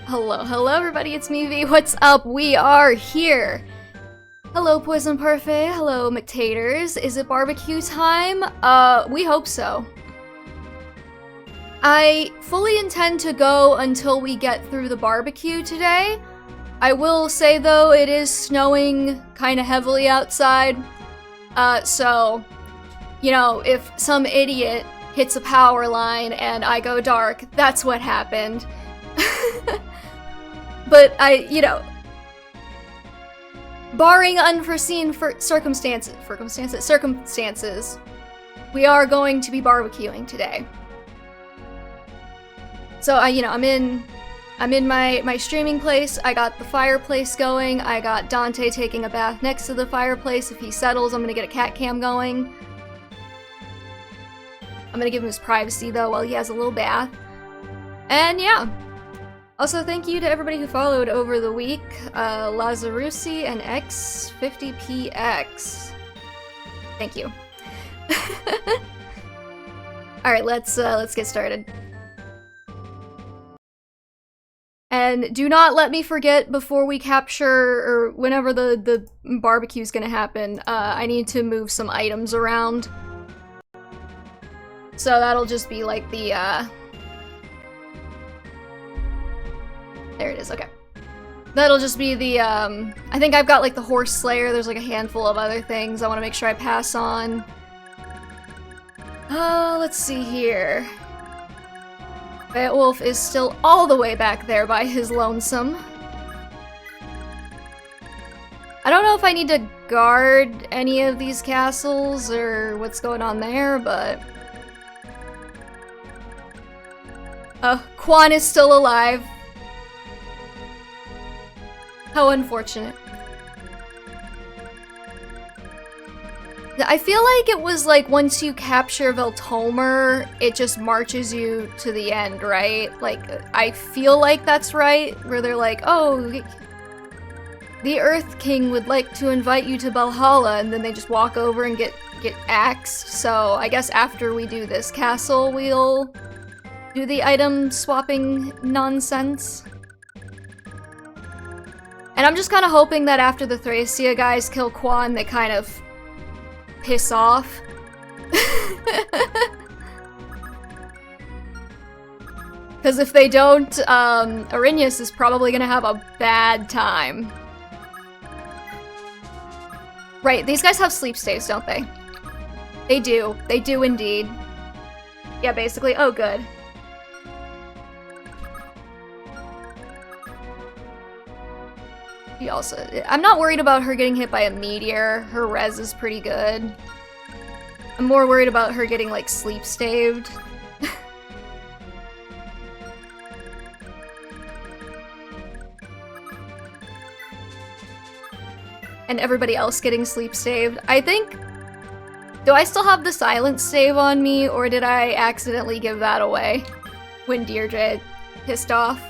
Hello everybody, it's me V. What's up? We are here! Hello Poison Parfait, hello McTaters. Is it barbecue time? We hope so. I fully intend to go until we get through the barbecue today. I will say though, it is snowing kinda heavily outside. So, you know, if some idiot hits a power line and I go dark, that's what happened. But barring unforeseen circumstances, we are going to be barbecuing today. So I'm in my streaming place. I got the fireplace going. I got Dante taking a bath next to the fireplace. If he settles, I'm gonna get a cat cam going. I'm gonna give him his privacy though while he has a little bath. And yeah. Also, thank you to everybody who followed over the week. Lazarusi and X50PX. Thank you. Alright, let's get started. And do not let me forget before we capture, or whenever the barbecue's gonna happen, I need to move some items around. So that'll just be like the, there it is, okay. That'll just be the, I think I've got like the horse slayer, there's like a handful of other things I want to make sure I pass on. Let's see here. Beowulf is still all the way back there by his lonesome. I don't know if I need to guard any of these castles or what's going on there, but... Quan is still alive. How unfortunate. I feel like it was like once you capture Veltomer, it just marches you to the end, right? Like, I feel like that's right, where they're like, oh, the Earth King would like to invite you to Valhalla, and then they just walk over and get axed. So I guess after we do this castle, we'll do the item swapping nonsense. And I'm just kind of hoping that after the Thracia guys kill Quan, they kind of piss off. Because if they don't, Arrhenius is probably gonna have a bad time. Right, these guys have sleep staves, don't they? They do. They do indeed. Yeah, basically. Oh, good. I'm not worried about her getting hit by a meteor. Her res is pretty good. I'm more worried about her getting, like, sleep-staved. And everybody else getting sleep-staved. I think... Do I still have the silence save on me, or did I accidentally give that away when Deirdre pissed off?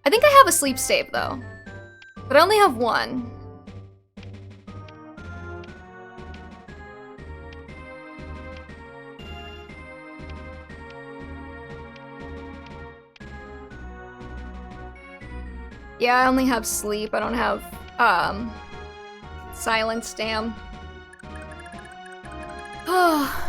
I think I have a sleep save though, but I only have one. Yeah, I only have sleep. I don't have silence, damn. Oh.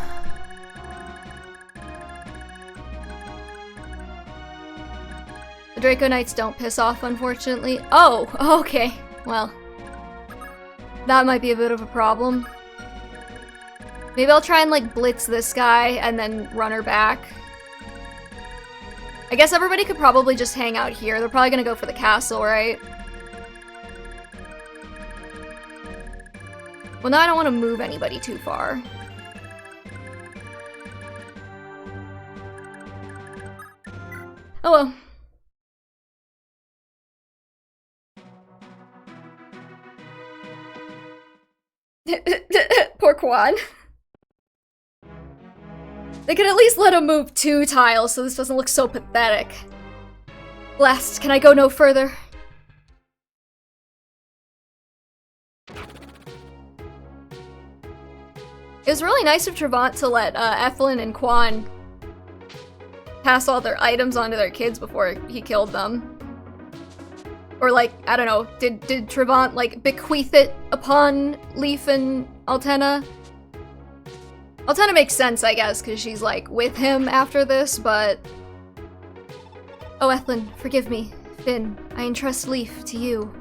The Draco Knights don't piss off, unfortunately. Oh, okay. Well, that might be a bit of a problem. Maybe I'll try and, like, blitz this guy and then run her back. I guess everybody could probably just hang out here. They're probably gonna go for the castle, right? Well, now I don't want to move anybody too far. Oh well. Poor Quan. They could at least let him move 2 tiles so this doesn't look so pathetic. Blast, can I go no further? It was really nice of Trevant to let Ethelyn and Quan pass all their items on to their kids before he killed them. Or like, I don't know, did Trevant like bequeath it upon Leaf and Altena? Altena makes sense, I guess, because she's like with him after this, but... Oh, Ethlyn, forgive me. Finn, I entrust Leaf to you.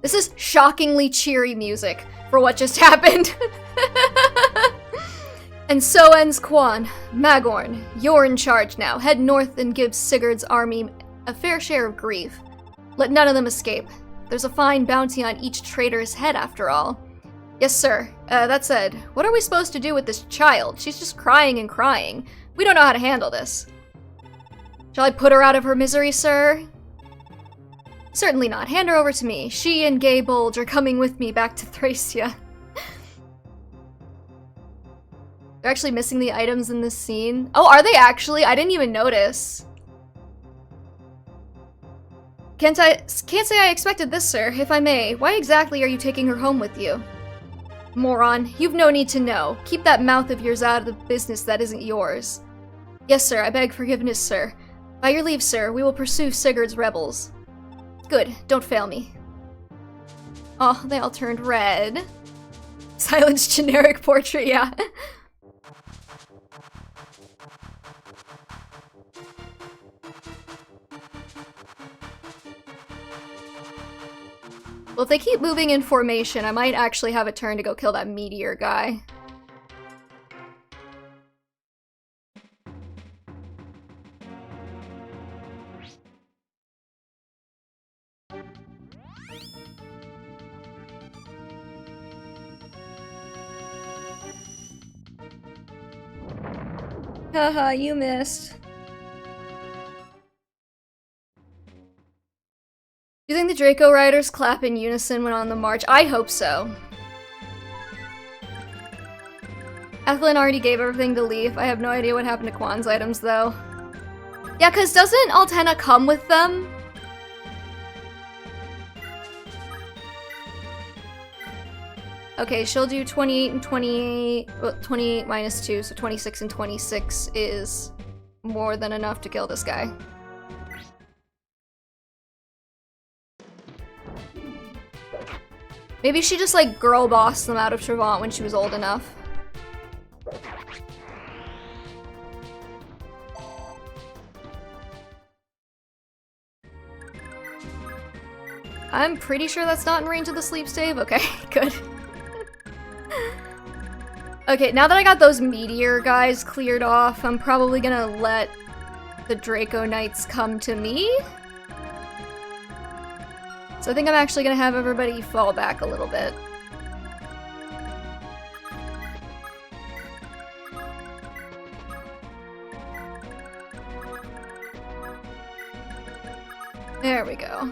This is shockingly cheery music for what just happened. And so ends Quan. Magorn, you're in charge now. Head north and give Sigurd's army a fair share of grief. Let none of them escape. There's a fine bounty on each traitor's head, after all. Yes, sir. That said, what are we supposed to do with this child? She's just crying and crying. We don't know how to handle this. Shall I put her out of her misery, sir? Certainly not. Hand her over to me. She and Gay Bulge are coming with me back to Thracia. They're actually missing the items in this scene. Oh, are they actually? I didn't even notice. Can't say I expected this, sir, if I may. Why exactly are you taking her home with you? Moron, you've no need to know. Keep that mouth of yours out of the business that isn't yours. Yes, sir, I beg forgiveness, sir. By your leave, sir, we will pursue Sigurd's rebels. Good, don't fail me. Oh, they all turned red. Silence generic portrait, yeah. Well, if they keep moving in formation, I might actually have a turn to go kill that meteor guy. Haha, you missed. Do you think the Draco Riders clap in unison when on the march? I hope so. Ethlyn already gave everything to Leaf. I have no idea what happened to Quan's items, though. Yeah, because doesn't Altena come with them? Okay, she'll do 28 and 28. Well, 28 minus 2, so 26 and 26 is more than enough to kill this guy. Maybe she just like girl bossed them out of Trevant when she was old enough. I'm pretty sure that's not in range of the sleep stave. Okay, good. Okay, now that I got those meteor guys cleared off, I'm probably gonna let the Draco Knights come to me. So I think I'm actually gonna have everybody fall back a little bit. There we go.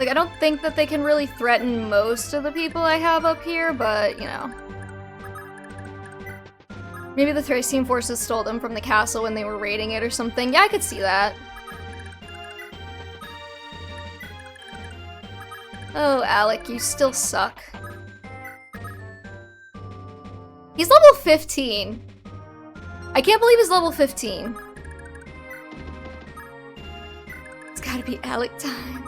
Like, I don't think that they can really threaten most of the people I have up here, but, you know. Maybe the Thracian forces stole them from the castle when they were raiding it or something. Yeah, I could see that. Oh, Alec, you still suck. He's level 15. I can't believe he's level 15. It's gotta be Alec time.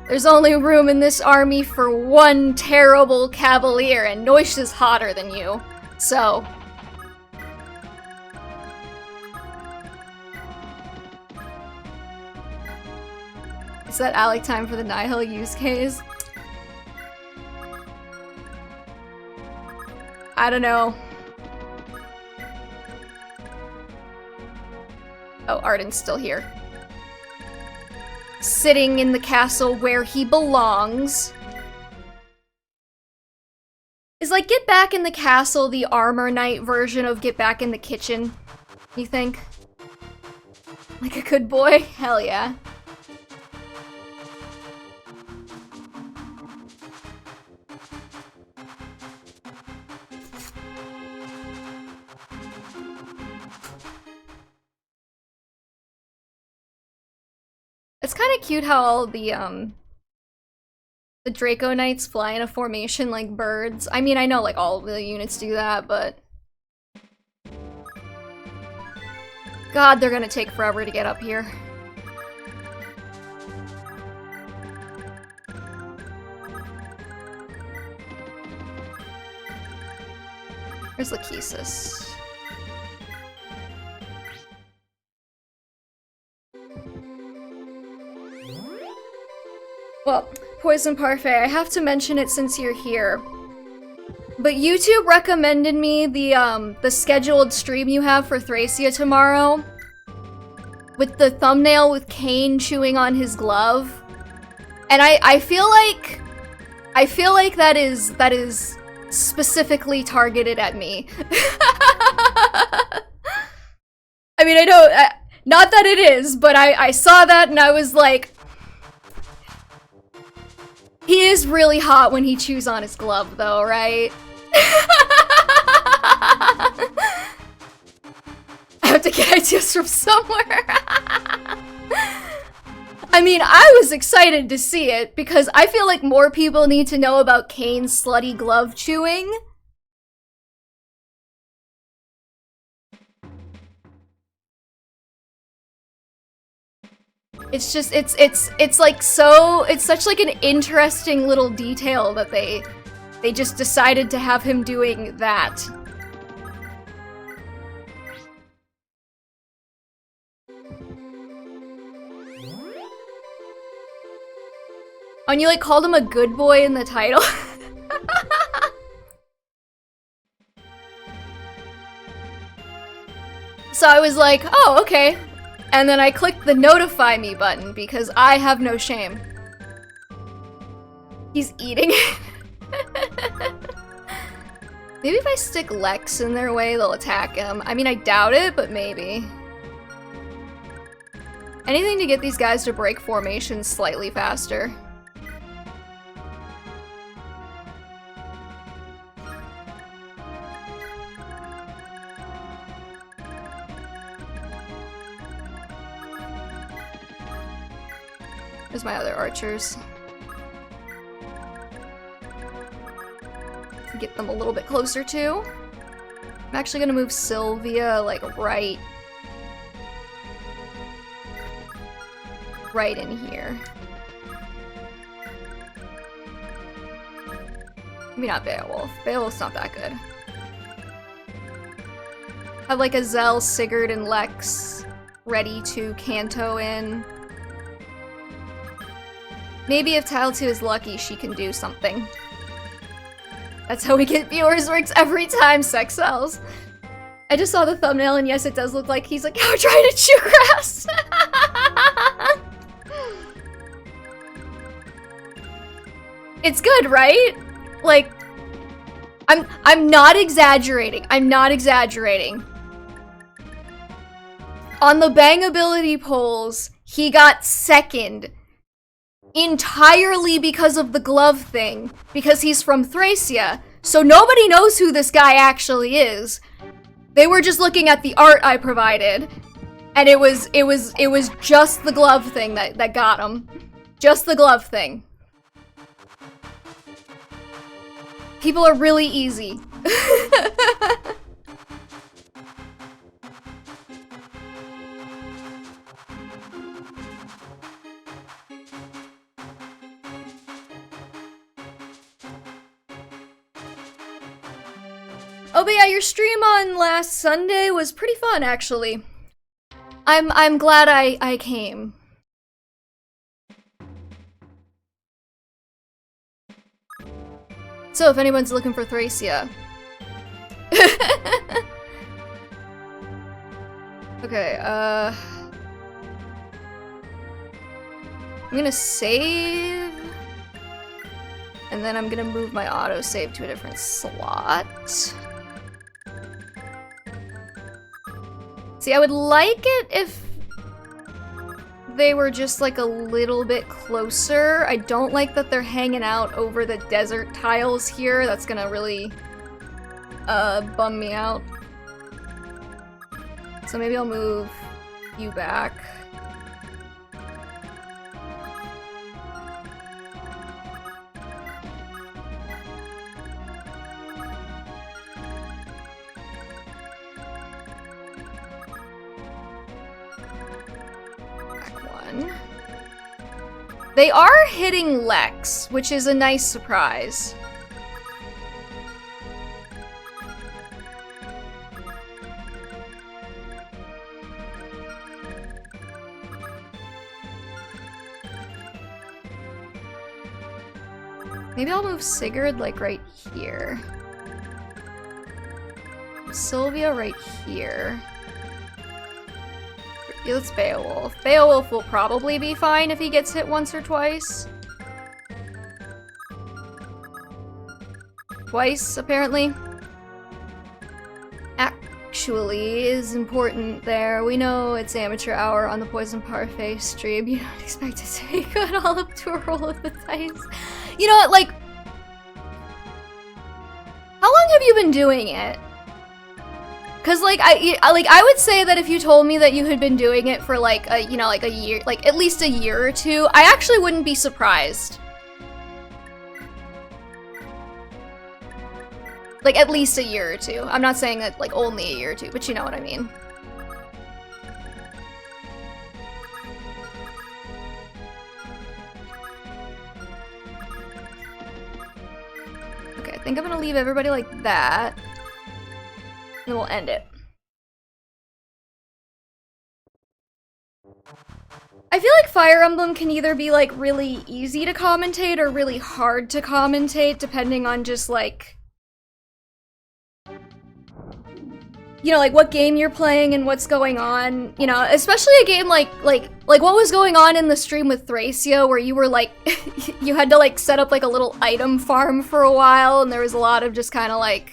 There's only room in this army for one terrible cavalier, and Noish is hotter than you, so... Is that Alec time for the Nihil use case? I don't know. Oh, Arden's still here. Sitting in the castle where he belongs. Is like Get Back in the Castle the Armor Knight version of Get Back in the Kitchen, you think? Like a good boy? Hell yeah. It's kind of cute how all the Draco Knights fly in a formation like birds. I mean, I know like all of the units do that, but God, they're gonna take forever to get up here. Where's Lachesis? Well, Poison Parfait, I have to mention it since you're here. But YouTube recommended me the scheduled stream you have for Thracia tomorrow. With the thumbnail with Cain chewing on his glove. And I feel like that is specifically targeted at me. I mean, I don't, not that it is, but I saw that and I was like, he is really hot when he chews on his glove though, right? I have to get ideas from somewhere. I mean, I was excited to see it because I feel like more people need to know about Cain's slutty glove chewing. It's just, it's like so, it's such like an interesting little detail that they just decided to have him doing that. Oh, and you like called him a good boy in the title? So I was like, oh, okay. And then I clicked the notify me button because I have no shame. He's eating it. Maybe if I stick Lex in their way, they'll attack him. I mean, I doubt it, but maybe. Anything to get these guys to break formation slightly faster. There's my other archers. Get them a little bit closer too. I'm actually gonna move Sylvia like right in here. Maybe not Beowulf. Beowulf's not that good. Have like a Zell, Sigurd, and Lex ready to canto in. Maybe if Tile 2 is lucky, she can do something. That's how we get viewers works every time, sex sells. I just saw the thumbnail and yes, it does look like he's like, I'm trying to chew grass. It's good, right? Like, I'm not exaggerating. I'm not exaggerating. On the bangability polls, he got second. Entirely because of the glove thing. Because he's from Thracia. So nobody knows who this guy actually is. They were just looking at the art I provided. And it was just the glove thing that got him. Just the glove thing. People are really easy. Oh, but yeah, your stream on last Sunday was pretty fun, actually. I'm glad I came. So if anyone's looking for Thracia. Okay, I'm gonna save. And then I'm gonna move my autosave to a different slot. See, I would like it if they were just like a little bit closer. I don't like that they're hanging out over the desert tiles here. That's gonna really bum me out. So maybe I'll move you back. fun. They are hitting Lex, which is a nice surprise. Maybe I'll move Sigurd, like, right here. Sylvia right here. Let's Beowulf. Beowulf will probably be fine if he gets hit once or twice. Twice, apparently. Actually is important there. We know it's amateur hour on the Poison Parfait stream. You don't expect it to be good all up to a roll of the dice. You know what, like... How long have you been doing it? Cause like I would say that if you told me that you had been doing it for like a, you know, like a year, like at least a year or two, I actually wouldn't be surprised. Like at least a year or two. I'm not saying that like only a year or two, but you know what I mean. Okay, I think I'm gonna leave everybody like that. And we'll end it. I feel like Fire Emblem can either be like really easy to commentate or really hard to commentate, depending on just like, you know, like what game you're playing and what's going on. You know, especially a game like what was going on in the stream with Thracia, where you were like, you had to like set up like a little item farm for a while, and there was a lot of just kind of like,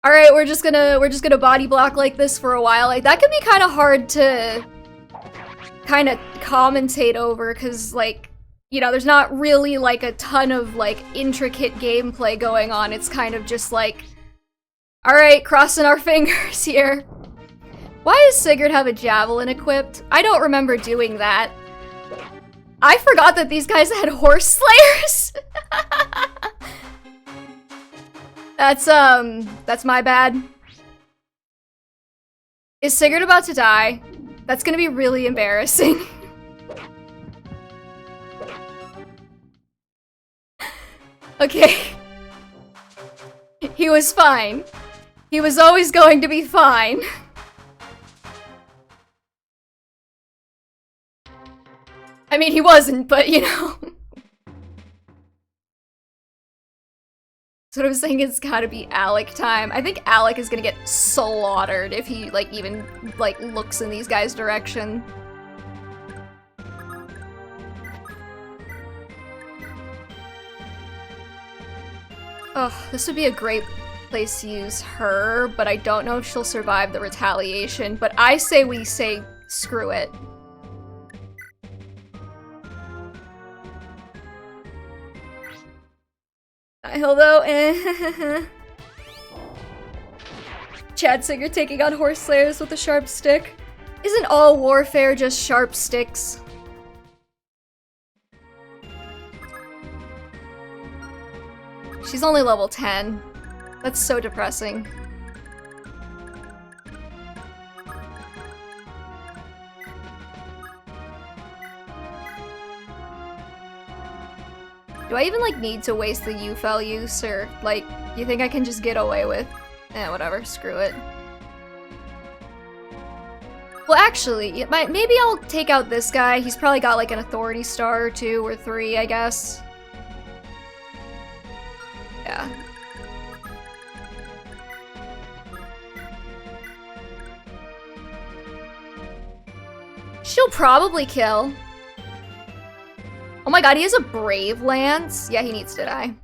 all right, we're just gonna body block like this for a while. Like that can be kind of hard to kind of commentate over, because like, you know, there's not really like a ton of like intricate gameplay going on. It's kind of just like, all right, crossing our fingers here. Why does Sigurd have a javelin equipped? I don't remember doing that. I forgot that these guys had horse slayers. That's my bad. Is Sigurd about to die? That's gonna be really embarrassing. Okay. He was fine. He was always going to be fine. I mean, he wasn't, but you know. So what I'm saying, it's gotta be Alec time. I think Alec is gonna get slaughtered if he, like, even, like, looks in these guys' direction. Ugh, this would be a great place to use her, but I don't know if she'll survive the retaliation. But I say we say screw it. Hill though, Chad Sigurd taking on horse slayers with a sharp stick. Isn't all warfare just sharp sticks? She's only level 10. That's so depressing. Do I even, like, need to waste the UFL use, or, like, you think I can just get away with? Whatever, screw it. Well, actually, maybe I'll take out this guy. He's probably got, like, an authority star or 2 or 3, I guess. Yeah. She'll probably kill. Oh my god, he has a Brave Lance? Yeah, he needs to die.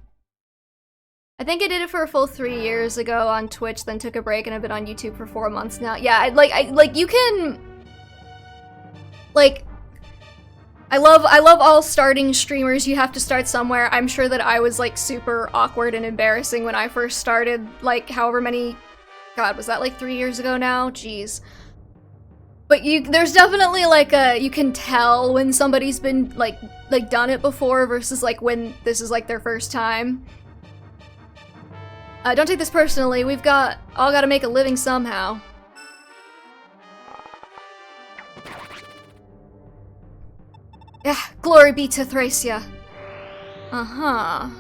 I think I did it for a full 3 years ago on Twitch, then took a break, and I've been on YouTube for 4 months now. Yeah, you can... Like... I love all starting streamers. You have to start somewhere. I'm sure that I was, like, super awkward and embarrassing when I first started, like, however many... God, was that, like, 3 years ago now? Jeez. But there's definitely, like, you can tell when somebody's been, like, done it before versus, like, when this is, like, their first time. Don't take this personally. We've all gotta make a living somehow. Glory be to Thracia. Uh-huh.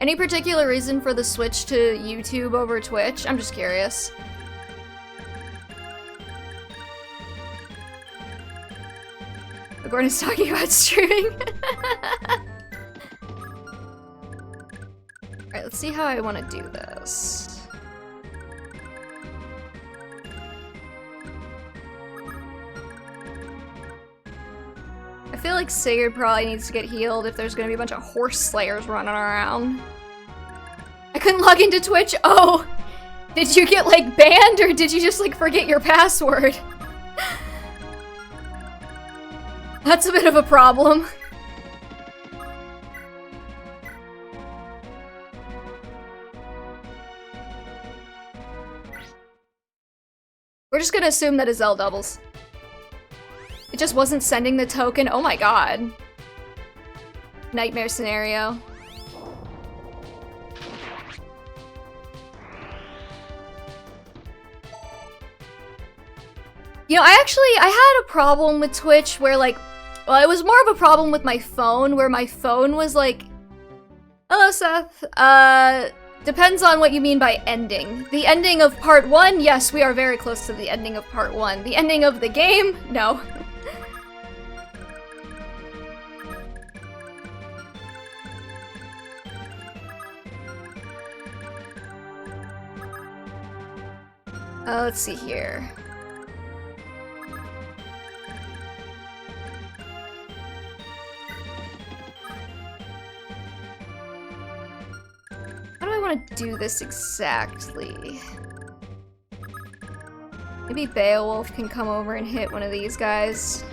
Any particular reason for the switch to YouTube over Twitch? I'm just curious. Gordon's talking about streaming. Alright, let's see how I want to do this. I feel like Sigurd probably needs to get healed if there's gonna be a bunch of horse slayers running around. I couldn't log into Twitch. Oh! Did you get, like, banned, or did you just, like, forget your password? That's a bit of a problem. We're just gonna assume that Azelle doubles. It just wasn't sending the token. Oh my god. Nightmare scenario. You know, I had a problem with Twitch where, like, well, it was more of a problem with my phone, where my phone was like, hello, Seth. Depends on what you mean by ending. The ending of part 1, yes, we are very close to the ending of part 1. The ending of the game, no. Let's see here. How do I want to do this exactly? Maybe Beowulf can come over and hit one of these guys.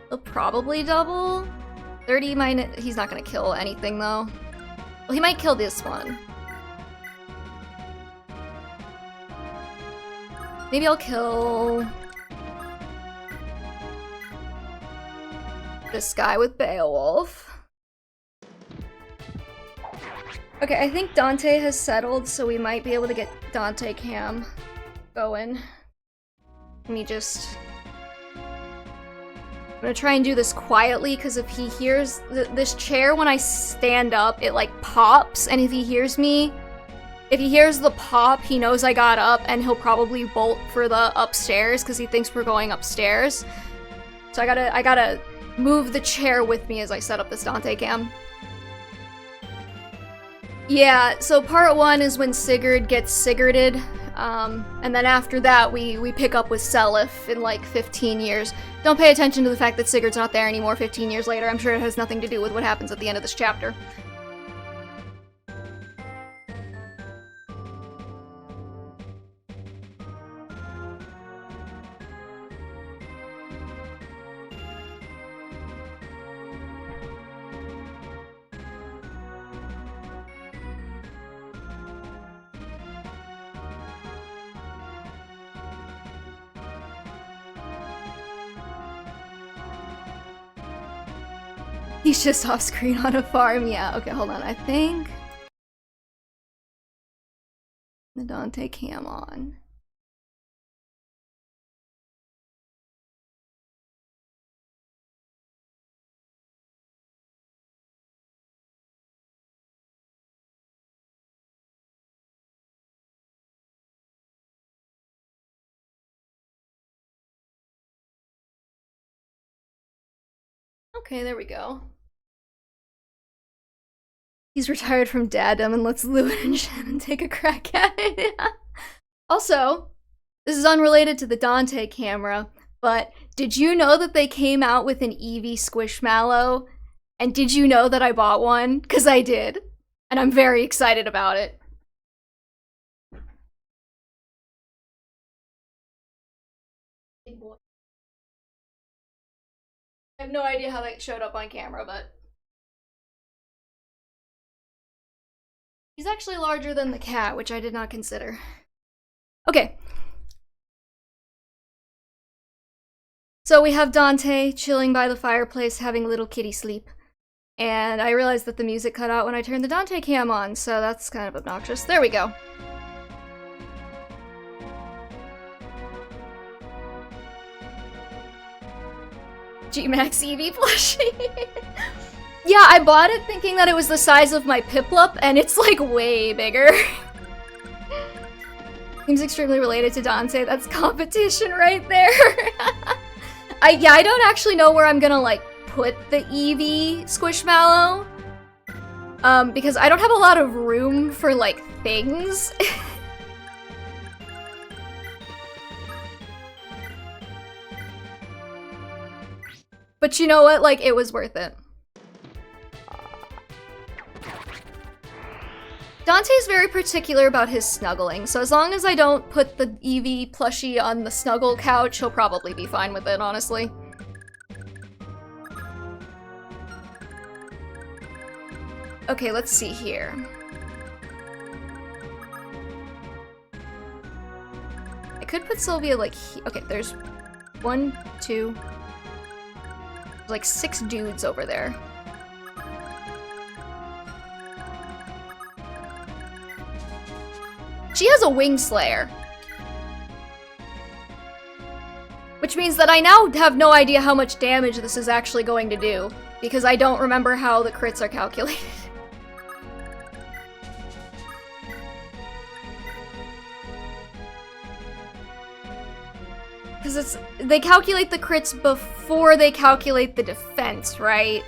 He'll probably double. 30 minus... He's not gonna kill anything, though. Well, he might kill this one. Maybe I'll kill... this guy with Beowulf. Okay, I think Dante has settled, so we might be able to get Dante Cam going. Let me just... I'm gonna try and do this quietly, because if he hears this chair, when I stand up, it like pops, and if he hears me, if he hears the pop, he knows I got up, and he'll probably bolt for the upstairs, because he thinks we're going upstairs. So I gotta move the chair with me as I set up this Dante Cam. Yeah, so part 1 is when Sigurd gets Sigurded, and then after that we pick up with Seliph in like 15 years. Don't pay attention to the fact that Sigurd's not there anymore 15 years later. I'm sure it has nothing to do with what happens at the end of this chapter. He's just off screen on a farm. Yeah, okay, hold on. I think the Dante Cam on. Okay, there we go. He's retired from daddom and lets Lewin and Shannon take a crack at it. Also, this is unrelated to the Dante camera, but did you know that they came out with an Eevee Squishmallow? And did you know that I bought one? Because I did. And I'm very excited about it. Big boy. I have no idea how that showed up on camera, but... he's actually larger than the cat, which I did not consider. Okay. So we have Dante chilling by the fireplace, having little kitty sleep. And I realized that the music cut out when I turned the Dante cam on, so that's kind of obnoxious. There we go. G-Max Eevee plushie. Yeah, I bought it thinking that it was the size of my Piplup, and it's like way bigger. Seems extremely related to Dante. That's competition right there. I don't actually know where I'm gonna like put the Eevee Squishmallow. Because I don't have a lot of room for like things. But you know what? Like, it was worth it. Dante's very particular about his snuggling, so as long as I don't put the Eevee plushie on the snuggle couch, he'll probably be fine with it, honestly. Okay, let's see here. I could put Sylvia like okay, there's 1, 2, like 6 dudes over there. She has a Wing Slayer. Which means that I now have no idea how much damage this is actually going to do, because I don't remember how the crits are calculated. Because they calculate the crits before they calculate the defense, right?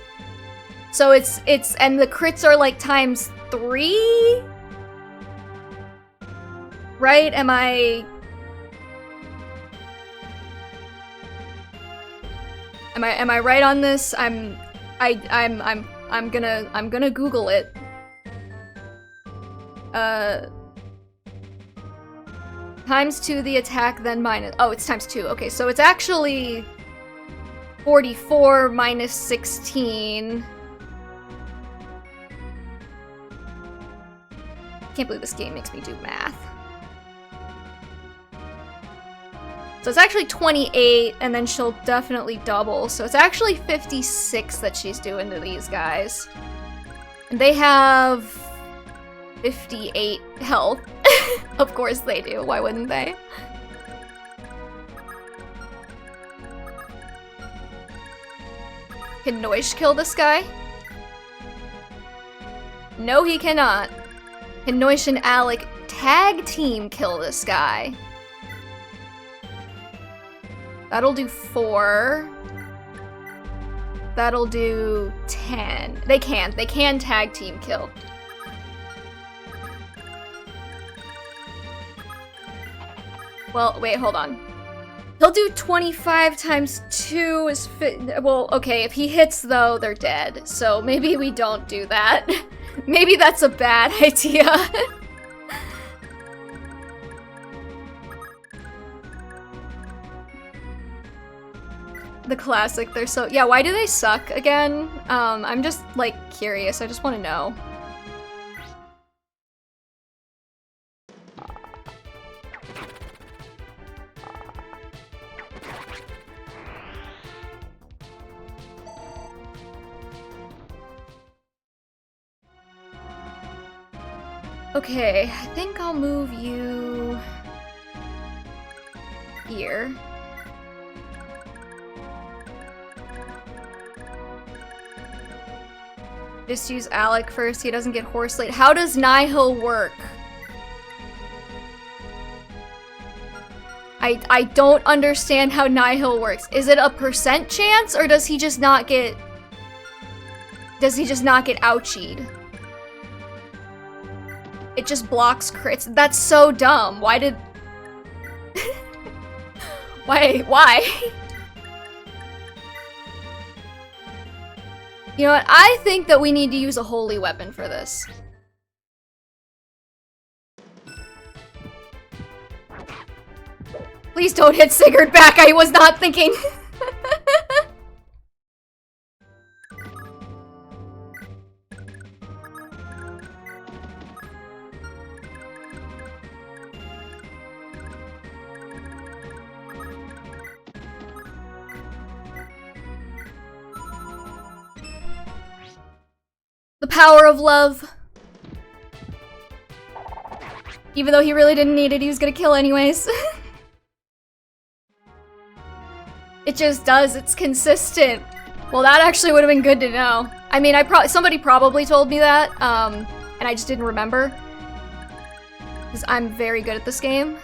So and the crits are like times 3? Right? Am I right on this? I'm gonna Google it. Times 2 the attack, then minus. Oh, it's times 2. Okay, so it's actually 44 minus 16. Can't believe this game makes me do math. So it's actually 28, and then she'll definitely double. So it's actually 56 that she's doing to these guys. And they have 58 health. Of course they do. Why wouldn't they? Can Noish kill this guy? No, he cannot. Can Noish and Alec tag team kill this guy? That'll do 4. That'll do 10. They can't. They can tag team kill. Well, wait, hold on. He'll do 25 times 2 is well, okay, if he hits though, they're dead. So maybe we don't do that. Maybe that's a bad idea. The classic, they're so- yeah, why do they suck again? I'm just, like, curious. I just want to know. Okay, I think I'll move you here. Just use Alec first, he doesn't get horse late. How does Nihil work? I don't understand how Nihil works. Is it a % chance, or does he just not get... Does he just not get ouchied? It just blocks crits. That's so dumb. Why did... Why? You know what? I think that we need to use a holy weapon for this. Please don't hit Sigurd back. I was not thinking. The power of love. Even though he really didn't need it, he was gonna kill anyways. It just does. It's consistent. Well, that actually would have been good to know. I mean, somebody probably told me that, and I just didn't remember. Because I'm very good at this game.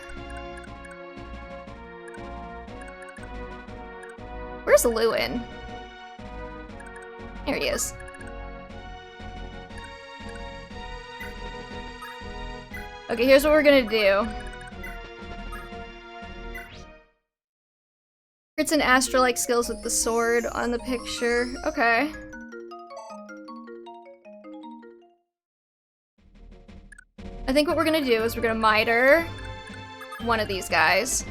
Where's Lewin? There he is. Okay, here's what we're gonna do. Crits and astro-like skills with the sword on the picture. Okay. I think what we're gonna do is we're gonna miter one of these guys.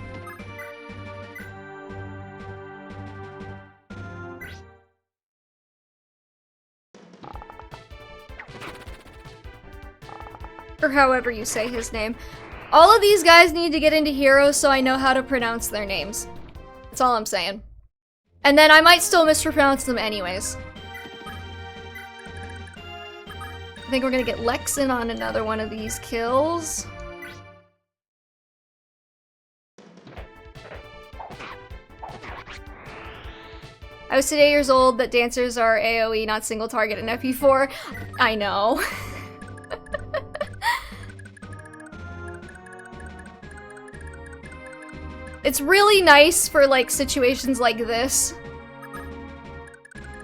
Or however you say his name. All of these guys need to get into heroes so I know how to pronounce their names. That's all I'm saying. And then I might still mispronounce them anyways. I think we're gonna get Lexin on another one of these kills. I was today years old that dancers are AoE, not single target in FE4. I know. It's really nice for, like, situations like this.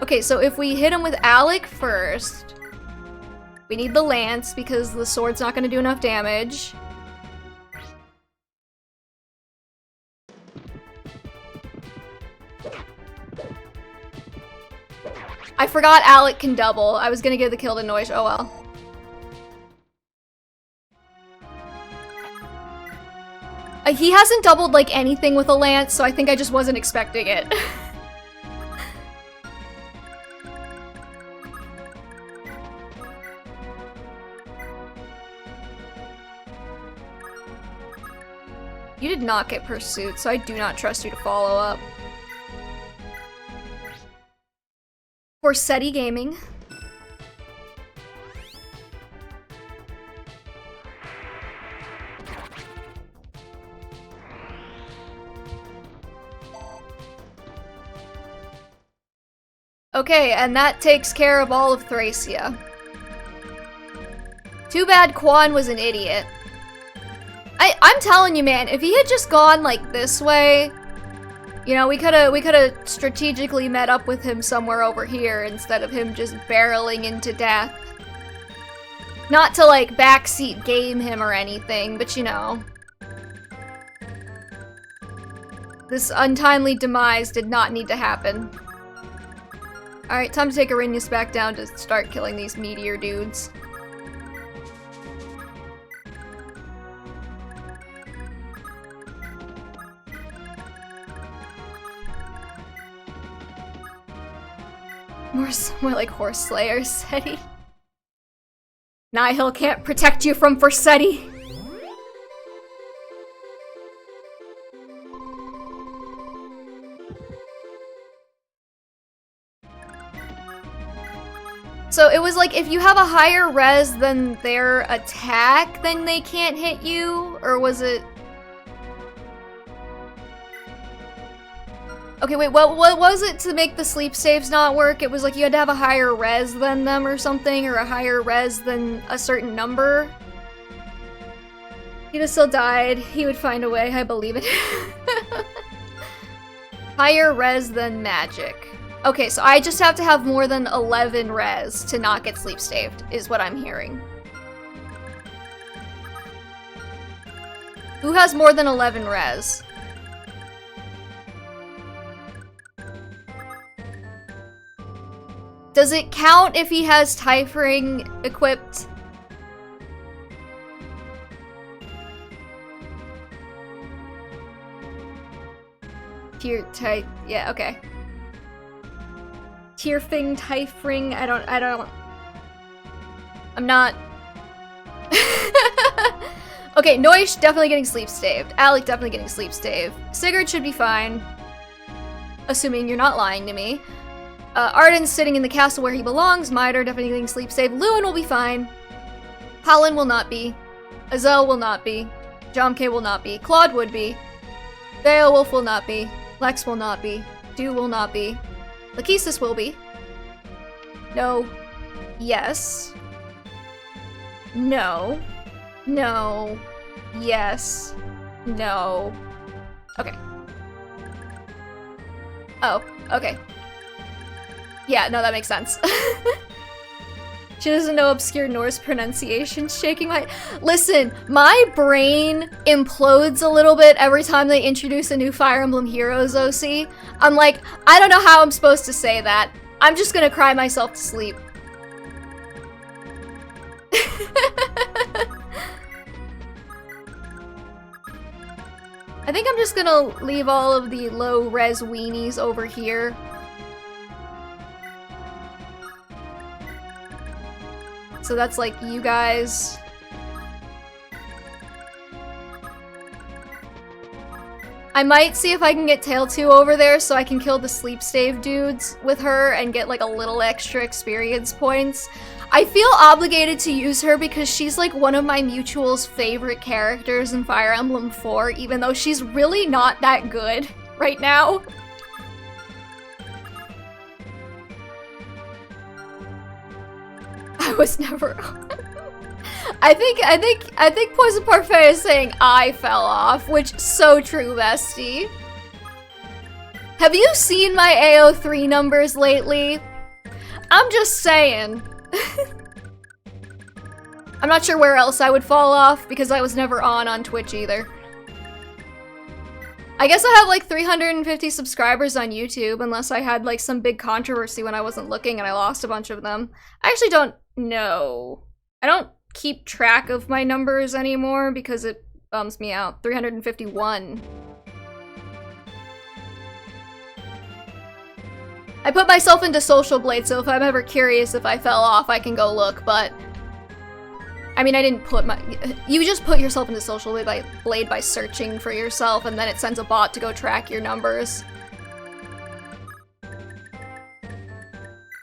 Okay, so if we hit him with Alec first, we need the lance because the sword's not gonna do enough damage. I forgot Alec can double. I was gonna give the kill to Noish. Oh well. He hasn't doubled, like, anything with a lance, so I think I just wasn't expecting it. You did not get pursuit, so I do not trust you to follow up. Forseti Gaming. Okay, and that takes care of all of Thracia. Too bad Quan was an idiot. I'm telling you, man, if he had just gone, like, this way, you know, we could've strategically met up with him somewhere over here instead of him just barreling into death. Not to, like, backseat game him or anything, but you know. This untimely demise did not need to happen. Alright, time to take Arrhenius back down to start killing these meteor dudes. More like horse slayers, Seti. Nihil can't protect you from Forseti. So it was like, if you have a higher res than their attack, then they can't hit you? Or was it... Okay, wait, what was it to make the sleep saves not work? It was like you had to have a higher res than them or something, or a higher res than a certain number? He'd have still died. He would find a way, I believe it. Higher res than magic. Okay, so I just have to have more than 11 res to not get sleep saved, is what I'm hearing. Who has more than 11 res? Does it count if he has Typhring equipped? Tier type, yeah, okay. Tierfing, Typhring, I'm not... Okay, Noish definitely getting sleep saved. Alec definitely getting sleep saved. Sigurd should be fine. Assuming you're not lying to me. Arden's sitting in the castle where he belongs. Miter definitely getting sleep saved. Lewin will be fine. Palin will not be. Azel will not be. Jomke will not be. Claude would be. Beowulf will not be. Lex will not be. Dew will not be. Lachesis will be. No. Yes. No. No. Yes. No. Okay. Oh, okay. Yeah, no, that makes sense. She doesn't know obscure Norse pronunciation. Shaking my... Listen, my brain implodes a little bit every time they introduce a new Fire Emblem Heroes OC. I'm like, I don't know how I'm supposed to say that. I'm just gonna cry myself to sleep. I think I'm just gonna leave all of the low-res weenies over here. So that's like you guys. I might see if I can get Tail 2 over there so I can kill the sleep stave dudes with her and get like a little extra experience points. I feel obligated to use her because she's like one of my mutual's favorite characters in Fire Emblem 4, even though she's really not that good right now. I was never I think Poison Parfait is saying I fell off, which so true, bestie. Have you seen my AO3 numbers lately? I'm just saying. I'm not sure where else I would fall off because I was never on Twitch either. I guess I have like 350 subscribers on YouTube unless I had like some big controversy when I wasn't looking and I lost a bunch of them. I actually don't know. I don't keep track of my numbers anymore because it bums me out. 351. I put myself into Social Blade, so if I'm ever curious if I fell off, I can go look, but... I mean, I didn't put my... You just put yourself into Social Blade by searching for yourself, and then it sends a bot to go track your numbers.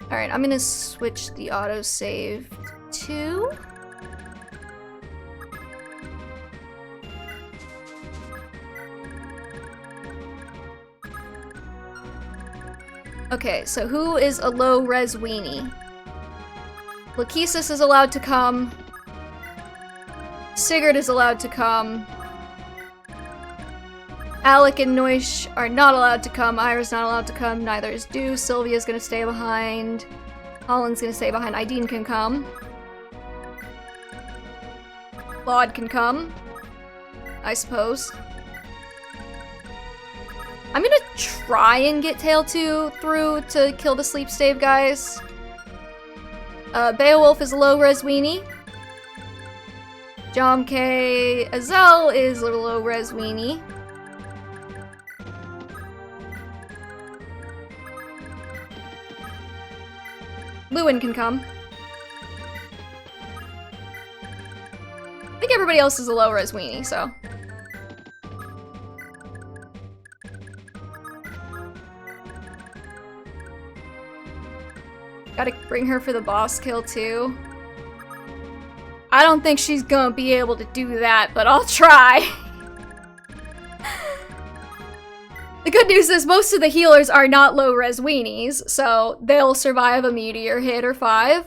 Alright, I'm gonna switch the autosave to... Okay, so who is a low-res weenie? Lachesis is allowed to come. Sigurd is allowed to come. Alec and Noish are not allowed to come. Ira's not allowed to come. Neither is Dew. Sylvia's gonna stay behind. Holland's gonna stay behind. Ideen can come. Claude can come. I suppose. I'm gonna try and get Tail 2 through to kill the sleep stave guys. Beowulf is a low-res weenie. Jomke Azel is a low-res weenie. Lewin can come. I think everybody else is a low-res weenie, so... Gotta bring her for the boss kill, too. I don't think she's gonna be able to do that, but I'll try. The good news is most of the healers are not low-res weenies, so they'll survive a meteor hit or 5.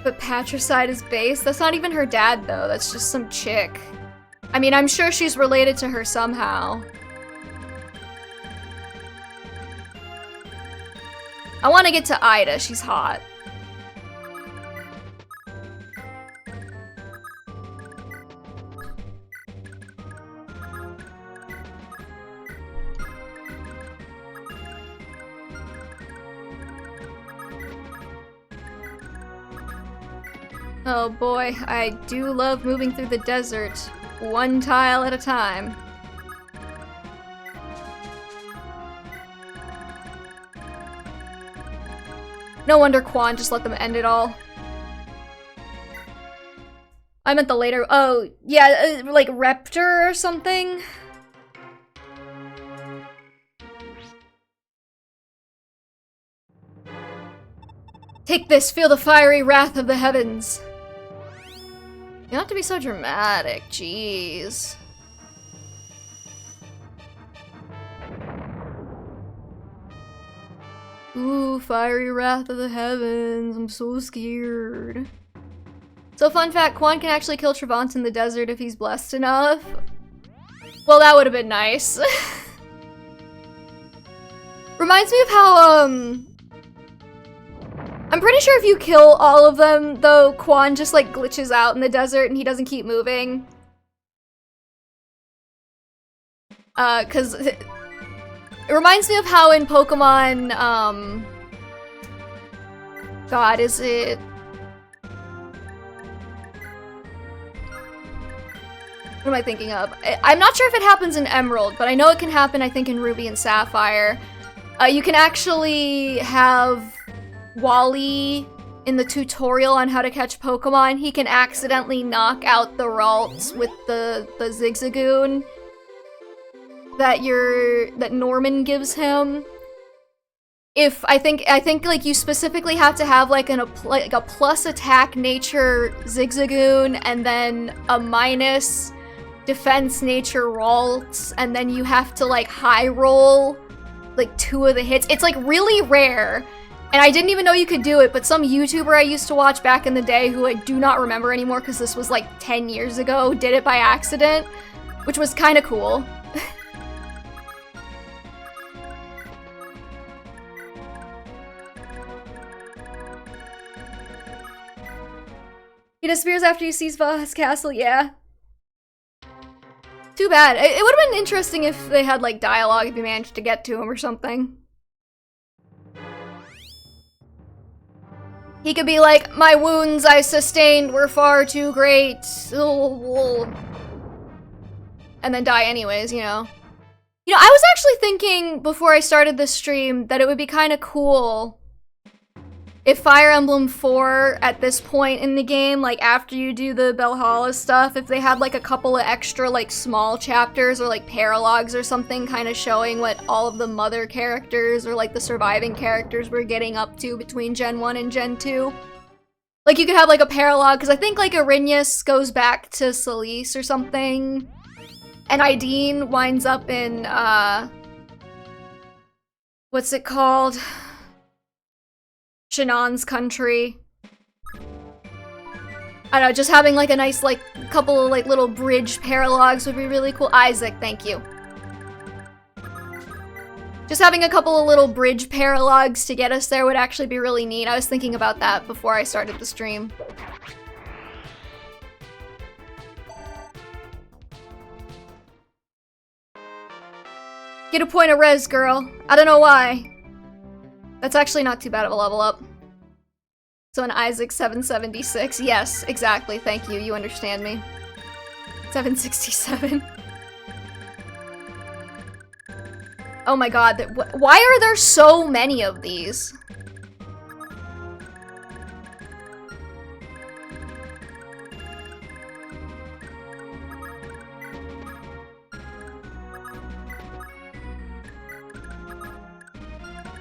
But Patricide is base? That's not even her dad, though. That's just some chick. I mean, I'm sure she's related to her somehow. I want to get to Ida. She's hot. Oh boy, I do love moving through the desert, one tile at a time. No wonder Quan just let them end it all. I meant the later- oh, yeah, like Reptor or something? Take this, feel the fiery wrath of the heavens. You don't have to be so dramatic, jeez. Ooh, fiery wrath of the heavens, I'm so scared. So fun fact, Quan can actually kill Trevant in the desert if he's blessed enough. Well, that would have been nice. Reminds me of how, I'm pretty sure if you kill all of them, though, Quan just, like, glitches out in the desert and he doesn't keep moving. 'Cause it reminds me of how in Pokemon, God, is it... What am I thinking of? I'm not sure if it happens in Emerald, but I know it can happen, I think, in Ruby and Sapphire. You can actually have Wally in the tutorial on how to catch Pokemon. He can accidentally knock out the Ralts with the Zigzagoon that Norman gives him. If I think like you specifically have to have like a plus attack nature Zigzagoon and then a minus defense nature Ralts, and then you have to like high roll like 2 of the hits. It's like really rare. And I didn't even know you could do it, but some YouTuber I used to watch back in the day, who I do not remember anymore because this was like 10 years ago, did it by accident, which was kind of cool. He disappears after he sees Valha's castle, yeah. Too bad. It would have been interesting if they had like dialogue if you managed to get to him or something. He could be like, my wounds I sustained were far too great. And then die anyways, you know. You know, I was actually thinking before I started this stream that it would be kind of cool if Fire Emblem 4 at this point in the game, like after you do the Valhalla stuff, if they had like a couple of extra like small chapters or like paralogs or something kind of showing what all of the mother characters or like the surviving characters were getting up to between Gen 1 and Gen 2. Like you could have like a paralog, because I think like Irenaeus goes back to Salice or something, and Ideen winds up in, what's it called? Shanon's country. I don't know, just having like a nice like couple of like little bridge paralogs would be really cool. Isaac, thank you. Just having a couple of little bridge paralogs to get us there would actually be really neat. I was thinking about that before I started the stream. Get a point of res, girl. I don't know why. That's actually not too bad of a level up. So an Isaac 776. Yes, exactly. Thank you. You understand me. 767. Oh my god. Why are there so many of these?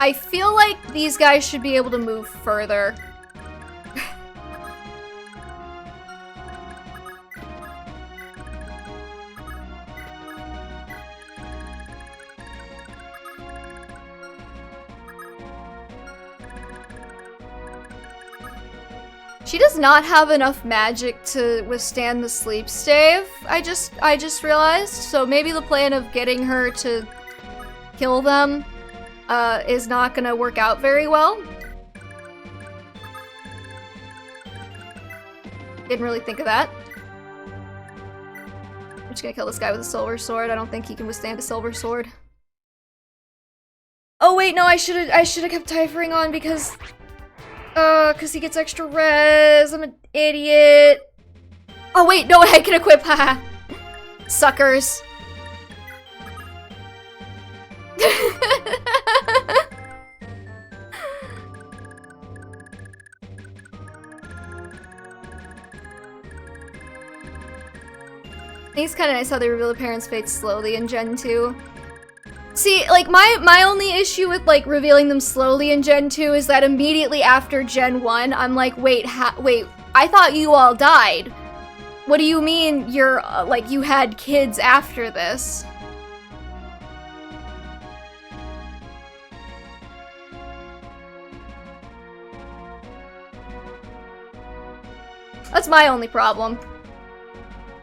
I feel like these guys should be able to move further. She does not have enough magic to withstand the sleep stave, I just realized. So maybe the plan of getting her to kill them is not gonna work out very well. Didn't really think of that. I'm just gonna kill this guy with a silver sword. I don't think he can withstand a silver sword. Oh wait, no, I should've kept Typhering on because he gets extra res. I'm an idiot. Oh wait, no, I can equip, haha. Suckers. I think it's kind of nice how they reveal the parents' fates slowly in Gen 2. See, like, my only issue with, like, revealing them slowly in Gen 2 is that immediately after Gen 1, I'm like, wait, I thought you all died. What do you mean you're, like, you had kids after this? That's my only problem.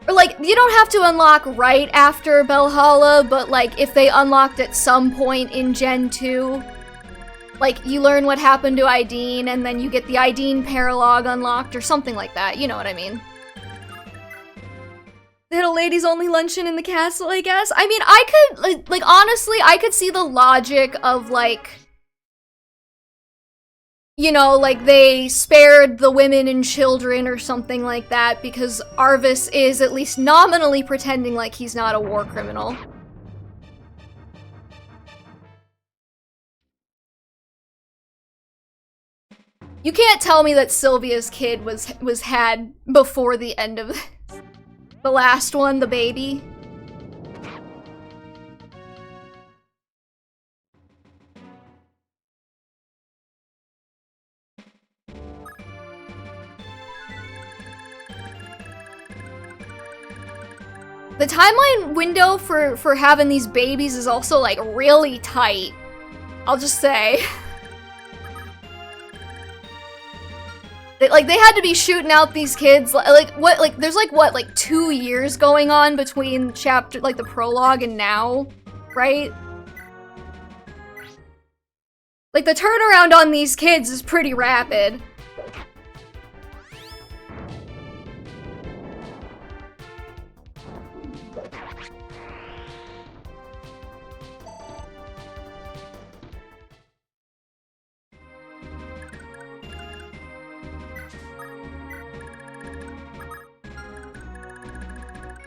Or, like, you don't have to unlock right after Valhalla, but, like, if they unlocked at some point in Gen 2, like, you learn what happened to Ideen, and then you get the Ideen paralogue unlocked, or something like that, you know what I mean. They had a ladies only luncheon in the castle, I guess? I mean, I could, like, honestly, I could see the logic of, like, you know, like, they spared the women and children or something like that because Arvis is at least nominally pretending like he's not a war criminal. You can't tell me that Sylvia's kid was had before the end of this. The last one, the baby. The timeline window for having these babies is also, like, really tight. I'll just say. They had to be shooting out these kids, there's, like, 2 years going on between chapter, like, the prologue and now, right? Like, the turnaround on these kids is pretty rapid.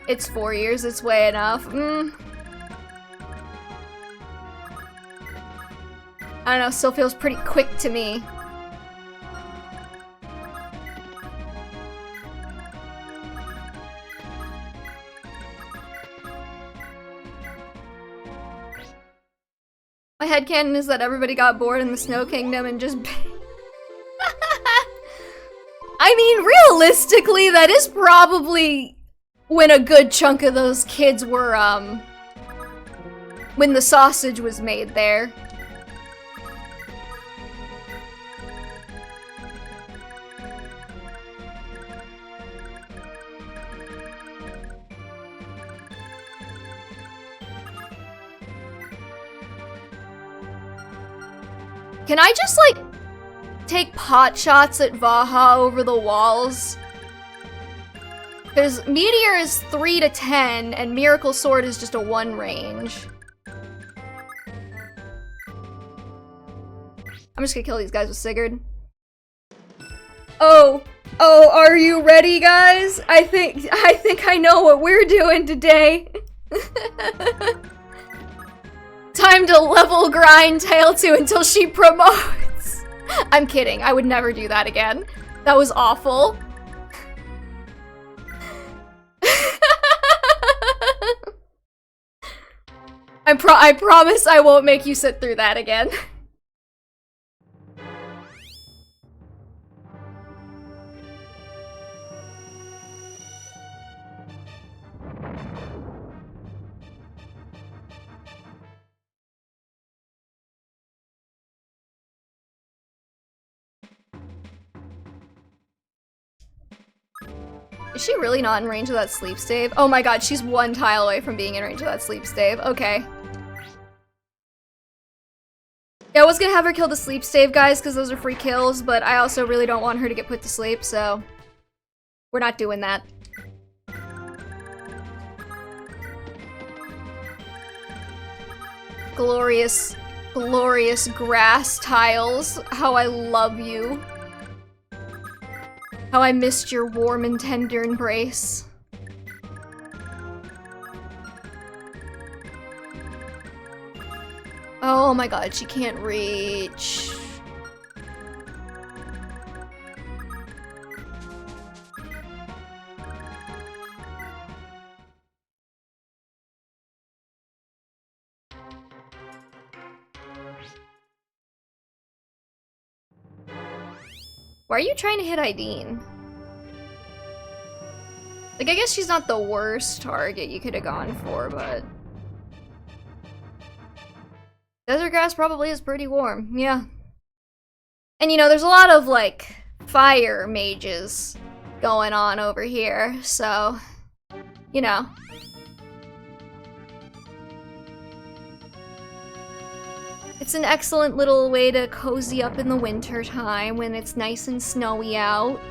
It's 4 years, it's way enough. I don't know, still feels pretty quick to me. My headcanon is that everybody got bored in the Snow Kingdom and just I mean, realistically, that is probably when a good chunk of those kids were, when the sausage was made there. Can I just, like, take pot shots at Vaha over the walls? Because Meteor is 3 to 10, and Miracle Sword is just a 1 range. I'm just gonna kill these guys with Sigurd. Oh, are you ready, guys? I think I know what we're doing today. Time to level grind Tail2 until she promotes. I'm kidding, I would never do that again. That was awful. I promise I won't make you sit through that again. Is she really not in range of that sleep stave? Oh my god, she's 1 tile away from being in range of that sleep stave. Okay. Yeah, I was gonna have her kill the sleep stave guys because those are free kills, but I also really don't want her to get put to sleep, so we're not doing that. Glorious, glorious grass tiles. How I love you. How I missed your warm and tender embrace. Oh my god, she can't reach. Why are you trying to hit Ideen? Like, I guess she's not the worst target you could have gone for, but... Desert grass probably is pretty warm, yeah. And you know, there's a lot of, like, fire mages going on over here, so... You know. It's an excellent little way to cozy up in the winter time when it's nice and snowy out.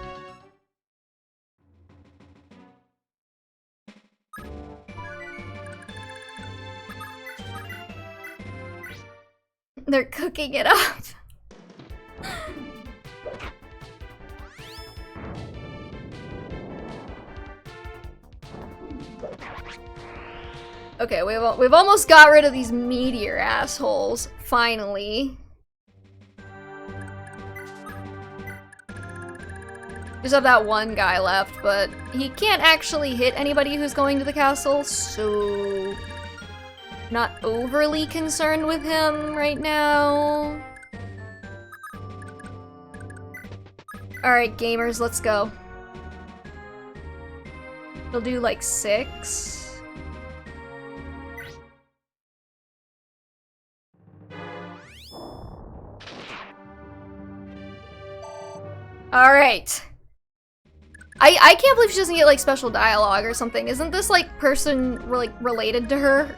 They're cooking it up. Okay, we've almost got rid of these meteor assholes, finally. Just have that one guy left, but he can't actually hit anybody who's going to the castle, so... Not overly concerned with him right now. Alright, gamers, let's go. We'll do like 6. Alright. I can't believe she doesn't get like special dialogue or something. Isn't this like person related to her?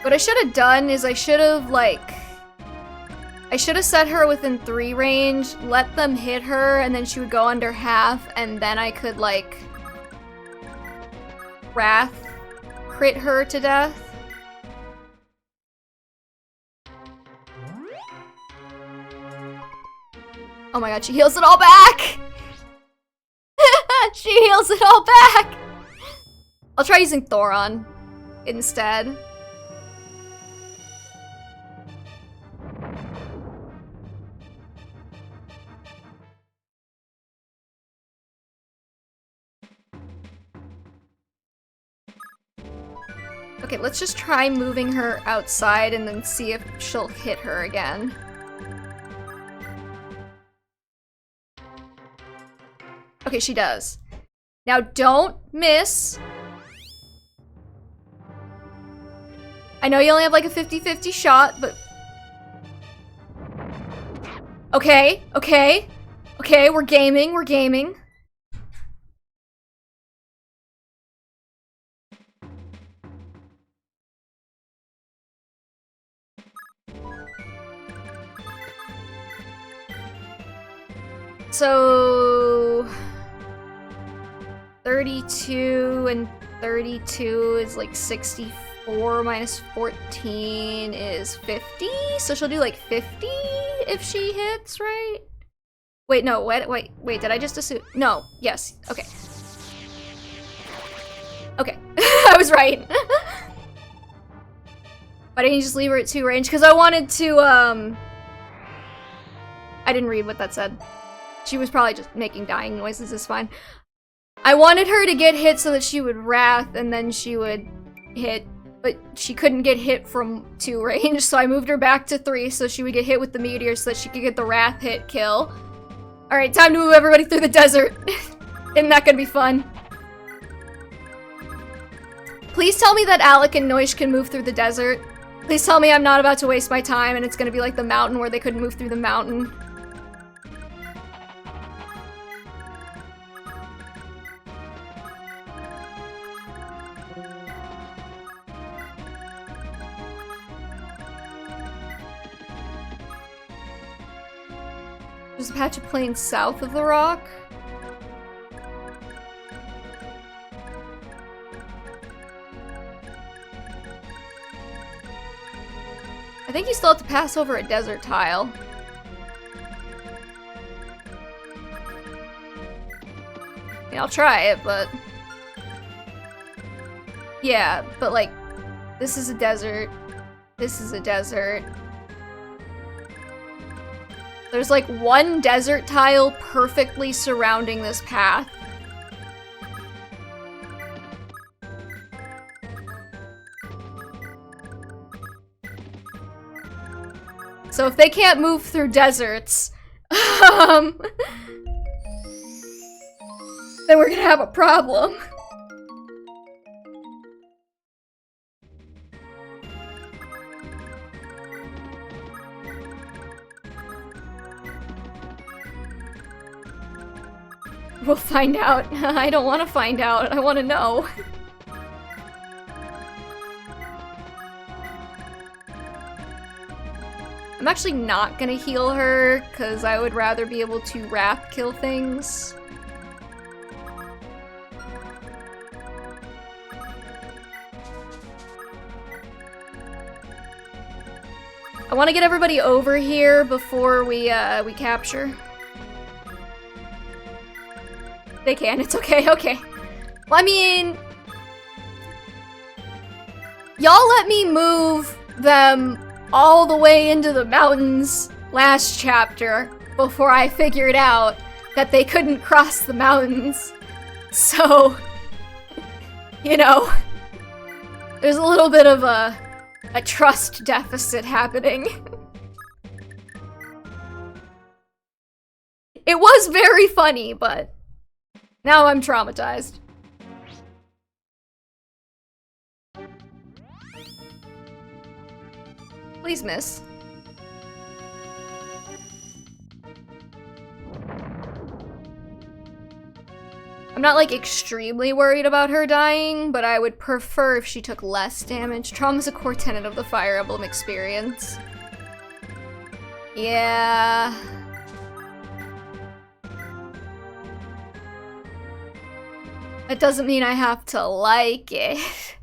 What I should have done is I should have set her within 3 range, let them hit her, and then she would go under half, and then I could, like, Wrath crit her to death. Oh my god, she heals it all back! She heals it all back! I'll try using Thoron instead. Okay, let's just try moving her outside and then see if she'll hit her again. Okay, she does. Now don't miss. I know you only have like a 50-50 shot, but... Okay, okay. Okay, we're gaming, we're gaming. So... 32 and 32 is like 64 minus 14 is 50? So she'll do like 50 if she hits, right? Wait, no, wait, did I just assume? No, yes, okay. Okay, I was right. Why didn't you just leave her at 2 range? Because I wanted to, I didn't read what that said. She was probably just making dying noises, it's fine. I wanted her to get hit so that she would Wrath and then she would hit, but she couldn't get hit from 2 range, so I moved her back to 3 so she would get hit with the meteor so that she could get the Wrath hit kill. Alright, time to move everybody through the desert. Isn't that gonna be fun? Please tell me that Alec and Noish can move through the desert. Please tell me I'm not about to waste my time and it's gonna be like the mountain where they couldn't move through the mountain. There's a patch of plains south of the rock. I think you still have to pass over a desert tile. I mean, I'll try it, but... Yeah, but like, this is a desert. This is a desert. There's like one desert tile perfectly surrounding this path. So if they can't move through deserts, then we're gonna have a problem. We'll find out. I don't want to find out. I want to know. I'm actually not gonna heal her, because I would rather be able to wrap kill things. I want to get everybody over here before we capture. They can, it's okay, okay. Well, I mean... Y'all let me move them all the way into the mountains last chapter before I figured out that they couldn't cross the mountains. So, you know, there's a little bit of a trust deficit happening. It was very funny, but now I'm traumatized. Please, miss. I'm not, like, extremely worried about her dying, but I would prefer if she took less damage. Trauma's a core tenet of the Fire Emblem experience. Yeah... That doesn't mean I have to like it.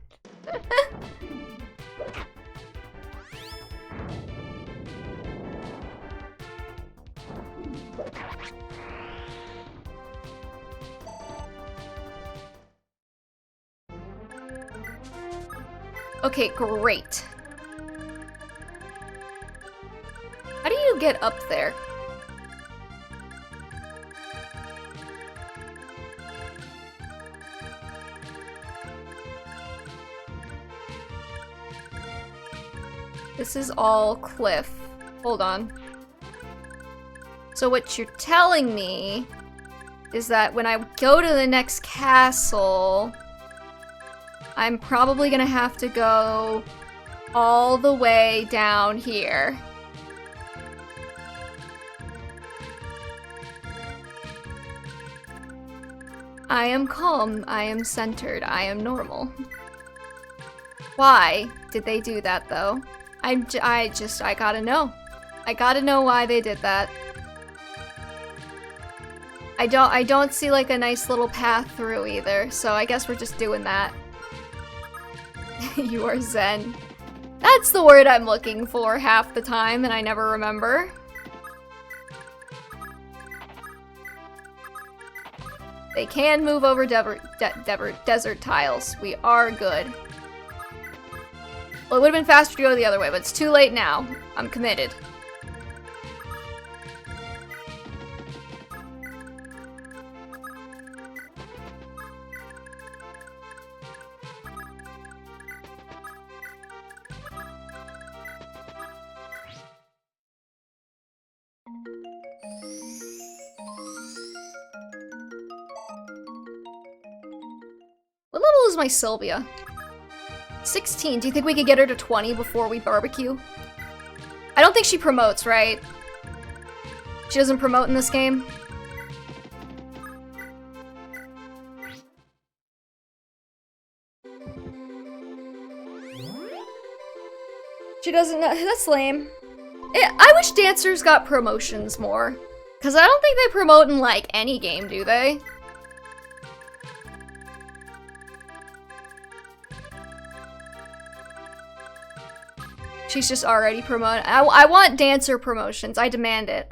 Okay, great. How do you get up there? This is all cliff. Hold on. So what you're telling me is that when I go to the next castle, I'm probably gonna have to go all the way down here. I am calm, I am centered, I am normal. Why did they do that though? I gotta know. I gotta know why they did that. I don't see like a nice little path through either, so I guess we're just doing that. You are zen. That's the word I'm looking for half the time and I never remember. They can move over desert tiles. We are good. Well, it would have been faster to go the other way, but it's too late now. I'm committed. What level is my Sylvia? 16. Do you think we could get her to 20 before we barbecue? I don't think she promotes, right? She doesn't promote in this game? She doesn't know. That's lame. I wish dancers got promotions more. Because I don't think they promote in, like, any game, do they? She's just already promoted. I want dancer promotions. I demand it.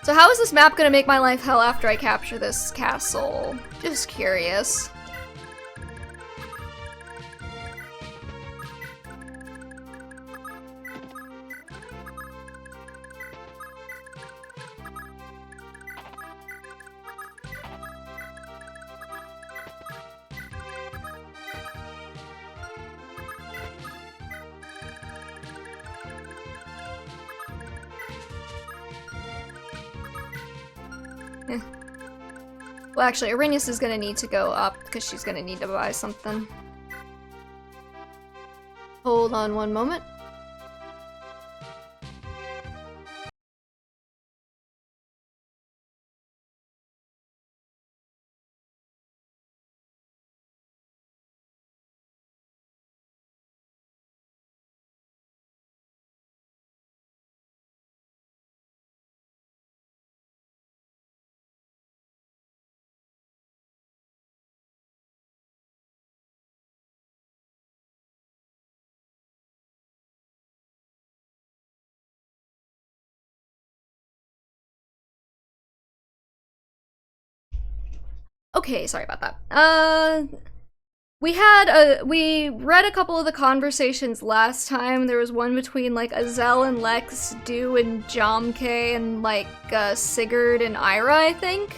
So how is this map gonna make my life hell after I capture this castle? Just curious. Well, actually, Arrhenius is gonna need to go up because she's gonna need to buy something. Hold on one moment. Okay, sorry about that. We read a couple of the conversations last time. There was one between like Azel and Lex, Dew and Jomke, and like Sigurd and Ira, I think.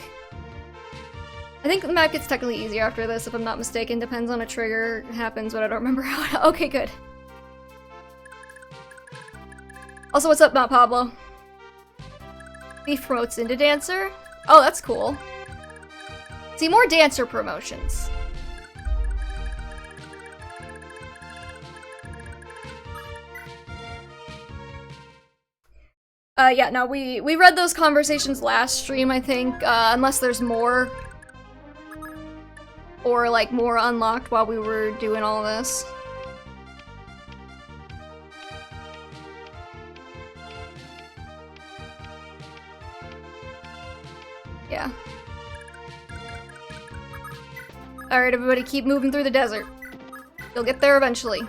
I think the map gets technically easier after this, if I'm not mistaken. Depends on a trigger happens, but I don't remember how. Okay, good. Also, what's up, Not Pablo? Thief promotes into dancer. Oh, that's cool. See, more dancer promotions. Yeah, no, we read those conversations last stream, I think, unless there's more. Or, like, more unlocked while we were doing all this. Yeah. Alright, everybody, keep moving through the desert. You'll get there eventually.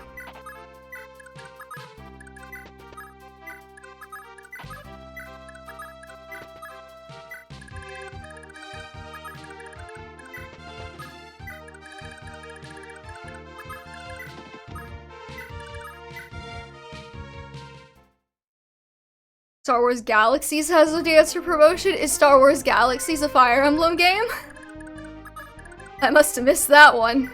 Star Wars Galaxies has a dancer promotion? Is Star Wars Galaxies a Fire Emblem game? I must have missed that one.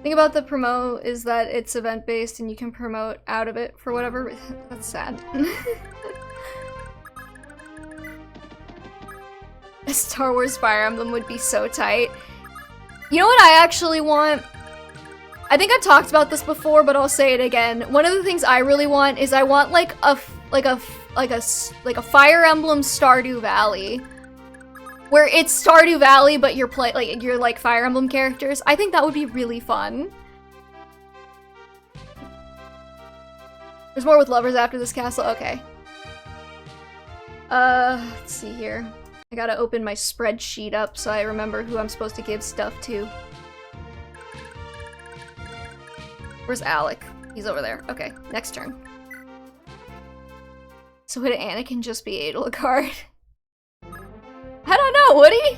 Thing about the promote is that it's event-based and you can promote out of it for whatever. That's sad. A Star Wars Fire Emblem would be so tight. You know what I actually want? I think I've talked about this before, but I'll say it again. One of the things I really want is I want like a Fire Emblem Stardew Valley, where it's Stardew Valley, but you're like Fire Emblem characters. I think that would be really fun. There's more with lovers after this castle. Okay. Let's see here. I gotta open my spreadsheet up so I remember who I'm supposed to give stuff to. Where's Alec? He's over there. Okay, next turn. So would Anakin just be Edelgard? I don't know, would he?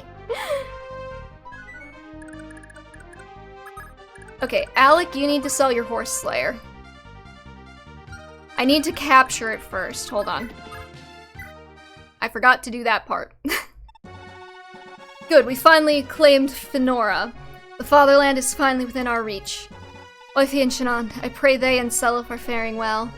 Okay, Alec, you need to sell your Horse Slayer. I need to capture it first. Hold on. I forgot to do that part. Good, we finally claimed Fenora. The fatherland is finally within our reach. Oithi and Shannon, I pray they and Seliph are faring well.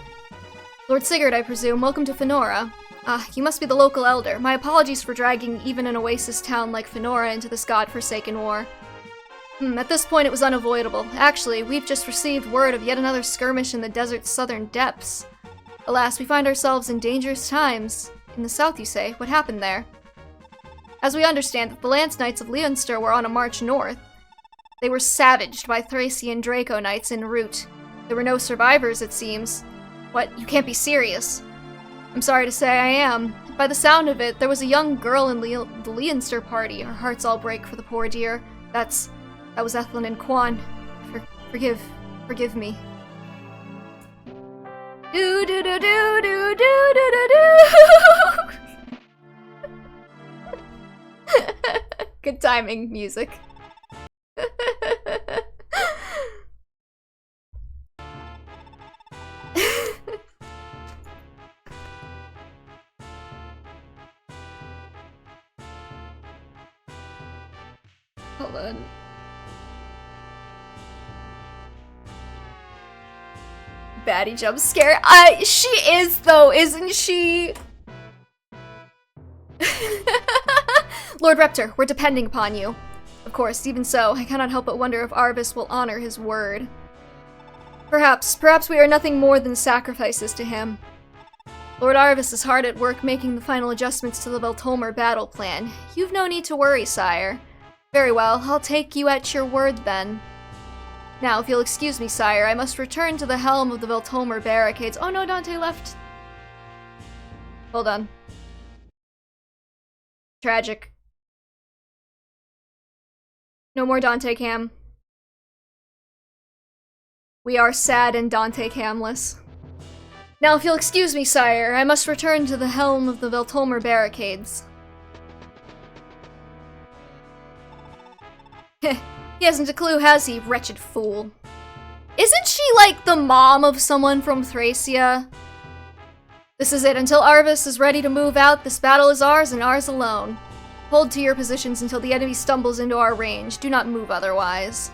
Lord Sigurd, I presume, welcome to Fenora. Ah, you must be the local elder. My apologies for dragging even an oasis town like Fenora into this god-forsaken war. At this point it was unavoidable. Actually, we've just received word of yet another skirmish in the desert's southern depths. Alas, we find ourselves in dangerous times. In the south, you say? What happened there? As we understand it, the Lance Knights of Leonster were on a march north. They were savaged by Thracian Draco Knights en route. There were no survivors, it seems. What? You can't be serious. I'm sorry to say I am. By the sound of it, there was a young girl in the Leonster party. Our hearts all break for the poor dear. That was Ethlyn and Quan. Forgive me. Do do do do do do do do. Good timing, music. Hold on. Baddie jump scare. She is though, isn't she? Lord Reptor, we're depending upon you. Of course, even so, I cannot help but wonder if Arvis will honor his word. Perhaps we are nothing more than sacrifices to him. Lord Arvis is hard at work making the final adjustments to the Veltolmer battle plan. You've no need to worry, sire. Very well, I'll take you at your word then. Now, if you'll excuse me, sire, I must return to the helm of the Veltolmer barricades. Oh no, Dante left. Hold on. Tragic. No more Dante cam. We are sad and Dante camless. Now, if you'll excuse me, sire, I must return to the helm of the Veltolmer barricades. Heh. He hasn't a clue, has he, wretched fool? Isn't she like the mom of someone from Thracia? This is it. Until Arvis is ready to move out, this battle is ours and ours alone. Hold to your positions until the enemy stumbles into our range. Do not move otherwise.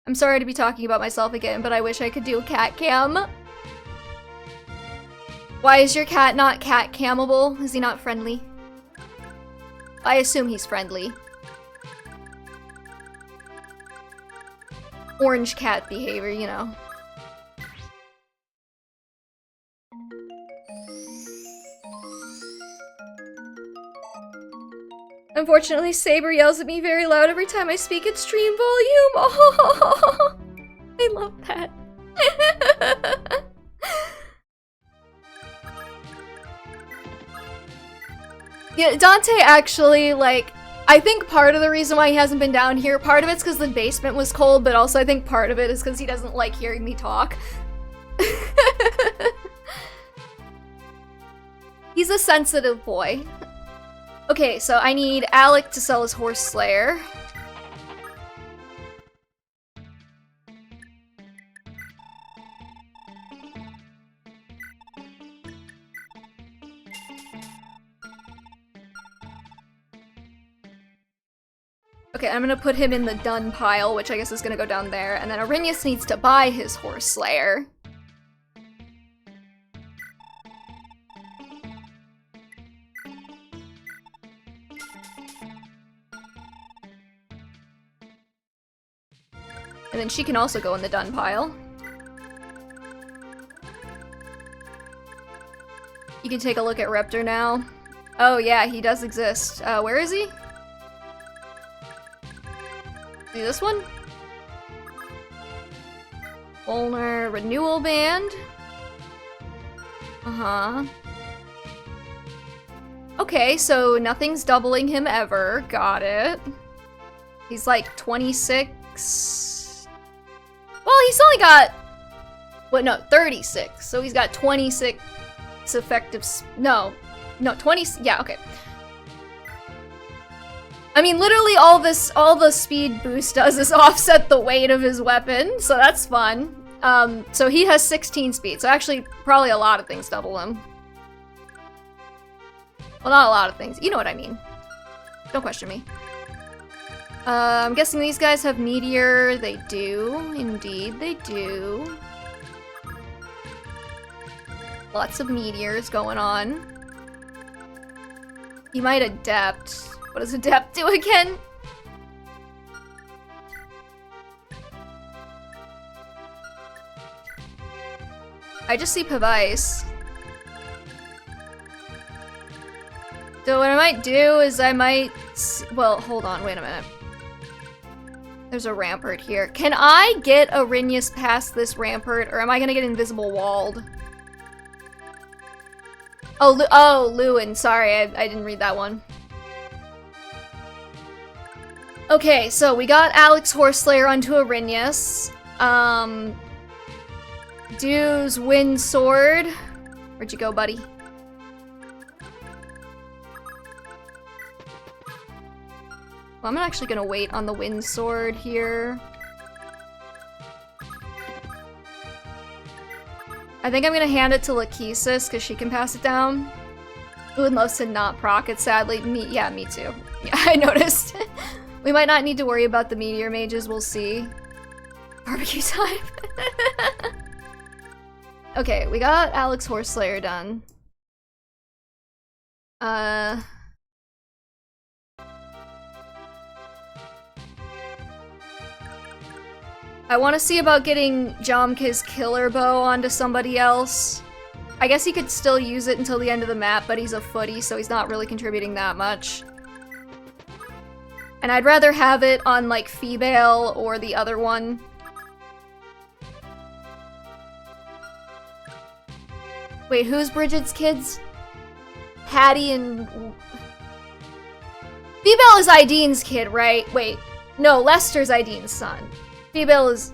I'm sorry to be talking about myself again, but I wish I could do a cat cam. Why is your cat not cat camable? Is he not friendly? I assume he's friendly. Orange cat behavior, you know. Unfortunately, Saber yells at me very loud every time I speak at stream volume. Oh, I love that. Yeah, Dante actually, like, I think part of the reason why he hasn't been down here, part of it's because the basement was cold, but also I think part of it is because he doesn't like hearing me talk. He's a sensitive boy. Okay, so I need Alec to sell his horse slayer. Okay, I'm gonna put him in the done pile, which I guess is gonna go down there, and then Arrhenius needs to buy his horse slayer. And then she can also go in the done pile. You can take a look at Reptor now. Oh yeah, he does exist. Where is he? See this one? Ulnar Renewal Band. Uh-huh. Okay, so nothing's doubling him ever. Got it. He's like 26. Well, he's only got... What, no, 36. So he's got 26 effective... No, 20... Yeah, okay. I mean, literally all the speed boost does is offset the weight of his weapon, so that's fun. So he has 16 speed, so actually probably a lot of things double him. Well, not a lot of things. You know what I mean. Don't question me. I'm guessing these guys have meteor. They do. Indeed, they do. Lots of meteors going on. He might adept. What does adept do again? I just see Pavice. So what I might do is I might... Well, hold on, wait a minute. There's a rampart here. Can I get Arrhenius past this rampart, or am I gonna get invisible walled? Oh, Lewin. Sorry, I didn't read that one. Okay, so we got Alex Horseslayer onto Arinyas. Dude's Wind Sword. Where'd you go, buddy? Well, I'm actually gonna wait on the Wind Sword here. I think I'm gonna hand it to Lachesis because she can pass it down. Lewin loves to not proc it, sadly. Yeah, me too. Yeah, I noticed. We might not need to worry about the meteor mages, we'll see. Barbecue time. Okay, we got Alex Horseslayer done. I want to see about getting Jomka's killer bow onto somebody else. I guess he could still use it until the end of the map, but he's a footy, so he's not really contributing that much. And I'd rather have it on, like, Feebale or the other one. Wait, who's Bridget's kids? Patty and... Feebale is Ideen's kid, right? Wait, no, Lester's Ideen's son. Feebale is...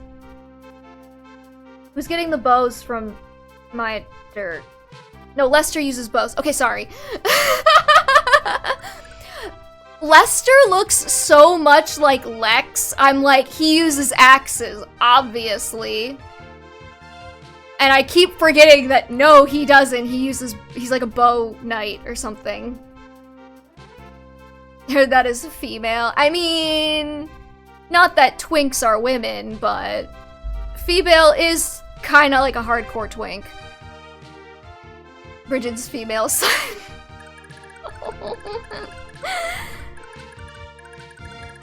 Who's getting the bows from my dirt? No, Lester uses bows. Okay, sorry. Lester looks so much like Lex. I'm like, he uses axes, obviously. And I keep forgetting that no, he doesn't. He's like a bow knight or something. That is female. I mean, not that twinks are women, but Feebale is kind of like a hardcore twink. Bridget's female son.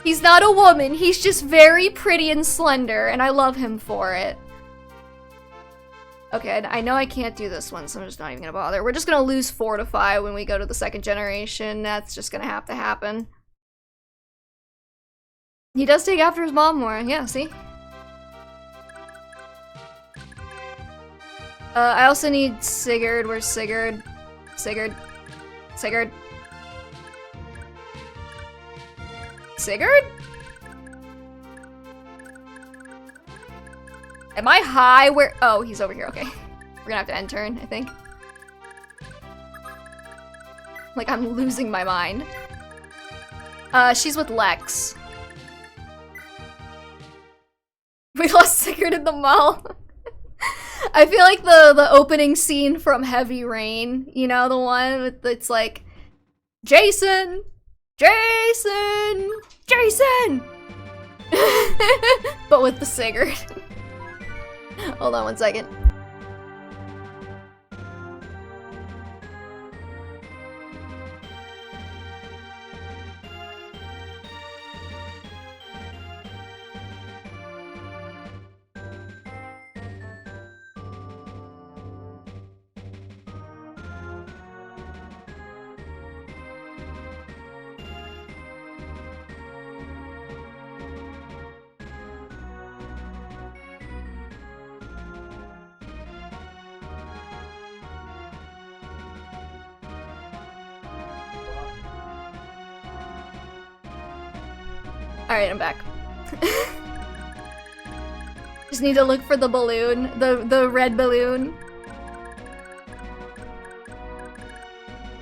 He's not a woman, he's just very pretty and slender, and I love him for it. Okay, I know I can't do this one, so I'm just not even gonna bother. We're just gonna lose Fortify when we go to the second generation. That's just gonna have to happen. He does take after his mom more, yeah, see? I also need Sigurd. Where's Sigurd? Sigurd? Sigurd? Sigurd? Am I high? Where? Oh, he's over here. Okay. We're gonna have to end turn, I think. Like, I'm losing my mind. She's with Lex. We lost Sigurd in the mall. I feel like the opening scene from Heavy Rain, you know, the one with, it's like, Jason! Jason! Jason! But with the Sigurd. Hold on one second. Alright, I'm back. Just need to look for the balloon, the red balloon.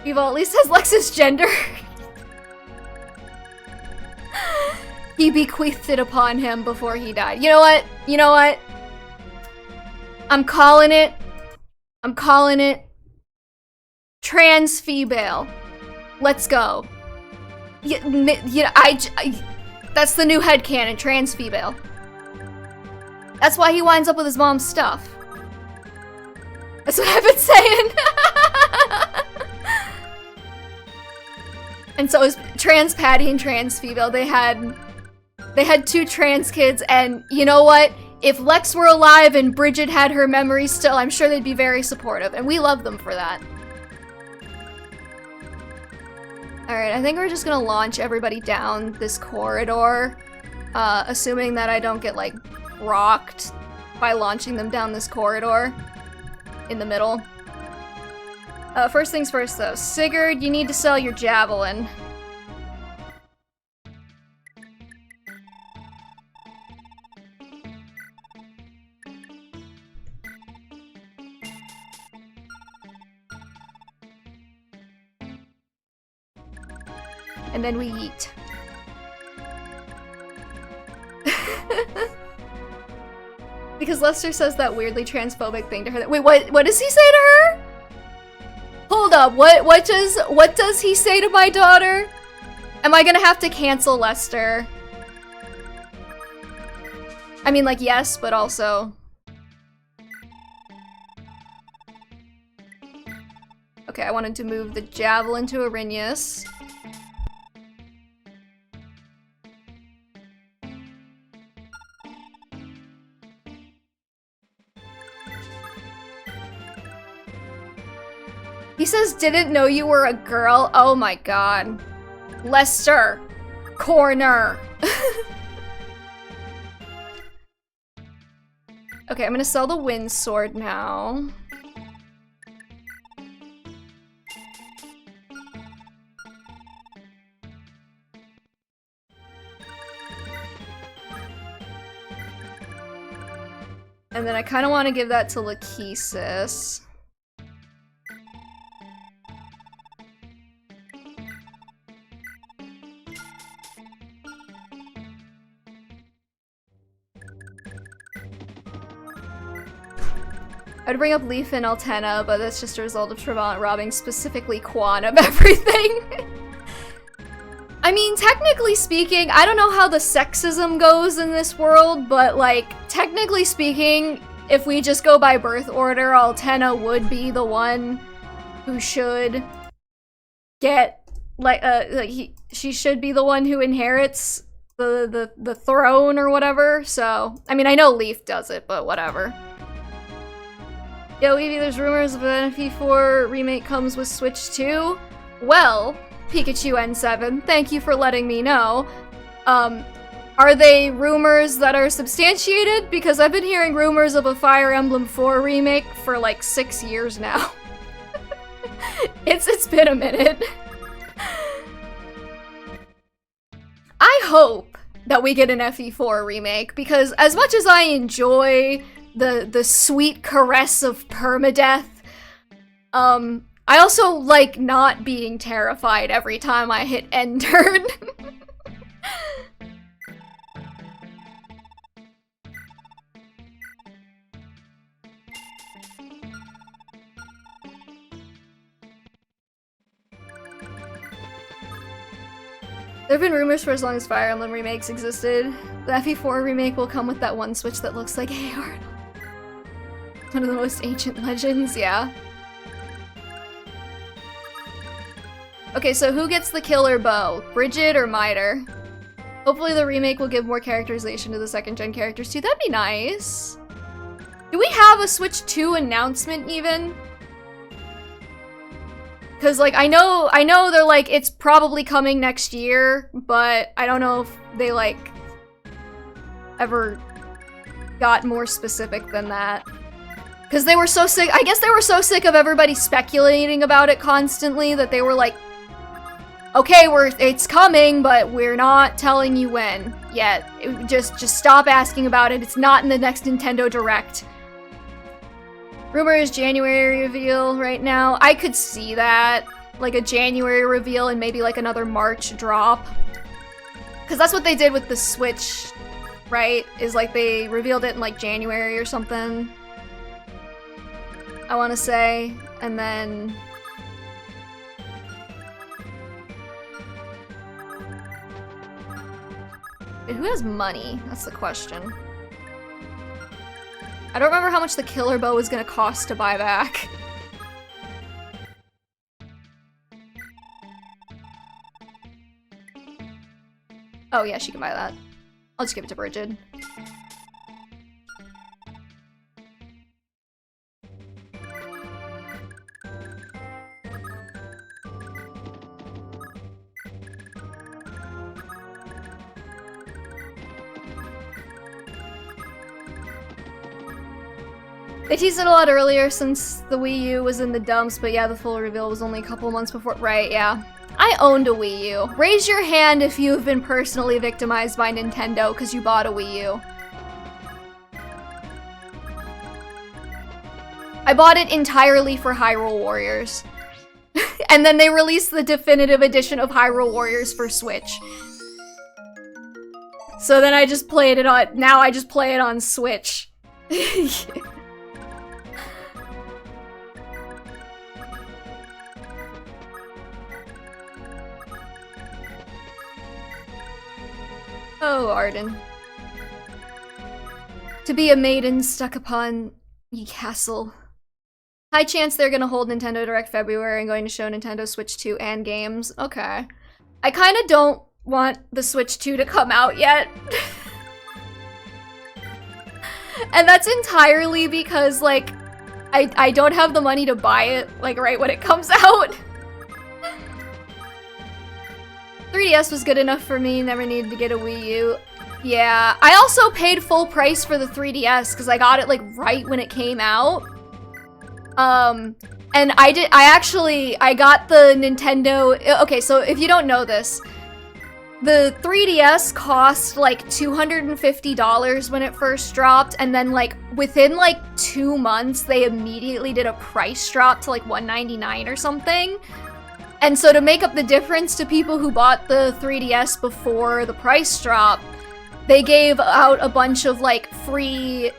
Evo at least has Lex's gender. He bequeathed it upon him before he died. You know what? You know what? I'm calling it. I'm calling it. Trans Feebale. Let's go. That's the new headcanon, trans Feebale. That's why he winds up with his mom's stuff. That's what I've been saying. And so is trans Patty and trans Feebale. They had two trans kids, and you know what? If Lex were alive and Bridget had her memories still, I'm sure they'd be very supportive, and we love them for that. Alright, I think we're just gonna launch everybody down this corridor, assuming that I don't get, like, rocked by launching them down this corridor in the middle. First things first though. Sigurd, you need to sell your javelin. And then we eat. Because Lester says that weirdly transphobic thing to her. Wait, what does he say to her? Hold up, what does he say to my daughter? Am I gonna have to cancel Lester? I mean, like, yes, but also... Okay, I wanted to move the javelin to Arrhenius. He says, didn't know you were a girl. Oh my god. Lester. Corner. Okay, I'm gonna sell the wind sword now. And then I kind of want to give that to Lachesis. I'd bring up Leaf and Altena, but that's just a result of Trevant robbing specifically Quan of everything. I mean, technically speaking, I don't know how the sexism goes in this world, but like, technically speaking, if we just go by birth order, Altena would be the one who should get, she should be the one who inherits the throne or whatever, so, I mean, I know Leaf does it, but whatever. Yo, Evie, there's rumors of an FE4 remake comes with Switch 2. Well, Pikachu N7, thank you for letting me know. Are they rumors that are substantiated? Because I've been hearing rumors of a Fire Emblem 4 remake for like 6 years now. It's been a minute. I hope that we get an FE4 remake, because as much as I enjoy the sweet caress of permadeath, I also like not being terrified every time I hit end turn. There have been rumors for as long as Fire Emblem remakes existed. The FE4 remake will come with that one Switch that looks like Hey Arnold. One of the most ancient legends, yeah. Okay, so who gets the killer bow? Bridget or Miter? Hopefully the remake will give more characterization to the second-gen characters too. That'd be nice. Do we have a Switch 2 announcement even? Cause like I know they're like it's probably coming next year, but I don't know if they like ever got more specific than that. Cause they were so sick, I guess they were so sick of everybody speculating about it constantly that they were like, okay, it's coming, but we're not telling you when yet. Just stop asking about it. It's not in the next Nintendo Direct. Rumor is January reveal right now. I could see that. Like a January reveal and maybe like another March drop. Because that's what they did with the Switch, right? Is like they revealed it in like January or something. I want to say. And then... who has money? That's the question. I don't remember how much the killer bow was gonna cost to buy back. Oh yeah, she can buy that. I'll just give it to Bridget. They teased it a lot earlier since the Wii U was in the dumps, but yeah, the full reveal was only a couple months before. Right, yeah. I owned a Wii U. Raise your hand if you have been personally victimized by Nintendo because you bought a Wii U. I bought it entirely for Hyrule Warriors. And then they released the definitive edition of Hyrule Warriors for Switch. So then I just played it on- now I just play it on Switch. Oh, Arden. To be a maiden stuck upon ye castle. High chance they're gonna hold Nintendo Direct February and going to show Nintendo Switch 2 and games. Okay. I kinda don't want the Switch 2 to come out yet. And that's entirely because, like, I don't have the money to buy it, like, right when it comes out. 3DS was good enough for me, never needed to get a Wii U. Yeah, I also paid full price for the 3DS because I got it, like, right when it came out. And I got the Nintendo, okay, so if you don't know this, the 3DS cost like $250 when it first dropped, and then like within like 2 months, they immediately did a price drop to like $199 or something. And so to make up the difference to people who bought the 3DS before the price drop, they gave out a bunch of like free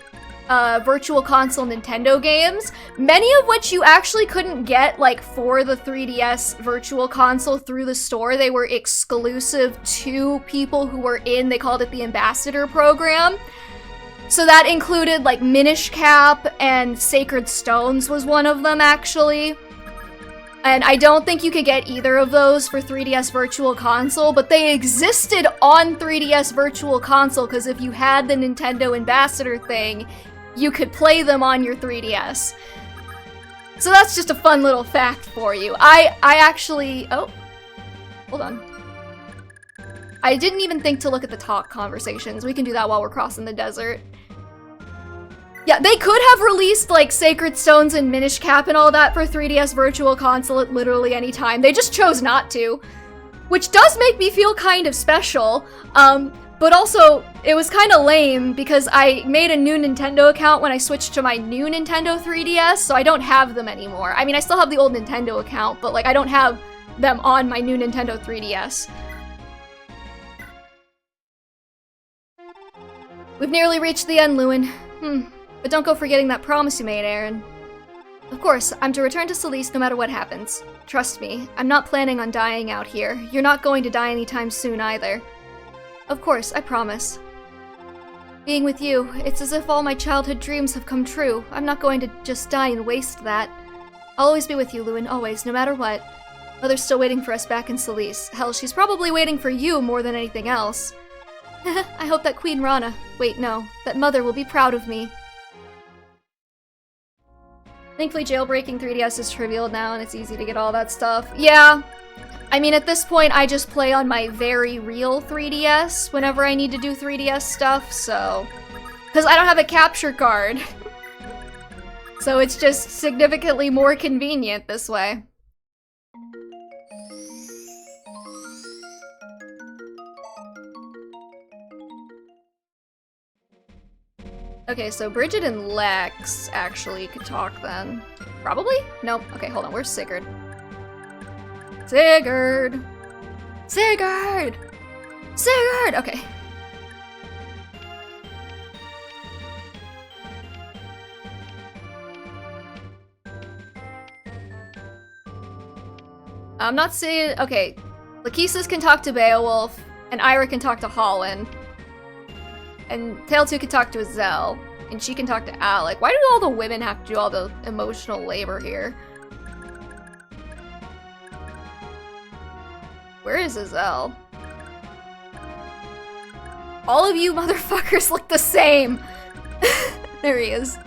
Virtual Console Nintendo games, many of which you actually couldn't get like for the 3DS Virtual Console through the store. They were exclusive to people who were in, they called it the Ambassador Program. So that included like Minish Cap and Sacred Stones was one of them actually. And I don't think you could get either of those for 3DS Virtual Console, but they existed on 3DS Virtual Console because if you had the Nintendo Ambassador thing, you could play them on your 3DS. So that's just a fun little fact for you. I actually... Oh. Hold on. I didn't even think to look at the talk conversations. We can do that while we're crossing the desert. Yeah, they could have released, like, Sacred Stones and Minish Cap and all that for 3DS Virtual Console at literally any time. They just chose not to. Which does make me feel kind of special. But also, it was kind of lame because I made a new Nintendo account when I switched to my new Nintendo 3DS, so I don't have them anymore. I mean, I still have the old Nintendo account, but like I don't have them on my new Nintendo 3DS. We've nearly reached the end, Lewin. But don't go forgetting that promise you made, Aaron. Of course, I'm to return to Celeste no matter what happens. Trust me, I'm not planning on dying out here. You're not going to die anytime soon either. Of course, I promise. Being with you, it's as if all my childhood dreams have come true. I'm not going to just die and waste that. I'll always be with you, Lewin, always, no matter what. Mother's still waiting for us back in Celeste. Hell, she's probably waiting for you more than anything else. I hope that Queen Rana, wait, no, that Mother will be proud of me. Thankfully, jailbreaking 3DS is trivial now, and it's easy to get all that stuff. Yeah. I mean, at this point, I just play on my very real 3DS whenever I need to do 3DS stuff, so... Because I don't have a capture card. So it's just significantly more convenient this way. Okay, so Bridget and Lex actually could talk then. Probably? Nope. Okay, hold on. Where's Sigurd? Sigurd! Sigurd! Sigurd! Okay. I'm not saying... Okay. Lachesis can talk to Beowulf, and Ira can talk to Holland. And Tail2 can talk to Azelle, and she can talk to Alec. Why do all the women have to do all the emotional labor here? Where is Azelle? All of you motherfuckers look the same! There he is.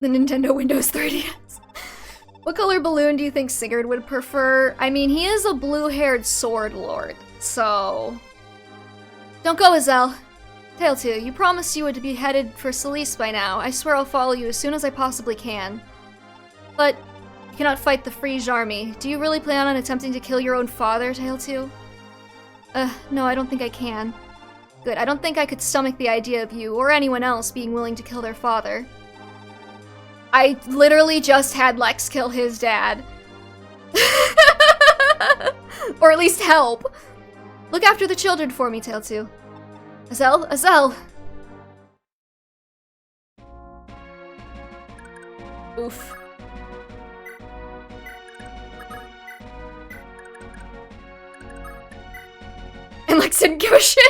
The Nintendo Windows 3DS. What color balloon do you think Sigurd would prefer? I mean, he is a blue-haired sword lord, so... Don't go, Azelle. Tail2, you promised you would be headed for Solis by now. I swear I'll follow you as soon as I possibly can. But you cannot fight the Frege army. Do you really plan on attempting to kill your own father, Tail2? No, I don't think I can. Good, I don't think I could stomach the idea of you, or anyone else, being willing to kill their father. I literally just had Lex kill his dad. Or at least help. Look after the children for me, Tail2. Azel? Azel! Oof. And Lex didn't give a shit.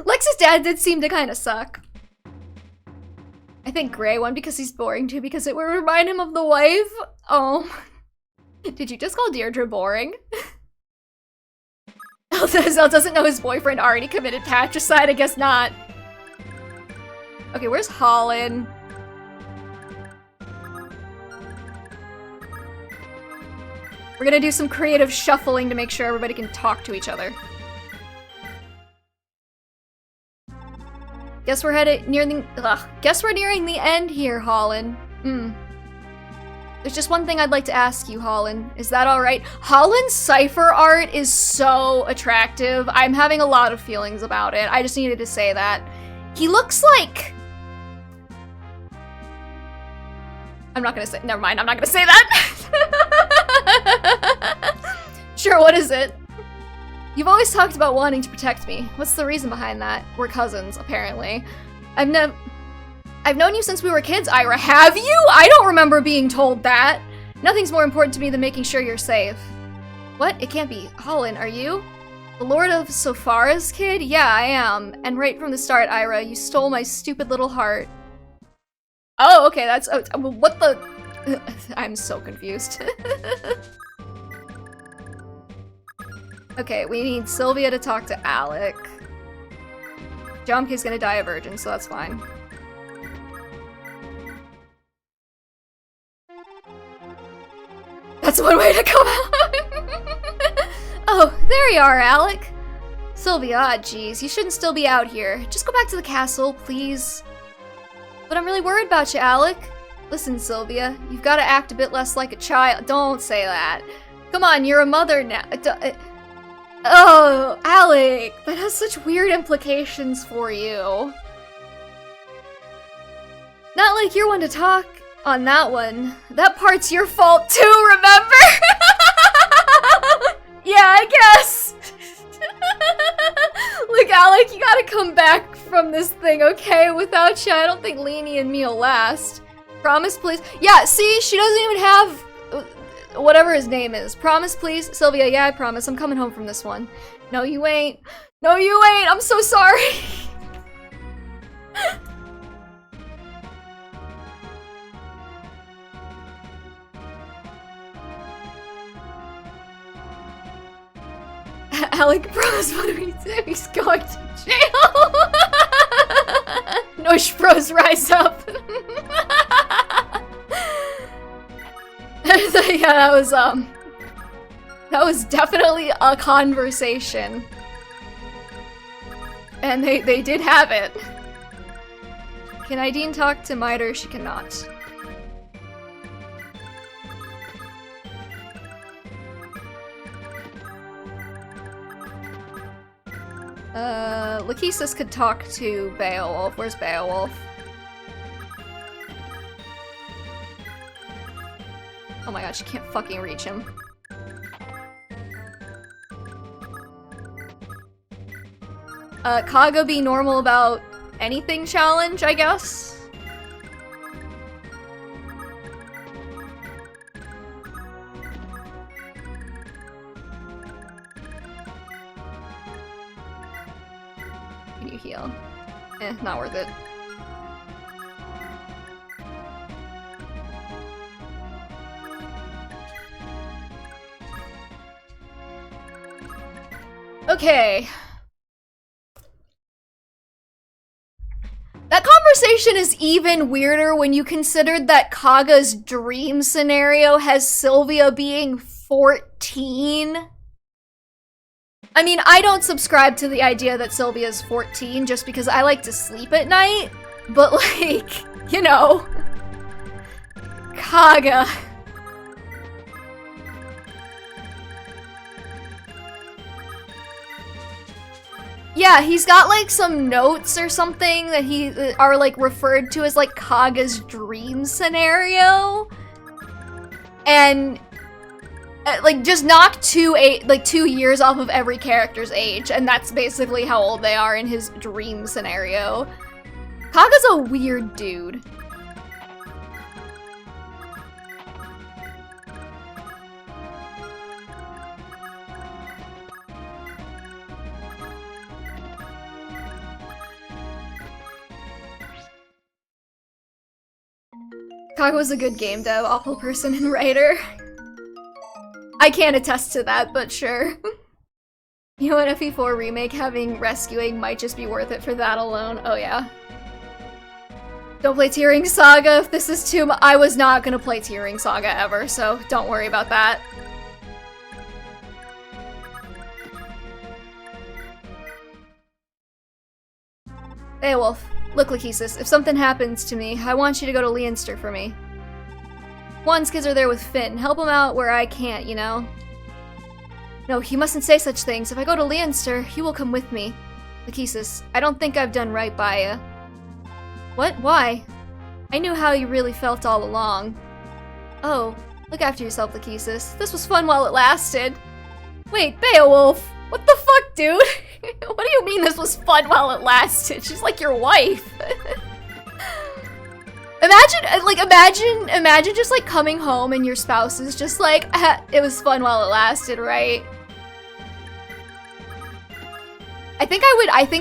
Lex's dad did seem to kind of suck. I think Gray won because he's boring too, because it would remind him of the wife. Oh. Did you just call Deirdre boring? Azel doesn't know his boyfriend already committed patricide, I guess not. Okay, where's Holland? We're gonna do some creative shuffling to make sure everybody can talk to each other. Guess we're Guess we're nearing the end here, Holland. There's just one thing I'd like to ask you, Holland. Is that alright? Holland's cipher art is so attractive. I'm having a lot of feelings about it. I just needed to say that. He looks like... I'm not gonna say- never mind, I'm not gonna say that! Sure, what is it? You've always talked about wanting to protect me. What's the reason behind that? We're cousins, apparently. I've known you since we were kids, Ira. Have you? I don't remember being told that. Nothing's more important to me than making sure you're safe. What? It can't be. Holland, are you? The Lord of Sofara's kid? Yeah, I am. And right from the start, Ira, you stole my stupid little heart. Oh, okay, that's... Oh, what the... I'm so confused. Okay, we need Sylvia to talk to Alec. Jomke's gonna die a virgin, so that's fine. That's one way to come out! Oh, there you are, Alec! Sylvia, jeez, you shouldn't still be out here. Just go back to the castle, please. But I'm really worried about you, Alec. Listen, Sylvia, you've got to act a bit less like a child. Don't say that. Come on, you're a mother now. Oh, Alec, that has such weird implications for you. Not like you're one to talk on that one. That part's your fault too, remember? Yeah, I guess. Look, Alec, you gotta come back from this thing, okay? Without you, I don't think Leanie and me'll last. Promise, please. Yeah, see, she doesn't even have whatever his name is. Promise, please. Sylvia, yeah, I promise. I'm coming home from this one. No, you ain't. No, you ain't. I'm so sorry. Alec, promise, what do we do? He's going to jail. Nosh bros, rise up. Yeah, that was definitely a conversation. And they did have it. Can Ideen talk to Miter? She cannot. Lachesis could talk to Beowulf. Where's Beowulf? Oh my god, she can't fucking reach him. Kaga be normal about anything challenge, I guess? Can you heal? Not worth it. Okay. That conversation is even weirder when you consider that Kaga's dream scenario has Sylvia being 14. I mean, I don't subscribe to the idea that Sylvia's 14 just because I like to sleep at night, but like, you know. Kaga. Yeah, he's got like some notes or something that are like referred to as like Kaga's dream scenario. And like just knock 2 years off of every character's age, and that's basically how old they are in his dream scenario. Kaga's a weird dude. Kaga was a good game dev, awful person and writer. I can't attest to that, but sure. You know, an FE4 remake having rescuing might just be worth it for that alone. Oh yeah. Don't play Tearing Saga if this is too much. I was not gonna play Tearing Saga ever, so don't worry about that. Beowulf. Look, Lachesis, if something happens to me, I want you to go to Leinster for me. Juan's kids are there with Finn. Help him out where I can't, you know? No, you mustn't say such things. If I go to Leinster, you will come with me. Lachesis, I don't think I've done right by ya. What? Why? I knew how you really felt all along. Oh, look after yourself, Lachesis. This was fun while it lasted. Wait, Beowulf! What the fuck, dude? What do you mean this was fun while it lasted? She's like your wife. Imagine just like coming home and your spouse is just like, it was fun while it lasted, right? I think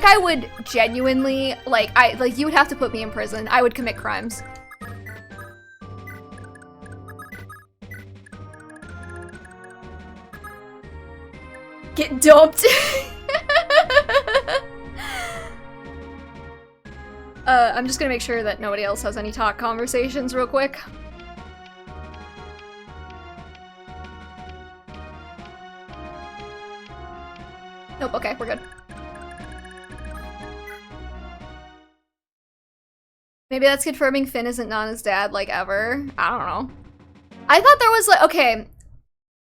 I would genuinely, you would have to put me in prison. I would commit crimes. Get dumped. I'm just gonna make sure that nobody else has any talk conversations real quick. Nope, okay, we're good. Maybe that's confirming Finn isn't Nana's dad, like, ever. I don't know. I thought there was, like, okay.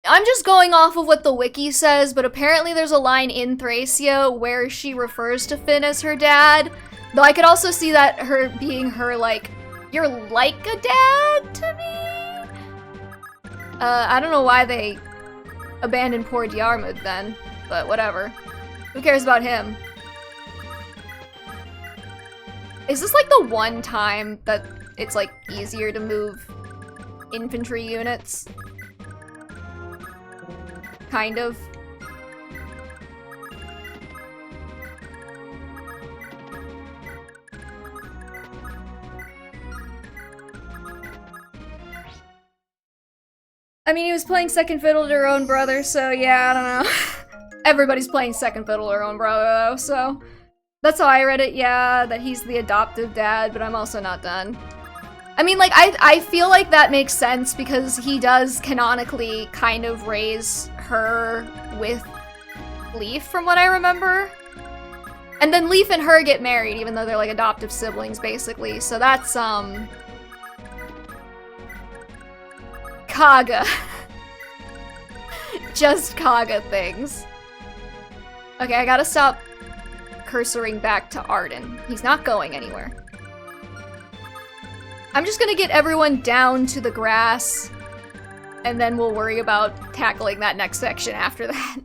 I'm just going off of what the wiki says, but apparently there's a line in Thracia where she refers to Finn as her dad. Though I could also see that her being her, like, you're like a dad to me? I don't know why they abandoned poor Diarmid then, but whatever. Who cares about him? Is this like the one time that it's like easier to move infantry units? Kind of. I mean, he was playing second fiddle to her own brother, so yeah, I don't know. Everybody's playing second fiddle to her own brother, though, so... That's how I read it, yeah, that he's the adoptive dad, but I'm also not done. I mean, like, I feel like that makes sense because he does canonically kind of raise her with Leaf, from what I remember. And then Leaf and her get married, even though they're, like, adoptive siblings, basically, so that's, Kaga. Just Kaga things. Okay, I gotta stop cursoring back to Arden. He's not going anywhere. I'm just gonna get everyone down to the grass, and then we'll worry about tackling that next section after that.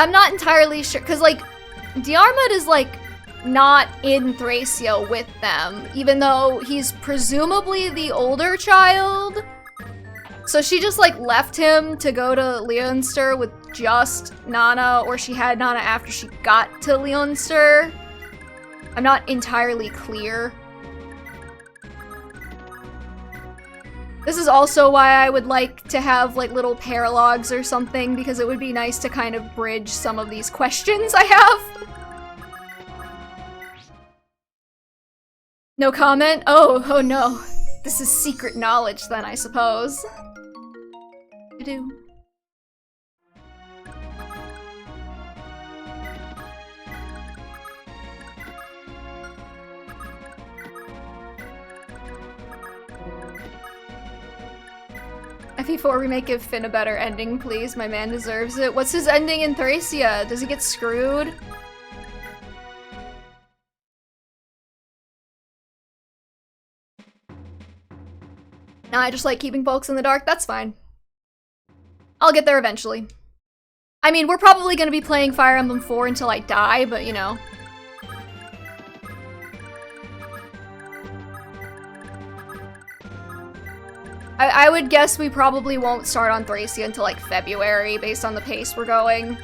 I'm not entirely sure, because, like, Diarmid is, like, not in Thracia with them, even though he's presumably the older child. So she just, like, left him to go to Leinster with just Nana, or she had Nana after she got to Leinster. I'm not entirely clear. This is also why I would like to have like little paralogs or something, because it would be nice to kind of bridge some of these questions I have. No comment? Oh no. This is secret knowledge then, I suppose. Do. FE4 remake, give Finn a better ending, please. My man deserves it. What's his ending in Thracia? Does he get screwed? Nah, I just like keeping folks in the dark. That's fine. I'll get there eventually. I mean, we're probably gonna be playing Fire Emblem 4 until I die, but you know. I would guess we probably won't start on Thracia until like February, based on the pace we're going.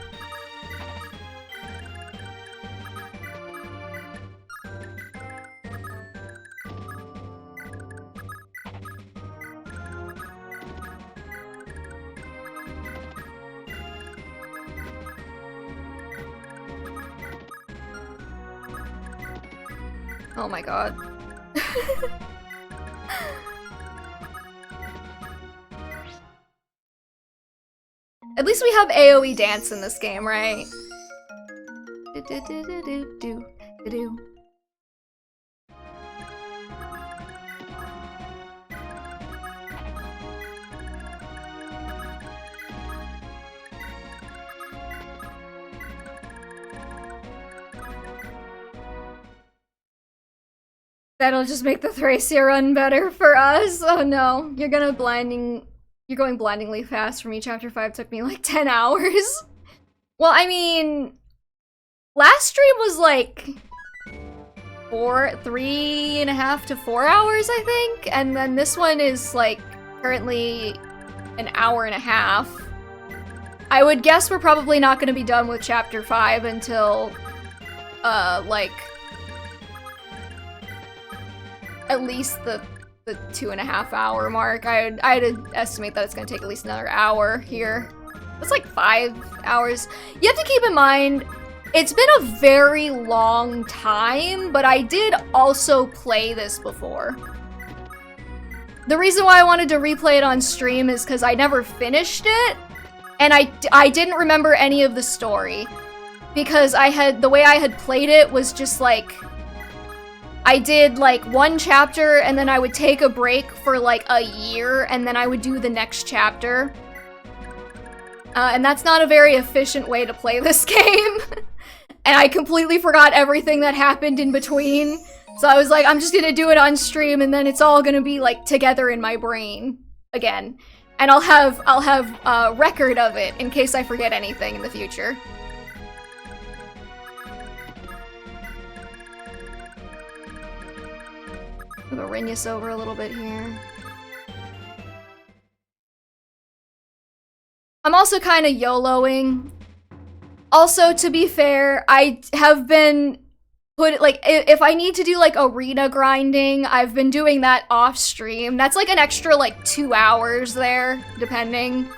Oh my god. At least we have AoE dance in this game, right? Do-do-do-do-do-do-do. That'll just make the Thracia run better for us. Oh no, you're going blindingly fast for me. Chapter 5 took me like 10 hours. Well, I mean, last stream was like 3.5 to 4 hours, I think. And then this one is like currently an hour and a half. I would guess we're probably not going to be done with chapter 5 until, like, at least the 2.5 hour mark. I'd estimate that it's gonna take at least another hour here. That's like 5 hours. You have to keep in mind, it's been a very long time, but I did also play this before. The reason why I wanted to replay it on stream is because I never finished it, and I didn't remember any of the story. Because the way I had played it was just like, I did like one chapter and then I would take a break for like a year and then I would do the next chapter. And that's not a very efficient way to play this game. And I completely forgot everything that happened in between. So I was like, I'm just gonna do it on stream and then it's all gonna be like together in my brain again. And I'll have a record of it in case I forget anything in the future. I'm gonna Rinus over a little bit here. I'm also kind of YOLOing. Also, to be fair, I have been if I need to do like arena grinding, I've been doing that off stream. That's like an extra like 2 hours there, depending.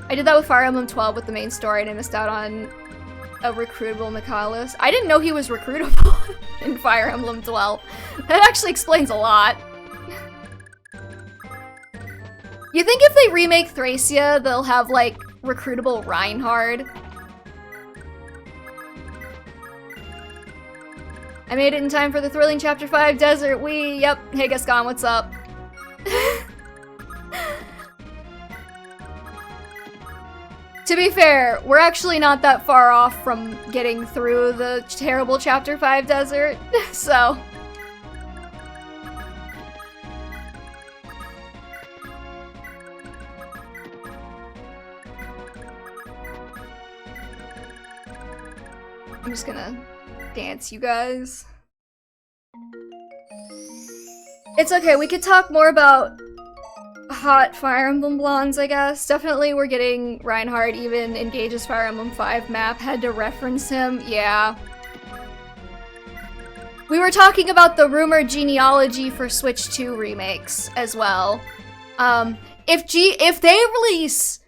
I did that with Fire Emblem 12 with the main story and I missed out on a recruitable Michaelis. I didn't know he was recruitable in Fire Emblem 12. That actually explains a lot. You think if they remake Thracia, they'll have, like, recruitable Reinhard? I made it in time for the thrilling Chapter 5 Desert. Yep. Hey, Gascon, what's up? To be fair, we're actually not that far off from getting through the terrible Chapter 5 Desert, so... I'm just gonna dance, you guys. It's okay, we could talk more about hot Fire Emblem blondes, I guess. Definitely we're getting Reinhardt, even in Gage's Fire Emblem 5 map. Had to reference him, yeah. We were talking about the rumored genealogy for Switch 2 remakes as well. If they release...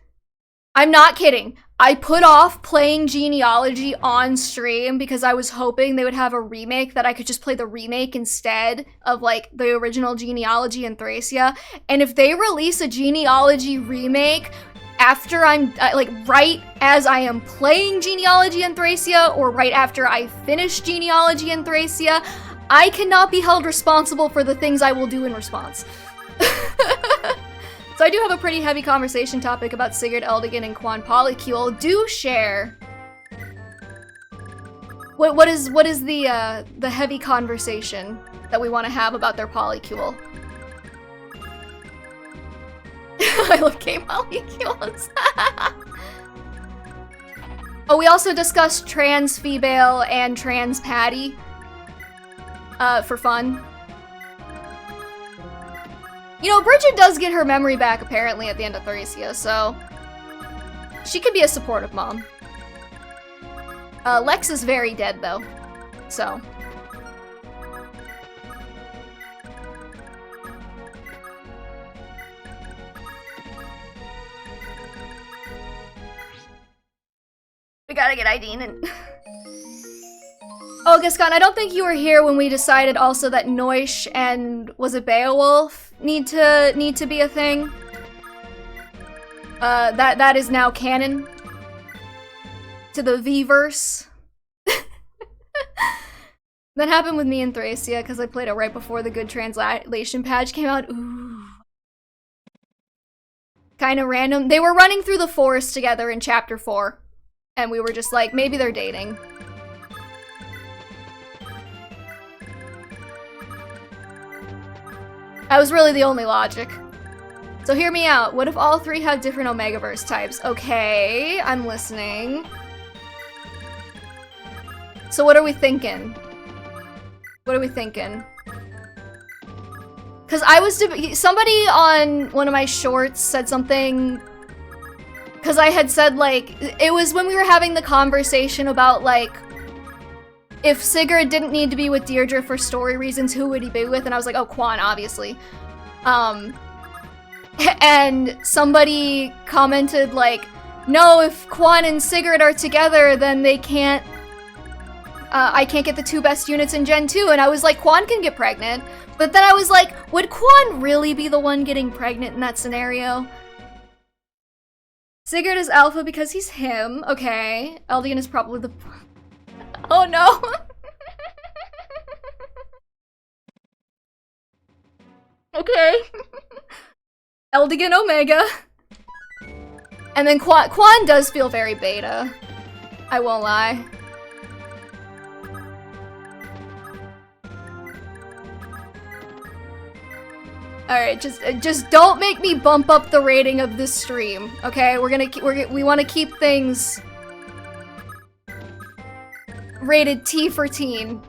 I'm not kidding. I put off playing Genealogy on stream because I was hoping they would have a remake that I could just play the remake instead of, like, the original Genealogy in Thracia. And if they release a Genealogy remake after I'm, like, right as I am playing Genealogy in Thracia, or right after I finish Genealogy in Thracia, I cannot be held responsible for the things I will do in response. So I do have a pretty heavy conversation topic about Sigurd, Eldigan, and Quan Polycule. Do share. What is the heavy conversation that we want to have about their polycule? I love gay polycules. Oh, we also discussed trans Feebale and trans Patty for fun. You know, Bridget does get her memory back, apparently, at the end of Thracia, so... she could be a supportive mom. Lex is very dead, though. So... we gotta get Ideen and... Oh, Gascon, I don't think you were here when we decided also that Noish and, was it Beowulf, need to be a thing. That is now canon to the V-verse. That happened with me in Thracia because I played it right before the good translation patch came out. Ooh. Kind of random. They were running through the forest together in chapter 4, and we were just like, maybe they're dating. That was really the only logic. So hear me out. What if all three have different Omegaverse types? Okay, I'm listening. So what are we thinking? What are we thinking? Because I was... somebody on one of my shorts said something... because I had said, like... it was when we were having the conversation about, like... if Sigurd didn't need to be with Deirdre for story reasons, who would he be with? And I was like, oh, Quan, obviously. And somebody commented, like, no, if Quan and Sigurd are together, then they can't... I can't get the 2 best units in Gen 2. And I was like, Quan can get pregnant. But then I was like, would Quan really be the one getting pregnant in that scenario? Sigurd is alpha because he's him. Okay. Eldian is probably the... oh no! Okay. Eldigan Omega. And then Quan does feel very beta. I won't lie. Alright, just don't make me bump up the rating of this stream, okay? We want to keep things rated T for teen.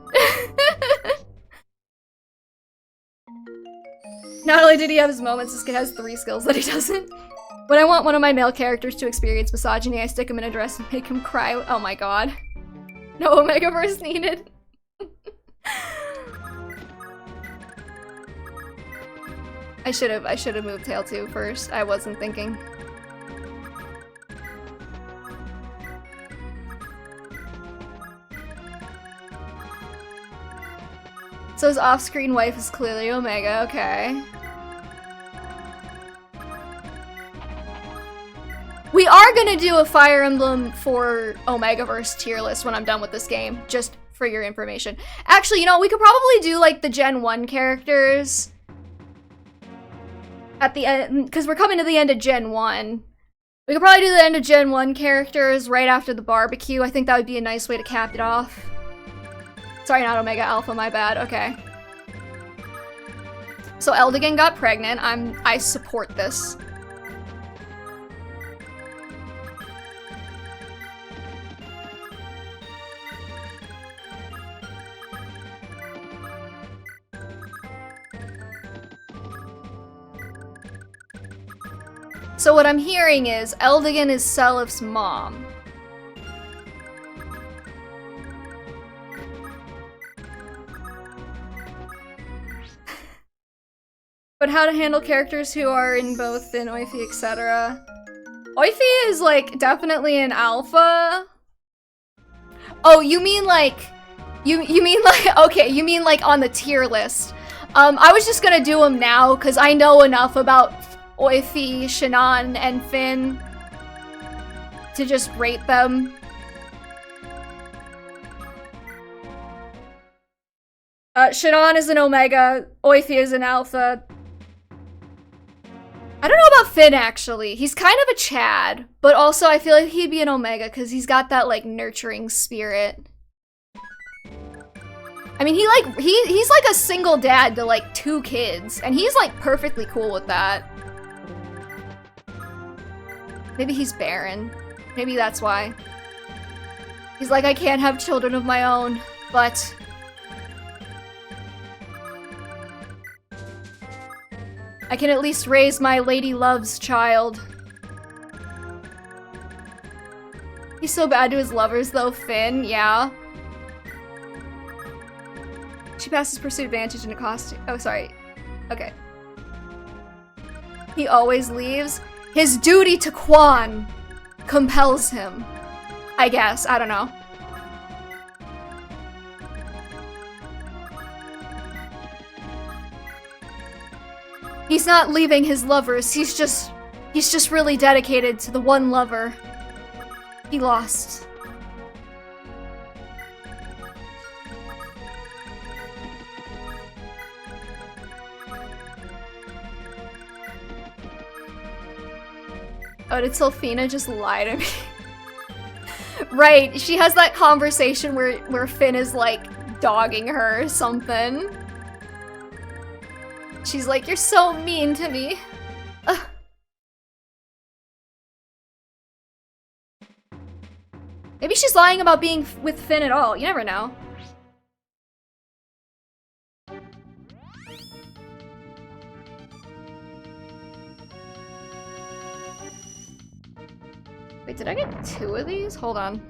Not only did he have his moments, this kid has 3 skills that he doesn't. When I want one of my male characters to experience misogyny, I stick him in a dress and make him cry. Oh my god. No Omegaverse needed. I should have moved Tail 2 first. I wasn't thinking. So his off-screen wife is clearly Omega, okay. We are gonna do a Fire Emblem for Omegaverse tier list when I'm done with this game, just for your information. Actually, you know, we could probably do, like, the Gen 1 characters at the end, because we're coming to the end of Gen 1. We could probably do the end of Gen 1 characters right after the barbecue. I think that would be a nice way to cap it off. Sorry, not Omega Alpha, my bad. Okay. So Eldigan got pregnant. I support this. So what I'm hearing is Eldigan is Selif's mom. But how to handle characters who are in both Finn, Oifi, etc. Oifi is like definitely an alpha. Oh, you mean like you mean like okay, you mean like on the tier list. I was just gonna do them now because I know enough about Oifi, Shannon, and Finn to just rate them. Shannon is an Omega, Oifi is an Alpha. I don't know about Finn, actually. He's kind of a Chad, but also I feel like he'd be an Omega because he's got that, like, nurturing spirit. I mean, he's like a single dad to, like, 2 kids, and he's, like, perfectly cool with that. Maybe he's barren. Maybe that's why. He's like, I can't have children of my own, but I can at least raise my lady love's child. He's so bad to his lovers, though, Finn, yeah. She passes pursuit advantage into costume. Oh, sorry. Okay. He always leaves. His duty to Quan compels him. I guess. I don't know. He's not leaving his lovers. He's just really dedicated to the one lover he lost. Oh, did Sylphina just lie to me? Right, she has that conversation where Finn is like dogging her or something. She's like, you're so mean to me. Ugh. Maybe she's lying about being with Finn at all. You never know. Wait, did I get 2 of these? Hold on.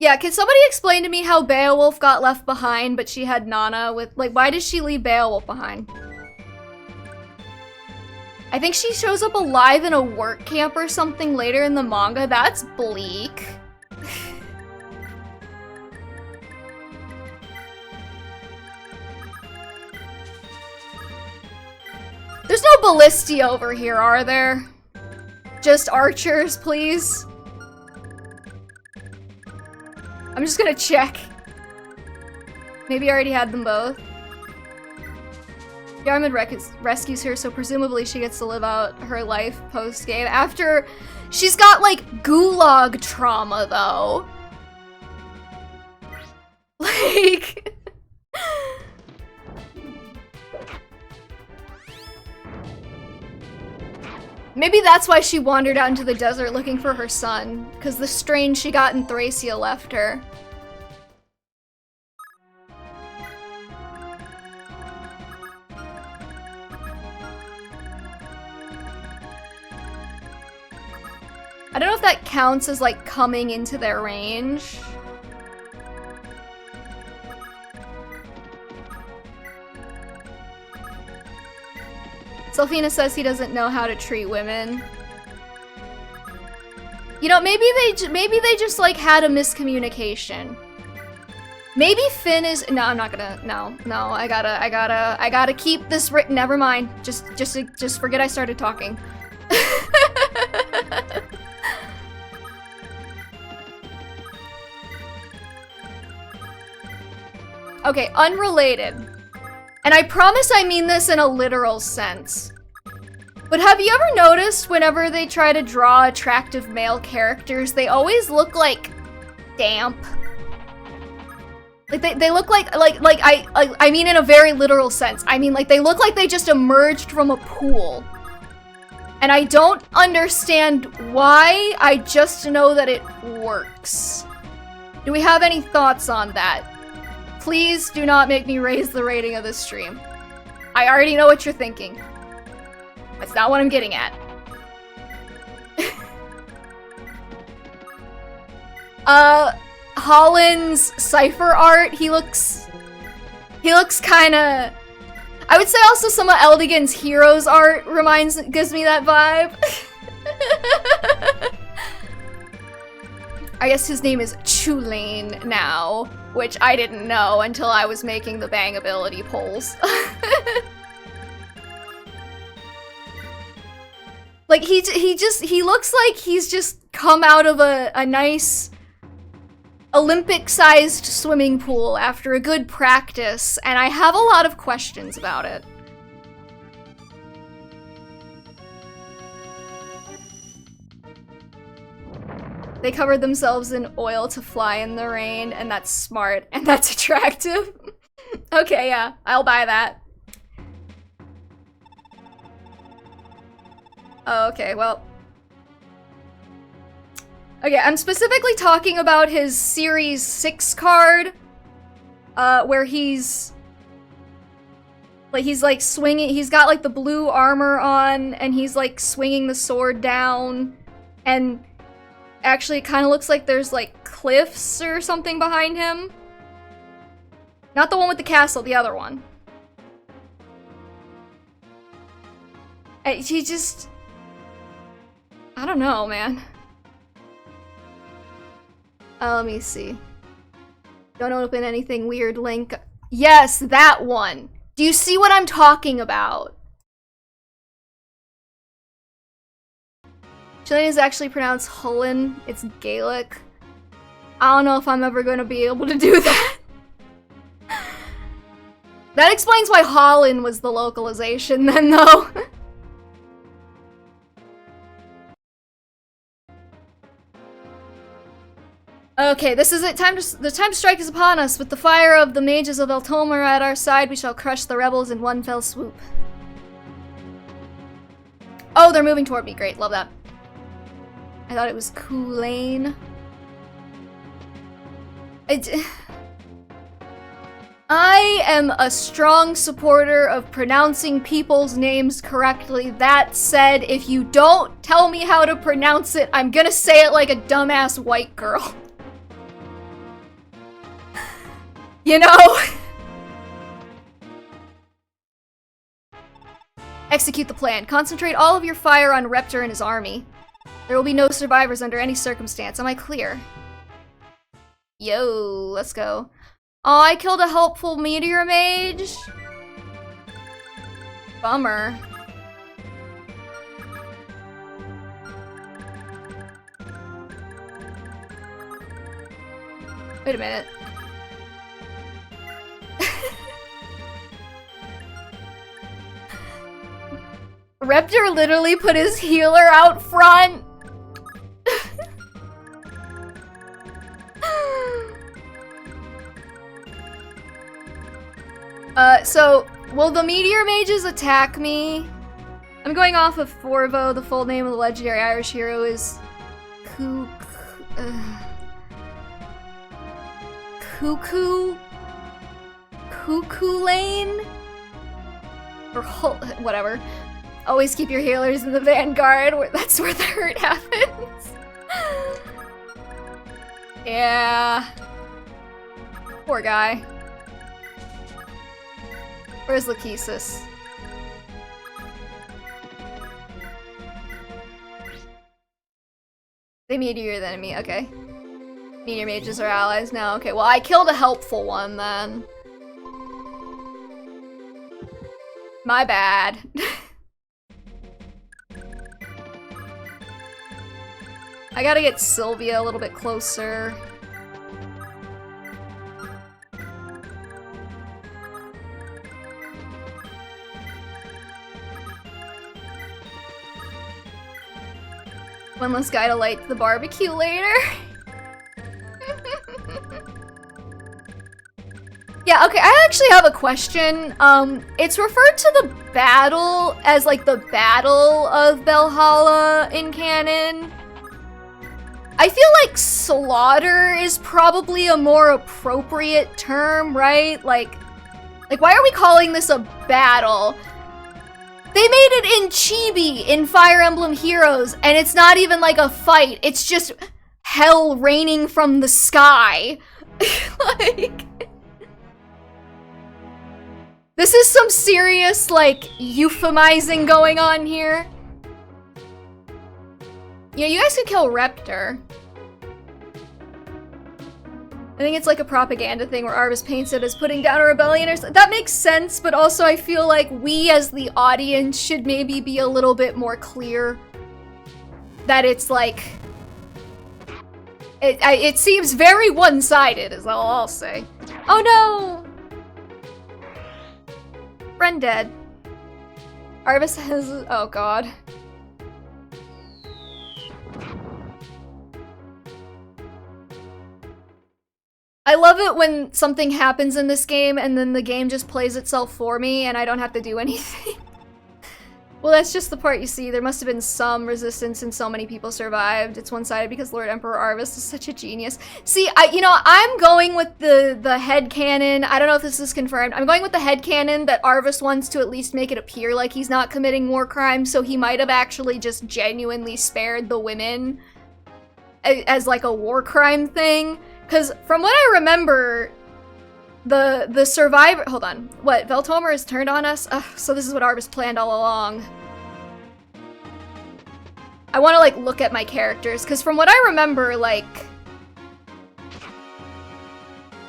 Yeah, can somebody explain to me how Beowulf got left behind, but she had Nana with, like, why did she leave Beowulf behind? I think she shows up alive in a work camp or something later in the manga. That's bleak. There's no ballisti over here, are there? Just archers, please? I'm just gonna check. Maybe I already had them both. Yarmid rescues her, so presumably she gets to live out her life post-game. After she's got, like, gulag trauma, though. Like... Maybe that's why she wandered out into the desert looking for her son, because the strain she got in Thracia left her. I don't know if that counts as, like, coming into their range. Sylphina says he doesn't know how to treat women. You know, maybe they just like had a miscommunication. Maybe Finn is no. I'm not gonna. No. I gotta keep this written. Never mind. Just forget I started talking. Okay, unrelated. And I promise I mean this in a literal sense. But have you ever noticed whenever they try to draw attractive male characters, they always look like damp? Like they look like I mean in a very literal sense. I mean like they look like they just emerged from a pool. And I don't understand why, I just know that it works. Do we have any thoughts on that? Please do not make me raise the rating of this stream. I already know what you're thinking. That's not what I'm getting at. Holland's cipher art, he looks kinda... I would say also some of Eldigan's Heroes art gives me that vibe. I guess his name is Chulane now, which I didn't know until I was making the Bang ability polls. Like, he looks like he's just come out of a nice Olympic-sized swimming pool after a good practice, and I have a lot of questions about it. They covered themselves in oil to fly in the rain, and that's smart, and that's attractive. Okay, yeah, I'll buy that. Oh, okay, well. Okay, I'm specifically talking about his Series 6 card, where he's like swinging, he's got like the blue armor on, and he's like swinging the sword down, and actually it kind of looks like there's like cliffs or something behind him. Not the one with the castle, the other one. He just... I don't know, man. Let me see. Don't open anything weird, Link. Yes, that one! Do you see what I'm talking about? Chilean is actually pronounced Hullen. It's Gaelic. I don't know if I'm ever gonna be able to do that. That explains why Holland was the localization then, though. Okay, this is it. The time to strike is upon us. With the fire of the mages of Eltomer at our side, we shall crush the rebels in one fell swoop. Oh, they're moving toward me. Great, love that. I thought it was Kulane. I am a strong supporter of pronouncing people's names correctly. That said, if you don't tell me how to pronounce it, I'm gonna say it like a dumbass white girl. You know? Execute the plan. Concentrate all of your fire on Reptor and his army. There will be no survivors under any circumstance. Am I clear? Yo, let's go. Oh, I killed a helpful meteor mage. Bummer. Wait a minute. Reptor literally put his healer out front. So, will the meteor mages attack me? I'm going off of Forvo. The full name of the legendary Irish hero is Cuckoo Lane? Or whatever. Always keep your healers in the vanguard. That's where the hurt happens. Yeah. Poor guy. Where's Lachesis? They meteor the enemy, okay. Meteor mages are allies now, okay. Well, I killed a helpful one then. My bad. I gotta get Sylvia a little bit closer. One less guy to light the barbecue later. Yeah, okay, I actually have a question. It's referred to the battle as like the Battle of Valhalla in canon. I feel like slaughter is probably a more appropriate term, right? Like why are we calling this a battle? They made it in Chibi in Fire Emblem Heroes, and it's not even like a fight. It's just hell raining from the sky. Like, this is some serious, like, euphemizing going on here. Yeah, you guys could kill Reptor. I think it's like a propaganda thing where Arvis paints it as putting down a rebellion or something. That makes sense, but also I feel like we as the audience should maybe be a little bit more clear that it's like... It seems very one-sided, is all I'll say. Oh no! Friend dead. Arvis has... oh god. I love it when something happens in this game and then the game just plays itself for me and I don't have to do anything. Well, that's just the part you see. There must have been some resistance and so many people survived. It's one-sided because Lord Emperor Arvis is such a genius. See, I'm going with the headcanon. I don't know if this is confirmed. I'm going with the headcanon that Arvis wants to at least make it appear like he's not committing war crimes, so he might have actually just genuinely spared the women as like a war crime thing. Because from what I remember, the survivor... hold on. What? Veltomer has turned on us? Ugh, so this is what Arvis planned all along. I want to, like, look at my characters. Because from what I remember, like...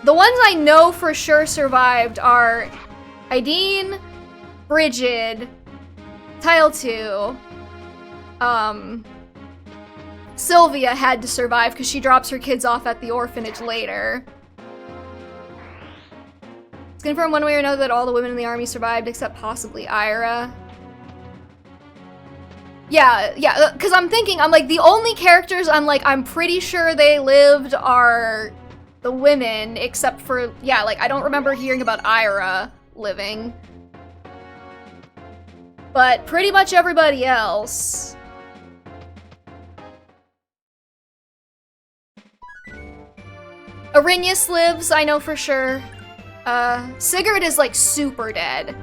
the ones I know for sure survived are... Ideen, Brigid, Tile 2, Sylvia had to survive because she drops her kids off at the orphanage later. It's confirmed one way or another that all the women in the army survived except possibly Ira. Yeah, because I'm like, the only characters I'm pretty sure they lived are the women, except for, yeah, like, I don't remember hearing about Ira living. But pretty much everybody else... Arrhenius lives, I know for sure. Sigurd is, like, super dead.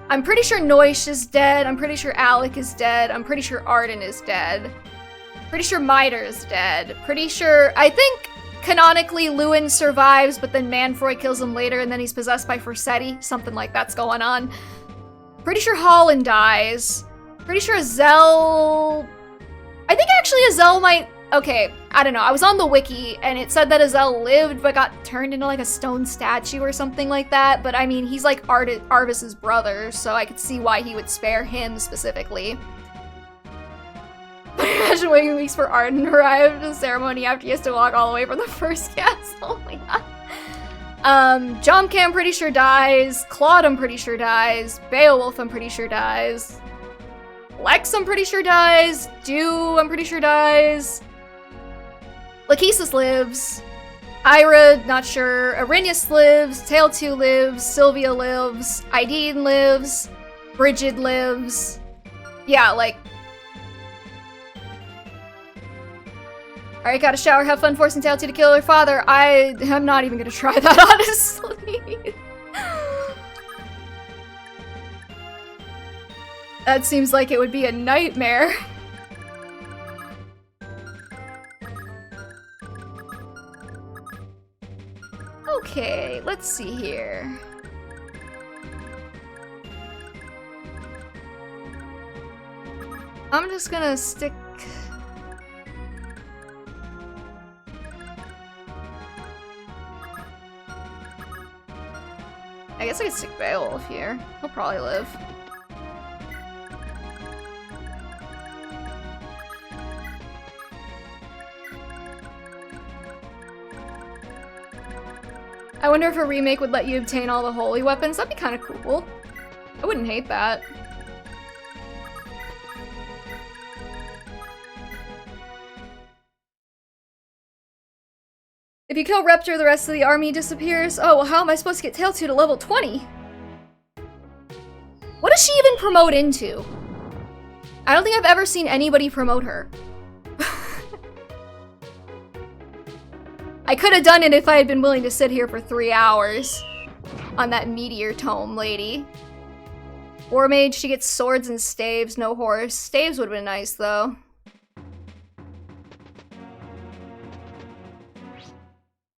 I'm pretty sure Noish is dead. I'm pretty sure Alec is dead. I'm pretty sure Arden is dead. Pretty sure Miter is dead. Pretty sure... I think, canonically, Lewin survives, but then Manfroy kills him later, and then he's possessed by Forsetti. Something like that's going on. Pretty sure Holland dies. Pretty sure Azel... I think, actually, Azel might... okay, I don't know. I was on the wiki, and it said that Azel lived, but got turned into, like, a stone statue or something like that. But, I mean, he's, like, Arvis's brother, so I could see why he would spare him specifically. Imagine waiting weeks for Arden to arrive to the ceremony after he has to walk all the way from the first castle. Oh my god. Jomke, I'm pretty sure dies. Claude, I'm pretty sure dies. Beowulf, I'm pretty sure dies. Lex, I'm pretty sure dies. Dew, I'm pretty sure dies. Lachesis lives. Ira, not sure. Arrhenius lives. Tale 2 lives. Sylvia lives. Ideen lives. Brigid lives. Yeah, like... alright, gotta shower, have fun forcing Tale 2 to kill her father. I am not even gonna try that, honestly. That seems like it would be a nightmare. Okay, let's see here. I'm just gonna stick... I guess I could stick Beowulf here. He'll probably live. I wonder if a remake would let you obtain all the holy weapons. That'd be kind of cool. I wouldn't hate that. If you kill Reptor, the rest of the army disappears. Oh, well, how am I supposed to get Tale 2 to level 20? What does she even promote into? I don't think I've ever seen anybody promote her. I could have done it if I had been willing to sit here for 3 hours on that meteor tome lady. War Mage, she gets swords and staves, no horse. Staves would have been nice, though.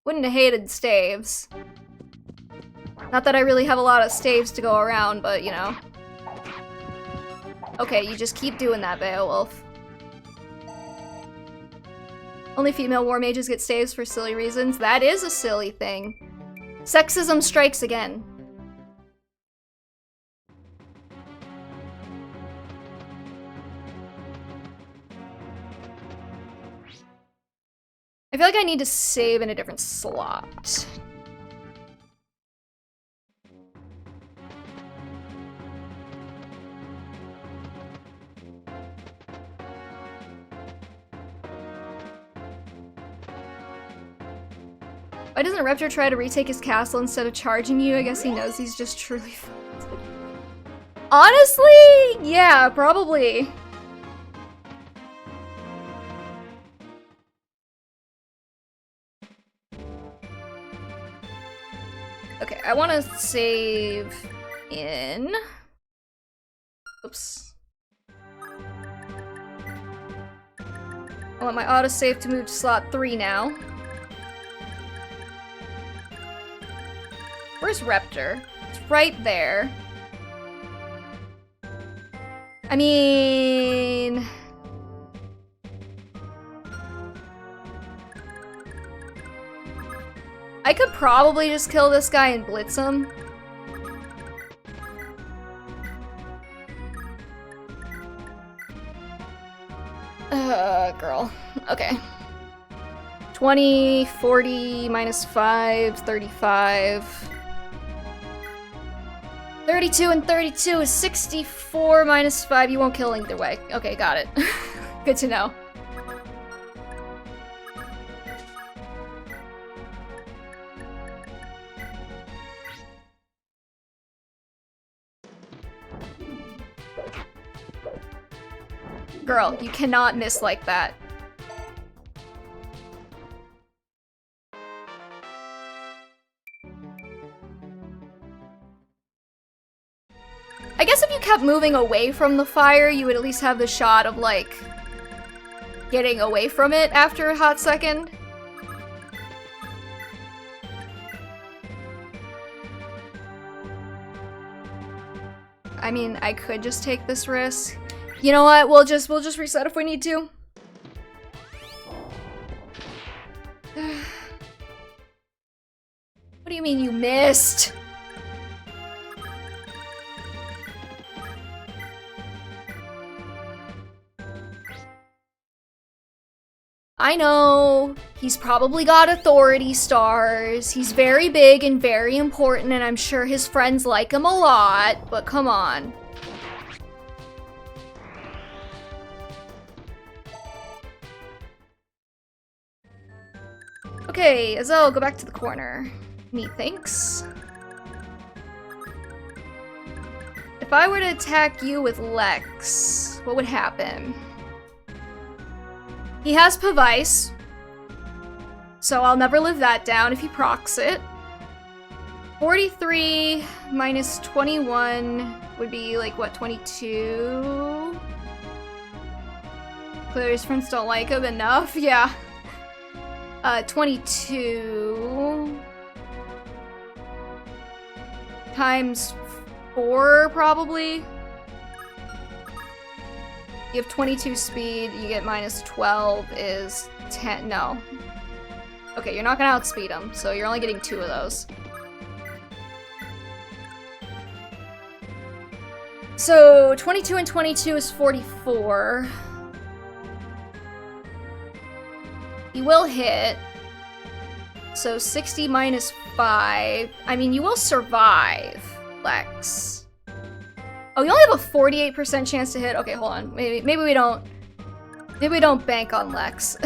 Wouldn't have hated staves. Not that I really have a lot of staves to go around, but you know. Okay, you just keep doing that, Beowulf. Only female war mages get staves for silly reasons. That is a silly thing. Sexism strikes again. I feel like I need to save in a different slot. Why doesn't Reptor try to retake his castle instead of charging you? I guess he knows he's just truly faulted. Honestly, yeah, probably. Okay, I want to save in... Oops. I want my autosave to move to slot 3 now. Where's Reptor? It's right there. I mean... I could probably just kill this guy and blitz him. Girl. Okay. 20, 40, minus 5, 35. 32 and 32 is 64 minus 5. You won't kill either way. Okay, got it. Good to know. Girl, you cannot miss like that. I guess if you kept moving away from the fire, you would at least have the shot of, like, getting away from it after a hot second. I mean, I could just take this risk. You know what? We'll just reset if we need to. What do you mean you missed? I know, he's probably got authority stars, he's very big and very important, and I'm sure his friends like him a lot, but come on. Okay, Azel, go back to the corner. Methinks. If I were to attack you with Lex, what would happen? He has Pavice, so I'll never live that down if he procs it. 43 minus 21 would be like, what, 22? Clearly his friends don't like him enough, yeah. 22 times 4, probably. You have 22 speed, you get minus 12 is 10, no. Okay, you're not gonna outspeed him, so you're only getting 2 of those. So, 22 and 22 is 44. You will hit. So 60 minus 5. I mean, you will survive, Lex. Oh, you only have a 48% chance to hit. Okay, hold on. Maybe we don't. Maybe we don't bank on Lex.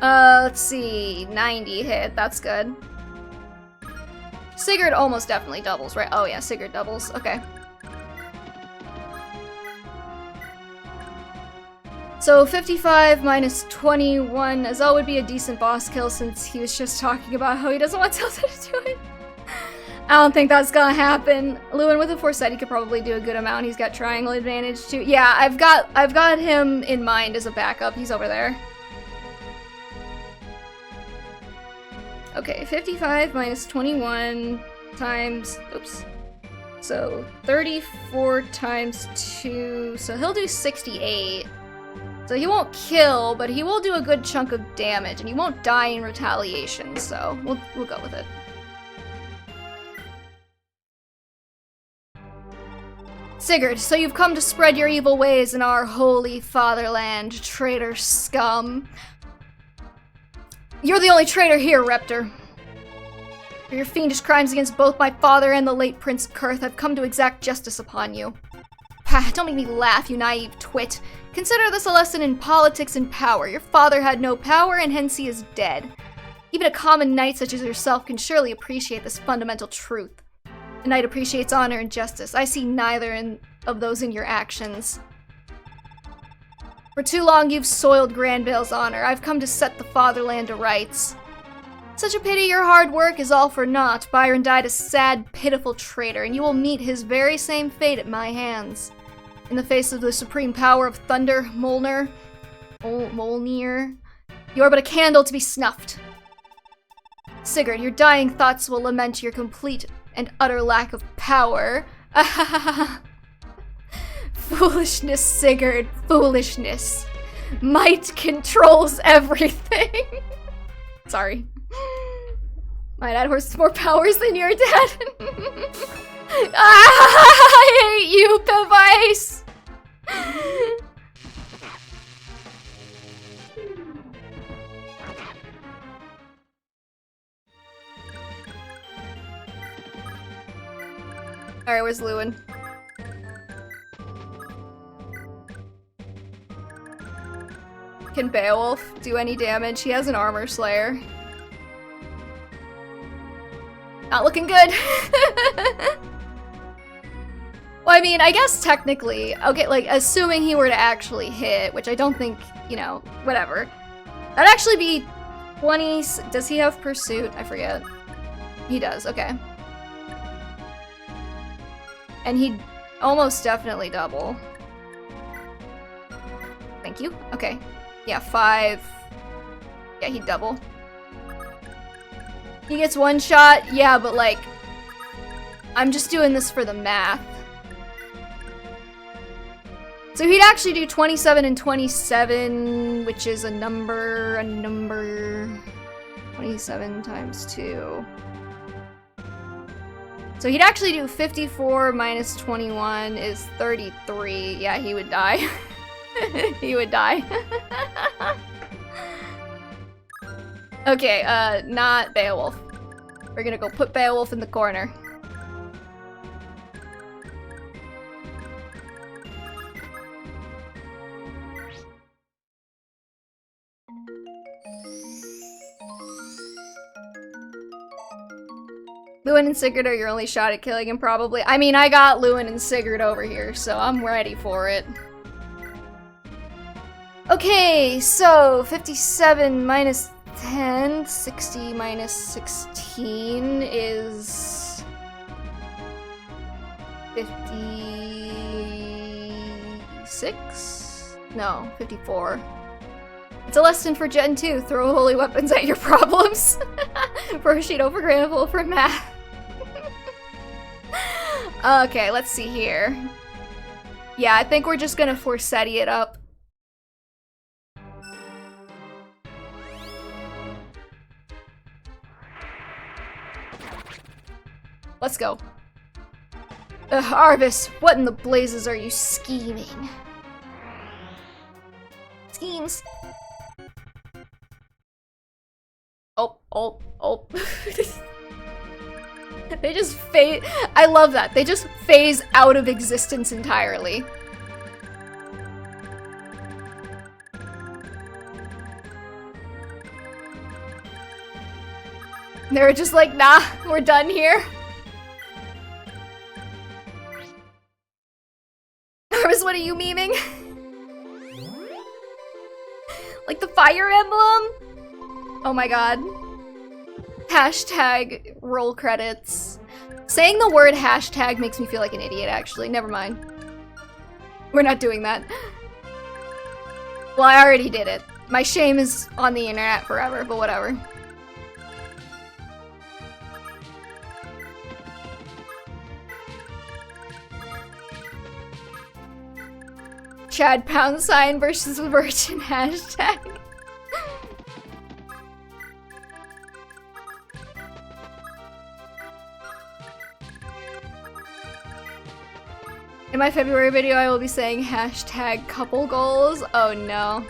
Let's see. 90 hit. That's good. Sigurd almost definitely doubles, right? Oh yeah, Sigurd doubles. Okay. So 55 minus 21, Azel would be a decent boss kill since he was just talking about how he doesn't want Zelda to do it. I don't think that's gonna happen. Lewin with a Forsetti could probably do a good amount. He's got triangle advantage too. Yeah, I've got him in mind as a backup. He's over there. Okay, 55 minus 21 times, oops. So 34 times 2, so he'll do 68. So he won't kill, but he will do a good chunk of damage, and he won't die in retaliation, so we'll go with it. Sigurd, so you've come to spread your evil ways in our holy fatherland, traitor scum. You're the only traitor here, Reptor. For your fiendish crimes against both my father and the late Prince Kurth, I've come to exact justice upon you. Pah, don't make me laugh, you naive twit. Consider this a lesson in politics and power. Your father had no power, and hence he is dead. Even a common knight such as yourself can surely appreciate this fundamental truth. A knight appreciates honor and justice. I see neither of those in your actions. For too long you've soiled Granvale's honor. I've come to set the fatherland to rights. Such a pity your hard work is all for naught. Byron died a sad, pitiful traitor, and you will meet his very same fate at my hands. In the face of the supreme power of Thunder, Mjolnir, you are but a candle to be snuffed. Sigurd, your dying thoughts will lament your complete and utter lack of power. Foolishness, Sigurd, foolishness. Might controls everything. Sorry. My dad has more powers than your dad. I hate you, Device. Alright, where's Lewin? Can Beowulf do any damage? He has an armor slayer. Not looking good. Well, I mean, I guess technically, okay, like, assuming he were to actually hit, which I don't think, you know, whatever. That'd actually be 20, does he have Pursuit? I forget. He does, okay. And he'd almost definitely double. Thank you, okay. Yeah, 5. Yeah, he'd double. He gets one shot, yeah, but like, I'm just doing this for the math. So he'd actually do 27 and 27, which is a number, 27 times 2. So he'd actually do 54 minus 21 is 33. Yeah, he would die. He would die. Okay, not Beowulf. We're gonna go put Beowulf in the corner. Lewin and Sigurd are your only shot at killing him, probably. I mean, I got Lewin and Sigurd over here, so I'm ready for it. Okay, so 57 minus 10, 60 minus 16 is 56? No, 54. It's a lesson for Gen 2. Throw holy weapons at your problems. For a sheet over Granville for math. Okay, let's see here. Yeah, I think we're just gonna Forsetti it up. Let's go. Arvis, what in the blazes are you scheming? Schemes. Oh. They just phase. I love that. They just phase out of existence entirely. They were just like, nah, we're done here. Arvis, what are you memeing? Like the Fire Emblem? Oh my god. Hashtag roll credits. Saying the word hashtag makes me feel like an idiot, actually. Never mind. We're not doing that. Well, I already did it. My shame is on the internet forever, but whatever. Chad # versus virgin hashtag. In my February video, I will be saying hashtag couple goals. Oh no.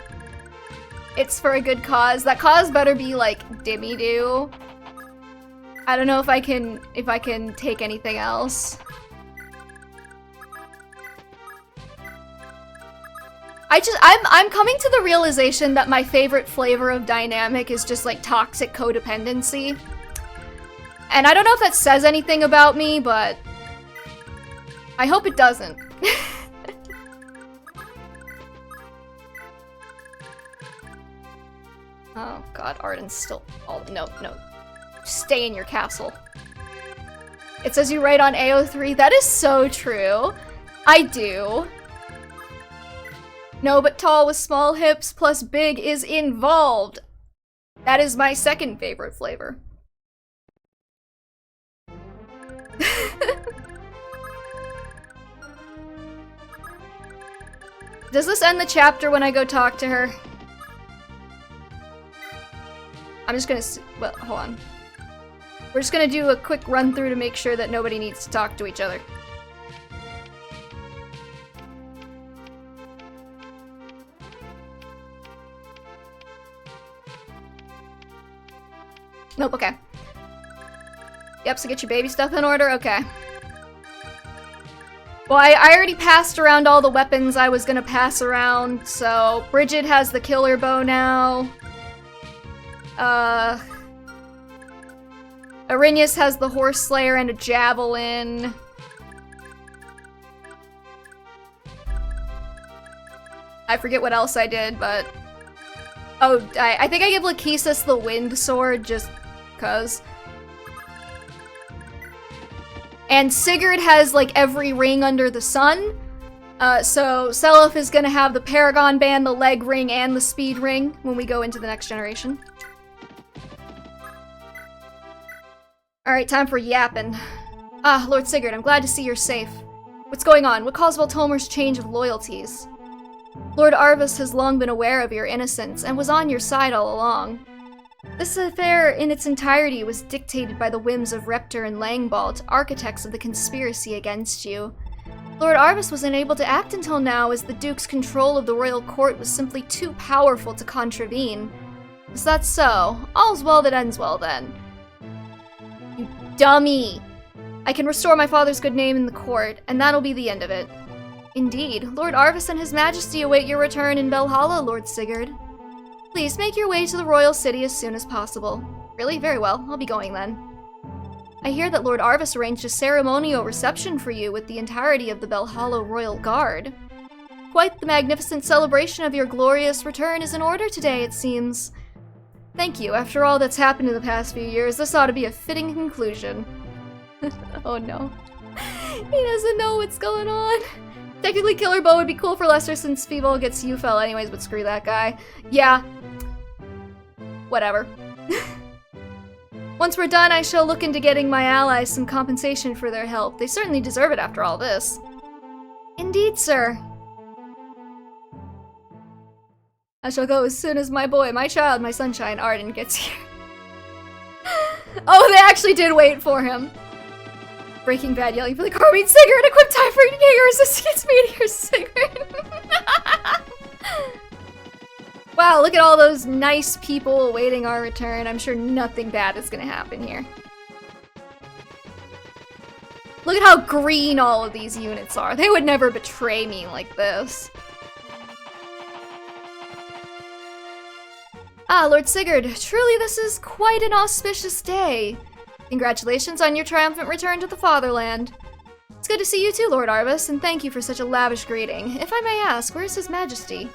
It's for a good cause. That cause better be like Dimmy-Doo. I don't know if I can take anything else. I'm coming to the realization that my favorite flavor of dynamic is just like toxic codependency. And I don't know if that says anything about me, but I hope it doesn't. Oh god, Arden's still... Oh, no. Stay in your castle. It says you write on AO3. That is so true. I do. No, but tall with small hips plus big is involved. That is my second favorite flavor. Does this end the chapter when I go talk to her? I'm just gonna... Well, hold on. We're just gonna do a quick run through to make sure that nobody needs to talk to each other. Nope, okay. Yep, so get your baby stuff in order? Okay. Well, I already passed around all the weapons I was gonna pass around, so Bridget has the killer bow now. Arrhenius has the horse slayer and a javelin. I forget what else I did, but... Oh, I think I give Lachesis the wind sword just cuz. And Sigurd has, like, every ring under the sun. So Seliph is gonna have the Paragon Band, the leg ring, and the speed ring when we go into the next generation. Alright, time for yapping. Ah, Lord Sigurd, I'm glad to see you're safe. What's going on? What caused Voltomer's change of loyalties? Lord Arvis has long been aware of your innocence and was on your side all along. This affair in its entirety was dictated by the whims of Reptor and Langbalt, architects of the conspiracy against you. Lord Arvis was unable to act until now as the Duke's control of the royal court was simply too powerful to contravene. Is that so? All's well that ends well then. You dummy! I can restore my father's good name in the court, and that'll be the end of it. Indeed, Lord Arvis and His Majesty await your return in Valhalla, Lord Sigurd. Please make your way to the royal city as soon as possible. Really? Very well. I'll be going then. I hear that Lord Arvis arranged a ceremonial reception for you with the entirety of the Valhalla Royal Guard. Quite the magnificent celebration of your glorious return is in order today, it seems. Thank you. After all that's happened in the past few years, this ought to be a fitting conclusion. Oh no. He doesn't know what's going on. Technically, Killer Bow would be cool for Lester since Feeble gets Ufel anyways, but screw that guy. Yeah. Whatever. Once we're done, I shall look into getting my allies some compensation for their help. They certainly deserve it after all this. Indeed, sir. I shall go as soon as my boy, my child, my sunshine, Arden gets here. Oh, they actually did wait for him. Breaking Bad yelling for the Carmine Sigurd, equip time for Jaeger resistance meteor Sigurd. Wow, look at all those nice people awaiting our return. I'm sure nothing bad is gonna happen here. Look at how green all of these units are. They would never betray me like this. Ah, Lord Sigurd, truly this is quite an auspicious day. Congratulations on your triumphant return to the fatherland. It's good to see you too, Lord Arvis, and thank you for such a lavish greeting. If I may ask, where is His Majesty?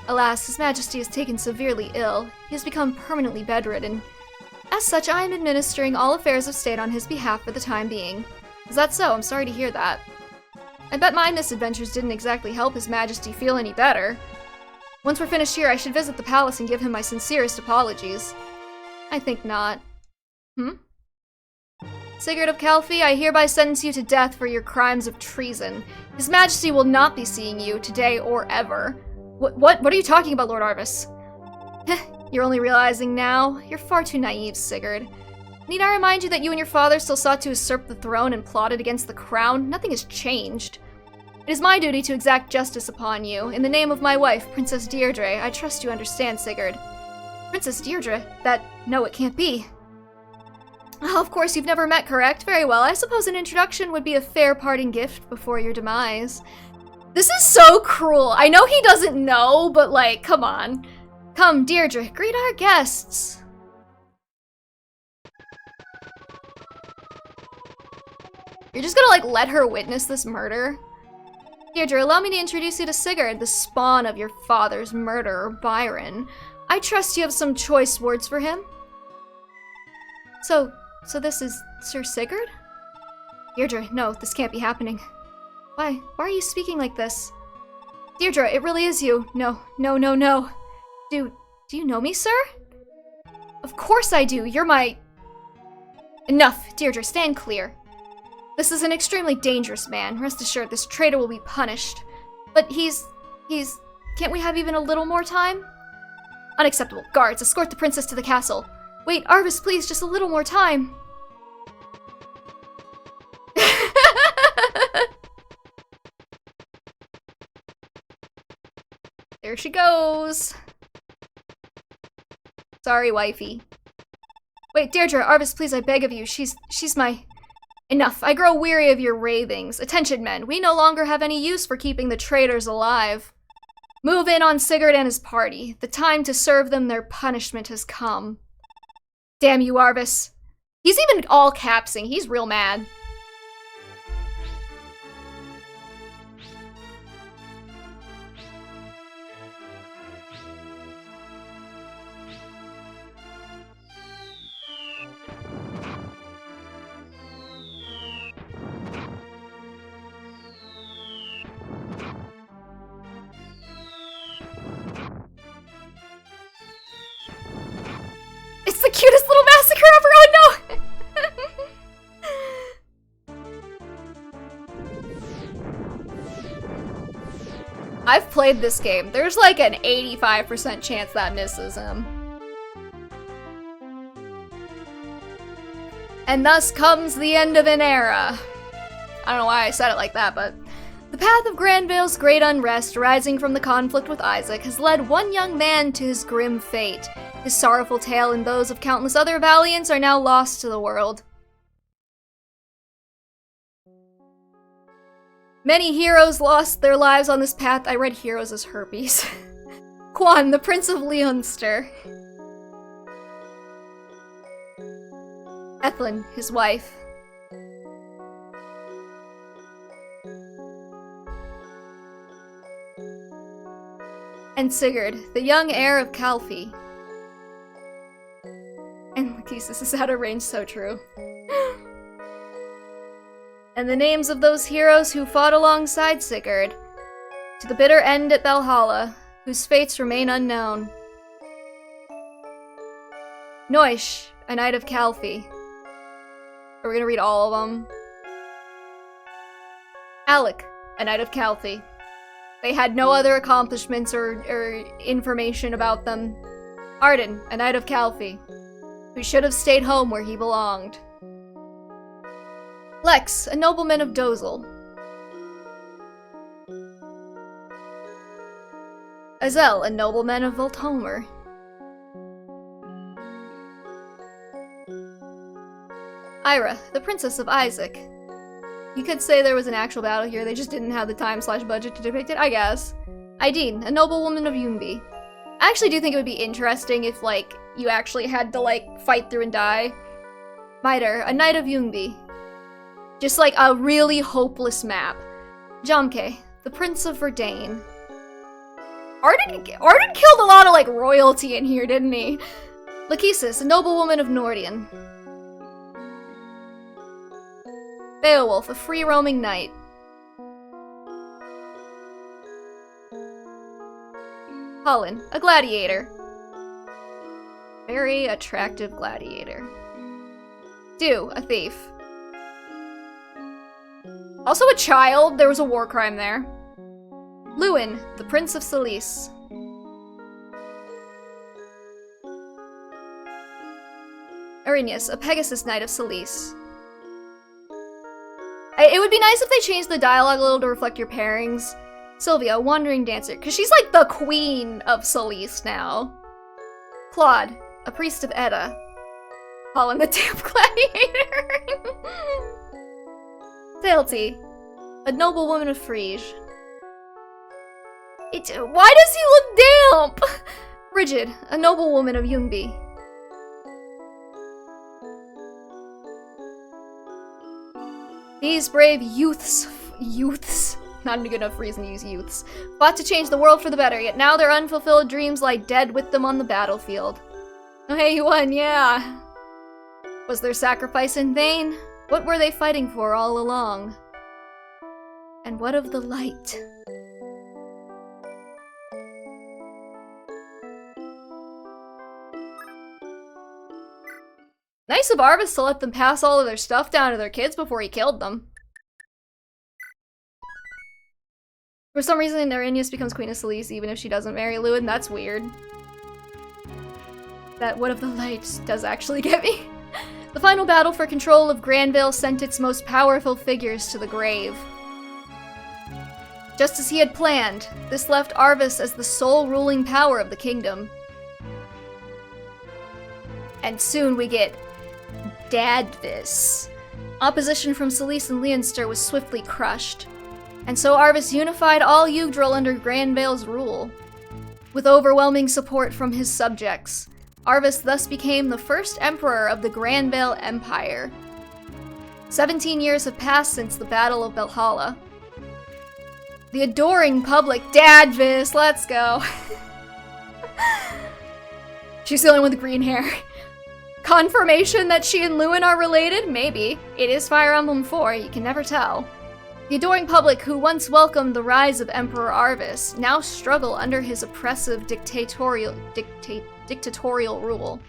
Alas, His Majesty is taken severely ill. He has become permanently bedridden. As such, I am administering all affairs of state on his behalf for the time being. Is that so? I'm sorry to hear that. I bet my misadventures didn't exactly help His Majesty feel any better. Once we're finished here, I should visit the palace and give him my sincerest apologies. I think not. Sigurd of Calfee, I hereby sentence you to death for your crimes of treason. His Majesty will not be seeing you, today or ever. What are you talking about, Lord Arvis? You're only realizing now? You're far too naive, Sigurd. Need I remind you that you and your father still sought to usurp the throne and plotted against the crown? Nothing has changed. It is my duty to exact justice upon you. In the name of my wife, Princess Deirdre, I trust you understand, Sigurd. Princess Deirdre? No, it can't be. Oh, of course, you've never met, correct? Very well, I suppose an introduction would be a fair parting gift before your demise. This is so cruel. I know he doesn't know, but like, come on. Come, Deirdre, greet our guests. You're just gonna like let her witness this murder? Deirdre, allow me to introduce you to Sigurd, the spawn of your father's murderer, Byron. I trust you have some choice words for him. So this is Sir Sigurd? Deirdre, no, this can't be happening. Why are you speaking like this? Deirdre, it really is you. No. Do you know me, sir? Of course I do, you're my... Enough, Deirdre, stand clear. This is an extremely dangerous man. Rest assured, this traitor will be punished. But he's... Can't we have even a little more time? Unacceptable. Guards, escort the princess to the castle. Wait, Arvis, please, just a little more time. There she goes. Sorry, wifey. Wait, Deirdre, Arvis, please, I beg of you. She's my... Enough. I grow weary of your ravings. Attention, men. We no longer have any use for keeping the traitors alive. Move in on Sigurd and his party. The time to serve them their punishment has come. Damn you, Arvis. He's even all capsing. He's real mad. It's the cutest little massacre ever! Oh no! I've played this game. There's like an 85% chance that misses him. And thus comes the end of an era. I don't know why I said it like that, but... The path of Granvale's great unrest, rising from the conflict with Isaac, has led one young man to his grim fate. His sorrowful tale and those of countless other valiants are now lost to the world. Many heroes lost their lives on this path. I read heroes as herpes. Quan, the Prince of Leonster. Ethlyn, his wife. And Sigurd, the young heir of Calfee. And Lachesis is out of range, so true. And the names of those heroes who fought alongside Sigurd, to the bitter end at Valhalla, whose fates remain unknown. Noish, a knight of Calfee. Are we gonna read all of them? Alec, a knight of Calfee. They had no other accomplishments or information about them. Arden, a knight of Calfee, who should have stayed home where he belonged. Lex, a nobleman of Dozel. Azel, a nobleman of Voltomer. Ira, the princess of Isaac. You could say there was an actual battle here, they just didn't have the time/budget to depict it, I guess. Ideen, a noblewoman of Yumbi. I actually do think it would be interesting if, like, you actually had to, like, fight through and die. Miter, a knight of Yumbi. Just, like, a really hopeless map. Jomke, the Prince of Verdane. Arden killed a lot of, like, royalty in here, didn't he? Lachesis, a noblewoman of Nordion. Beowulf, a free-roaming knight. Colin, a gladiator. Very attractive gladiator. Dew, a thief. Also a child, there was a war crime there. Lewin, the Prince of Celice. Arrhenius, a Pegasus Knight of Celice. It would be nice if they changed the dialogue a little to reflect your pairings. Sylvia, a wandering dancer, because she's like the queen of Celice now. Claude, a priest of Edda. Colin, the damp gladiator. Thalty, a noble woman of Frege. Why does he look damp? Rigid, a noble woman of Ljungby. These brave youths, not a good enough reason to use youths, fought to change the world for the better, yet now their unfulfilled dreams lie dead with them on the battlefield. Oh hey, you won, yeah. Was their sacrifice in vain? What were they fighting for all along? And what of the light? Nice of Arvis to let them pass all of their stuff down to their kids before he killed them. For some reason, Arrhenius becomes Queen of Celice even if she doesn't marry Lewin. That's weird. That what of the light does actually get me. The final battle for control of Granville sent its most powerful figures to the grave. Just as he had planned, this left Arvis as the sole ruling power of the kingdom. And soon we get Dadvis. Opposition from Celice and Leonster was swiftly crushed, and so Arvis unified all Yggdrasil under Granvale's rule. With overwhelming support from his subjects, Arvis thus became the first emperor of the Granvale Empire. 17 years have passed since the Battle of Valhalla. The adoring public, Dadvis, let's go. She's the only one with green hair. Confirmation that she and Lewin are related? Maybe. It is Fire Emblem 4, you can never tell. The adoring public who once welcomed the rise of Emperor Arvis now struggle under his oppressive dictatorial rule.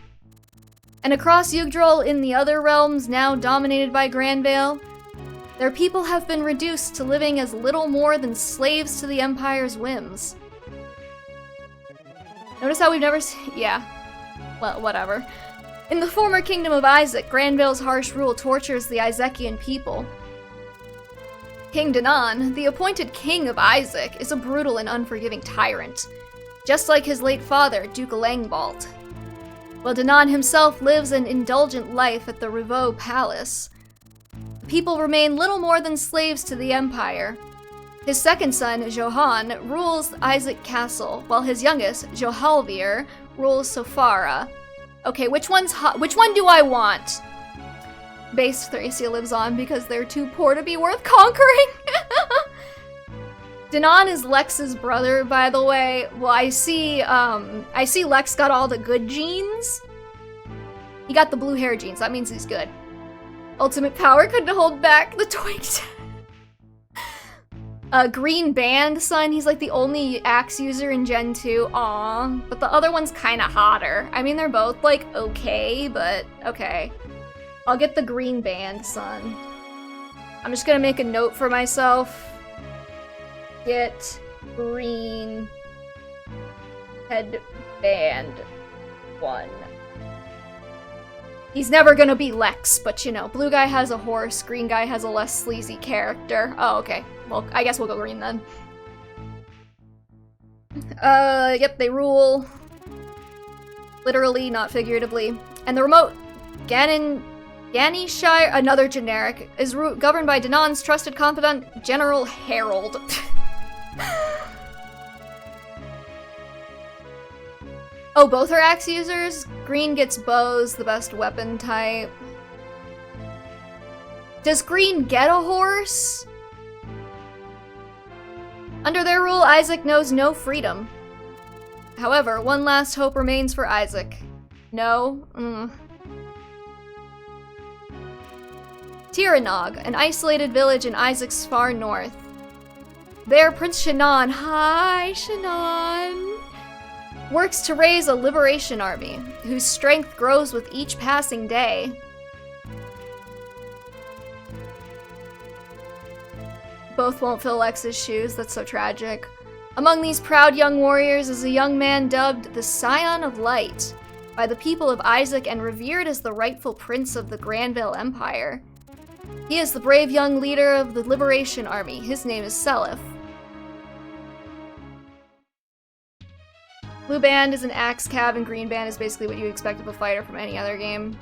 And across Yggdrasil in the other realms now dominated by Granvale, their people have been reduced to living as little more than slaves to the Empire's whims. Notice how we've never yeah. Well, whatever. In the former kingdom of Isaac, Granvale's harsh rule tortures the Isaacian people. King Danan, the appointed king of Isaac, is a brutal and unforgiving tyrant, just like his late father, Duke Langbalt. While Danan himself lives an indulgent life at the Rivaux Palace, the people remain little more than slaves to the Empire. His second son, Johann, rules Isaac Castle, while his youngest, Johalvir, rules Sofara. Okay, which one do I want? Base Thracia lives on because they're too poor to be worth conquering. Danan is Lex's brother, by the way. Well, I see Lex got all the good genes. He got the blue hair genes, that means he's good. Ultimate power couldn't hold back the twink. Green Band son, he's like the only axe user in Gen 2. Aw, but the other one's kinda hotter. I mean, they're both like okay, but okay. I'll get the Green Band son. I'm just gonna make a note for myself. Get green headband one. He's never gonna be Lex, but you know, blue guy has a horse, green guy has a less sleazy character. Oh, okay. Well, I guess we'll go green then. Yep, they rule. Literally, not figuratively. And the remote Ganishire, another generic, is governed by Danan's trusted confidant, General Harold. Oh, both are axe users? Green gets bows, the best weapon type. Does Green get a horse? Under their rule, Isaac knows no freedom. However, one last hope remains for Isaac. No? Tiranoog, an isolated village in Isaac's far north. There, Prince Shannon, hi Shannon, works to raise a liberation army, whose strength grows with each passing day. Both won't fill Lex's shoes, that's so tragic. Among these proud young warriors is a young man dubbed the Scion of Light by the people of Isaac and revered as the rightful prince of the Granville Empire. He is the brave young leader of the Liberation Army. His name is Seliph. Blue band is an axe cab and green band is basically what you expect of a fighter from any other game.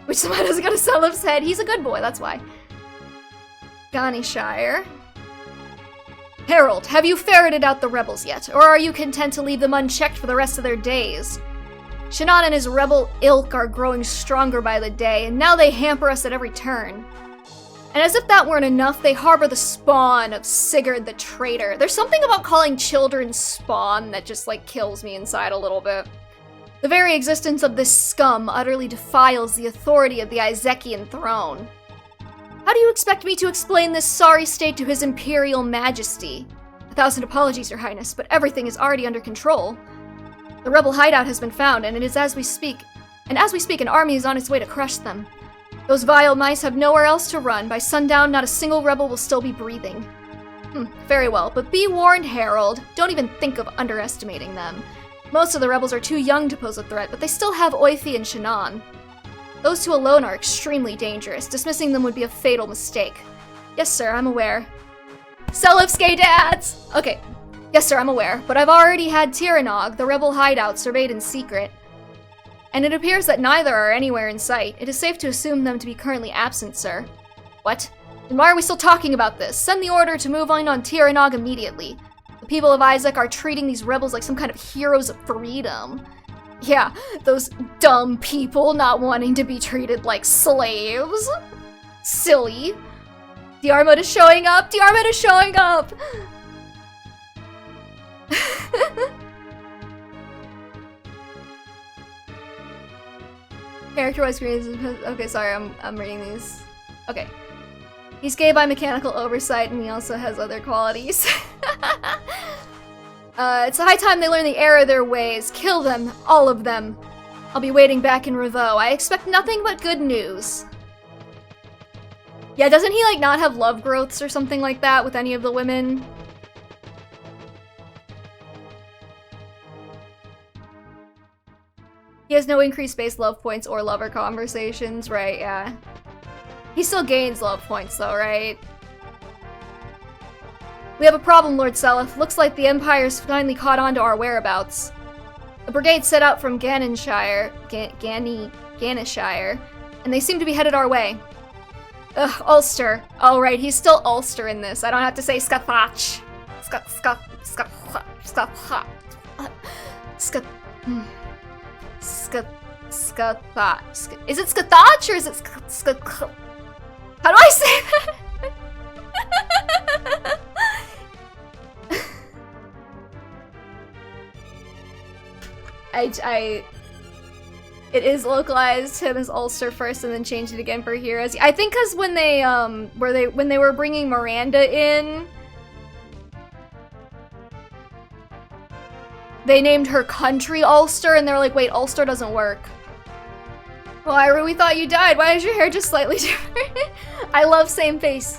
Which somehow doesn't go to Seliph's head. He's a good boy, that's why. Ganishire. Harold, have you ferreted out the rebels yet, or are you content to leave them unchecked for the rest of their days? Shannon and his rebel ilk are growing stronger by the day, and now they hamper us at every turn. And as if that weren't enough, they harbor the spawn of Sigurd the traitor. There's something about calling children spawn that just, like, kills me inside a little bit. The very existence of this scum utterly defiles the authority of the Isaacian throne. How do you expect me to explain this sorry state to His Imperial Majesty? 1,000 apologies, Your Highness, but everything is already under control. The rebel hideout has been found, and it is as we speak. And as we speak, an army is on its way to crush them. Those vile mice have nowhere else to run. By sundown, not a single rebel will still be breathing. Very well, but be warned, Harold. Don't even think of underestimating them. Most of the rebels are too young to pose a threat, but they still have Oifi and Shannon. Those two alone are extremely dangerous. Dismissing them would be a fatal mistake. Yes, sir, I'm aware. Seliph's gay dads! Okay. Yes, sir, I'm aware, but I've already had Tiranoog, the rebel hideout, surveyed in secret. And it appears that neither are anywhere in sight. It is safe to assume them to be currently absent, sir. What? Then why are we still talking about this? Send the order to move on Tiranoog immediately. The people of Isaac are treating these rebels like some kind of heroes of freedom. Yeah, those dumb people not wanting to be treated like slaves. Silly. Diarmid is showing up! Diarmid is showing up! Character-wise created. Okay, sorry, I'm reading these. Okay. He's gay by mechanical oversight, and he also has other qualities. It's a high time they learn the error of their ways. Kill them, all of them. I'll be waiting back in Revo. I expect nothing but good news. Yeah, doesn't he, like, not have love growths or something like that with any of the women? He has no increased base love points or lover conversations, right? Yeah. He still gains love points, though, right? We have a problem, Lord Seliph. Looks like the Empire's finally caught on to our whereabouts. A brigade set out from Ganishire, and they seem to be headed our way. Ugh, Ulster. Oh, right, he's still Ulster in this. I don't have to say Scathach. Is it Scathach or is it How do I say that? It is localized him as Ulster first and then changed it again for heroes. I think because when they when they were bringing Miranda in, they named her country Ulster, and they're like, wait, Ulster doesn't work. Well, we thought you died. Why is your hair just slightly different? I love same face.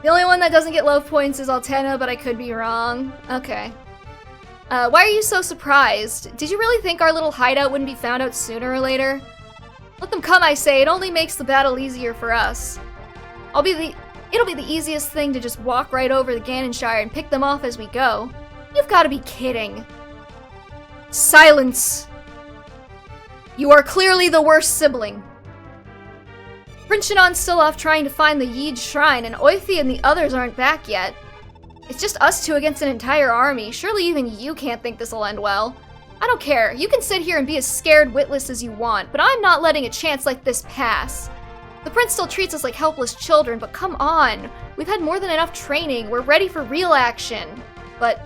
The only one that doesn't get love points is Altena, but I could be wrong. Okay. Why are you so surprised? Did you really think our little hideout wouldn't be found out sooner or later? Let them come, I say. It only makes the battle easier for us. It'll be the easiest thing to just walk right over the Ganishire and pick them off as we go. You've got to be kidding. Silence. You are clearly the worst sibling. Prince Shannon's still off trying to find the Yeed Shrine, and Oifi and the others aren't back yet. It's just us two against an entire army. Surely even you can't think this'll end well. I don't care. You can sit here and be as scared witless as you want, but I'm not letting a chance like this pass. The prince still treats us like helpless children, but come on. We've had more than enough training. We're ready for real action. But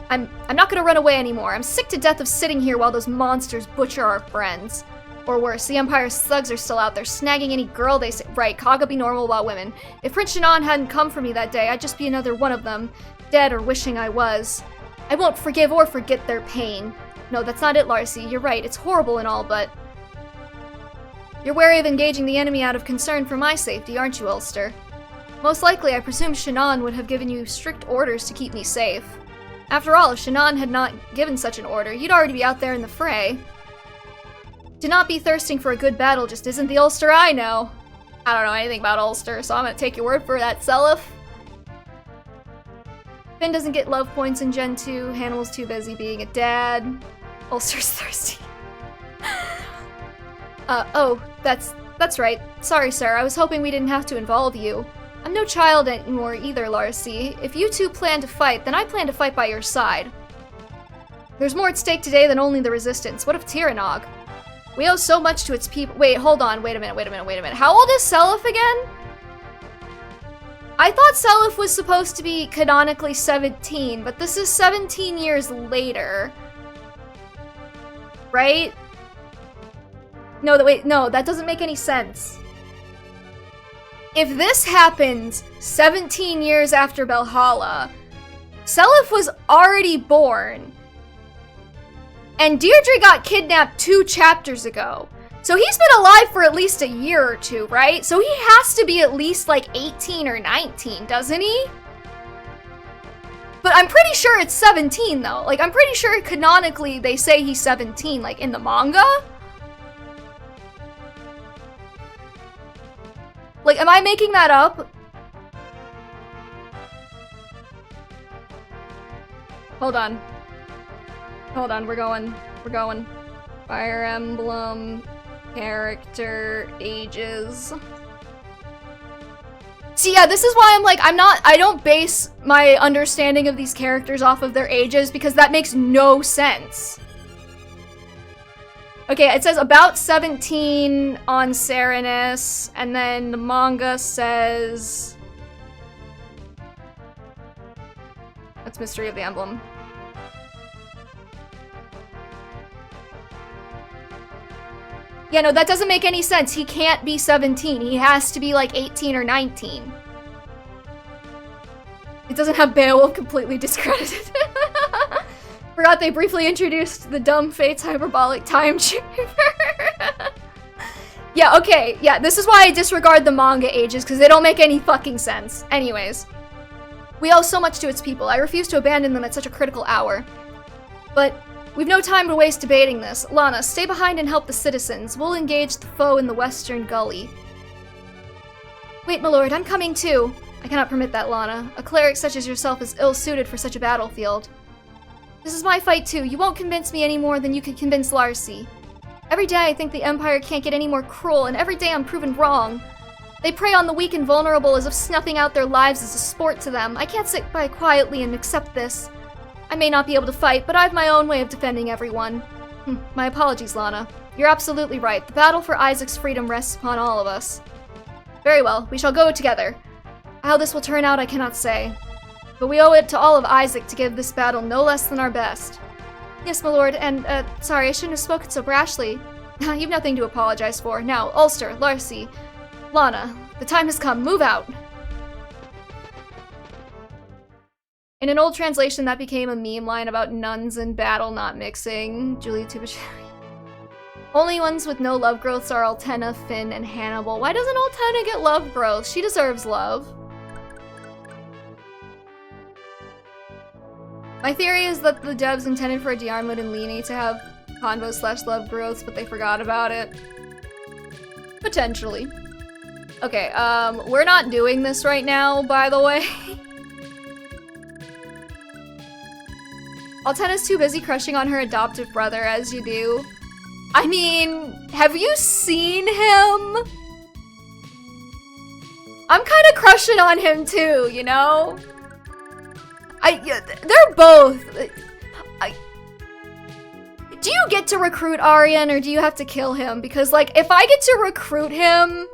I'm not gonna run away anymore. I'm sick to death of sitting here while those monsters butcher our friends. Or worse, the Empire's thugs are still out there snagging any girl they say. Right, Kaga be normal about women. If Prince Shannon hadn't come for me that day, I'd just be another one of them, dead or wishing I was. I won't forgive or forget their pain. No, that's not it, Larcy. You're right, it's horrible and all, but... You're wary of engaging the enemy out of concern for my safety, aren't you, Ulster? Most likely, I presume Shannon would have given you strict orders to keep me safe. After all, if Shannon had not given such an order, you'd already be out there in the fray. To not be thirsting for a good battle just isn't the Ulster I know. I don't know anything about Ulster, so I'm gonna take your word for that, Seliph. Finn doesn't get love points in Gen 2, Hannibal's too busy being a dad. Ulster's thirsty. Oh, that's right. Sorry, sir, I was hoping we didn't have to involve you. I'm no child anymore either, Larcy. If you two plan to fight, then I plan to fight by your side. There's more at stake today than only the Resistance. What of Tiranoog? We owe so much to its people- Wait, hold on, wait a minute. How old is Seliph again? I thought Seliph was supposed to be canonically 17, but this is 17 years later. Right? No, wait, no, that doesn't make any sense. If this happens 17 years after Valhalla, Seliph was already born. And Deirdre got kidnapped 2 chapters ago. So he's been alive for at least a year or 2, right? So he has to be at least like 18 or 19, doesn't he? But I'm pretty sure it's 17 though. Like, I'm pretty sure canonically they say he's 17, like in the manga. Like, am I making that up? Hold on. Hold on, we're going. Fire Emblem, character, ages. See, yeah, this is why I'm like, I don't base my understanding of these characters off of their ages, because that makes no sense. Okay, it says about 17 on Serenus, and then the manga says... That's Mystery of the Emblem. Yeah, no, that doesn't make any sense. He can't be 17. He has to be like 18 or 19. It doesn't have Beowulf completely discredited. Forgot they briefly introduced the dumb Fates hyperbolic time chamber. Yeah, okay. Yeah, this is why I disregard the manga ages, because they don't make any fucking sense. Anyways. We owe so much to its people. I refuse to abandon them at such a critical hour. But we've no time to waste debating this. Lana, stay behind and help the citizens. We'll engage the foe in the western gully. Wait, my lord, I'm coming too. I cannot permit that, Lana. A cleric such as yourself is ill-suited for such a battlefield. This is my fight too. You won't convince me any more than you could convince Larcy. Every day I think the Empire can't get any more cruel, and every day I'm proven wrong. They prey on the weak and vulnerable as if snuffing out their lives is a sport to them. I can't sit by quietly and accept this. I may not be able to fight, but I have my own way of defending everyone. My apologies, Lana. You're absolutely right. The battle for Isaac's freedom rests upon all of us. Very well, we shall go together. How this will turn out I cannot say. But we owe it to all of Isaac to give this battle no less than our best. Yes, my lord, and, sorry, I shouldn't have spoken so brashly. You've nothing to apologize for. Now, Ulster, Larcy, Lana, the time has come. Move out! In an old translation, that became a meme line about nuns in battle not mixing. Julia Tubacheri. Only ones with no love growths are Altena, Finn, and Hannibal. Why doesn't Altena get love growth? She deserves love. My theory is that the devs intended for Diarmid and Lini to have convo/love growths, but they forgot about it. Potentially. Okay, we're not doing this right now, by the way. Altena's too busy crushing on her adoptive brother, as you do. I mean, have you seen him? I'm kind of crushing on him too, you know? They're both. Do you get to recruit Aryan or do you have to kill him? Because, like, if I get to recruit him,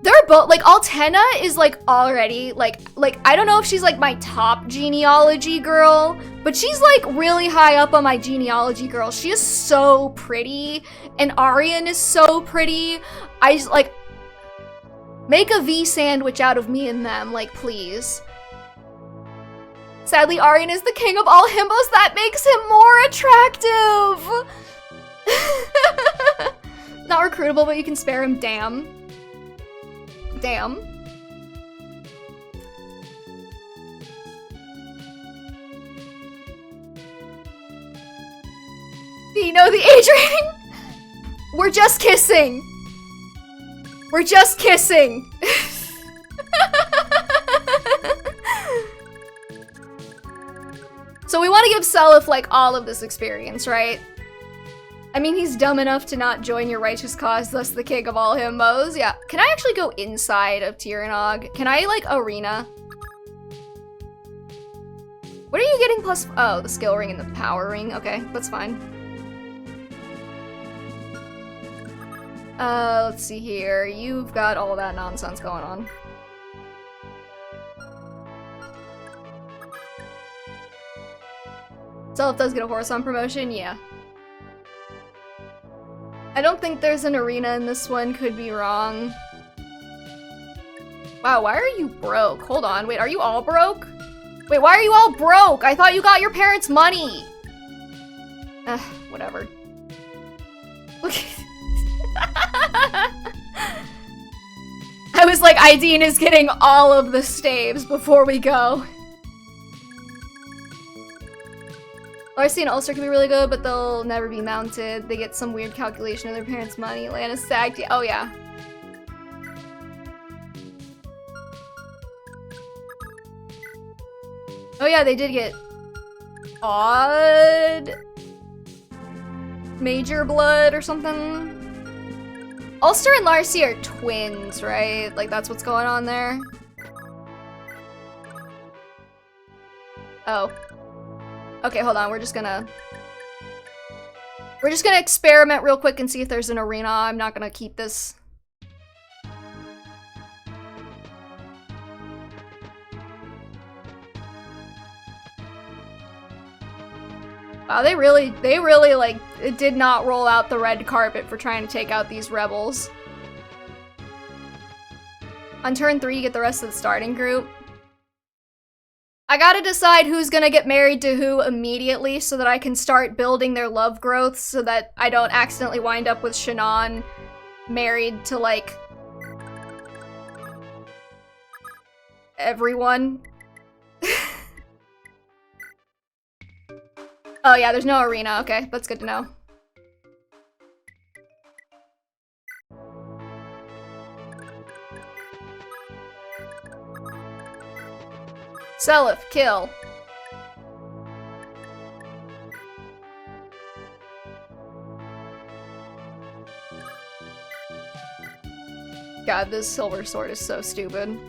They're both, like, Altena is, like, already, like, I don't know if she's, like, my top genealogy girl, but she's, like, really high up on my genealogy girl. She is so pretty, and Arian is so pretty. I just, like, make a V sandwich out of me and them, like, please. Sadly, Arian is the king of all himbos. That makes him more attractive. Not recruitable, but you can spare him, damn. Damn. Do you know the age rating? We're just kissing. We're just kissing. So we want to give Seliph, like, all of this experience, right? I mean, he's dumb enough to not join your righteous cause, thus the king of all himbos. Yeah. Can I actually go inside of Tirnog? Can I, like, arena? What are you getting plus? Oh, the skill ring and the power ring. Okay, that's fine. Let's see here. You've got all that nonsense going on. Seliph does get a Horizon promotion, yeah. I don't think there's an arena in this one, could be wrong. Wow, why are you broke? Hold on, wait, are you all broke? Wait, why are you all broke? I thought you got your parents' money! Whatever. Look. I was like, Ideen is getting all of the staves before we go. Larcy and Ulster can be really good, but they'll never be mounted. They get some weird calculation of their parents' money. Lana sagged. Oh, yeah. Oh, yeah, they did get odd major blood or something. Ulster and Larcy are twins, right? Like, that's what's going on there. Oh. Okay, hold on, we're just gonna experiment real quick and see if there's an arena. I'm not gonna keep this. Wow, they really, like, it did not roll out the red carpet for trying to take out these rebels. On turn 3, you get the rest of the starting group. I gotta decide who's gonna get married to who immediately so that I can start building their love growth so that I don't accidentally wind up with Shannon married to, like, everyone. Oh yeah, there's no arena. Okay, that's good to know. Seliph, kill. God, this silver sword is so stupid.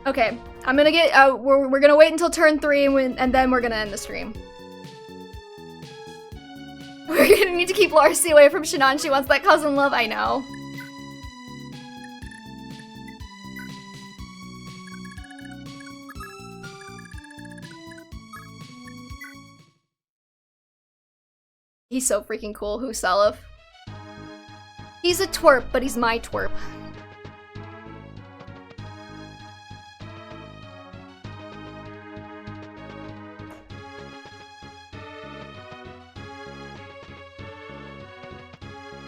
Okay, I'm gonna get, we're gonna wait until turn 3 and then we're gonna end the stream. We're gonna need to keep Larcy away from Shannon. She wants that cousin love, I know. He's so freaking cool, who's Seliph? He's a twerp, but he's my twerp.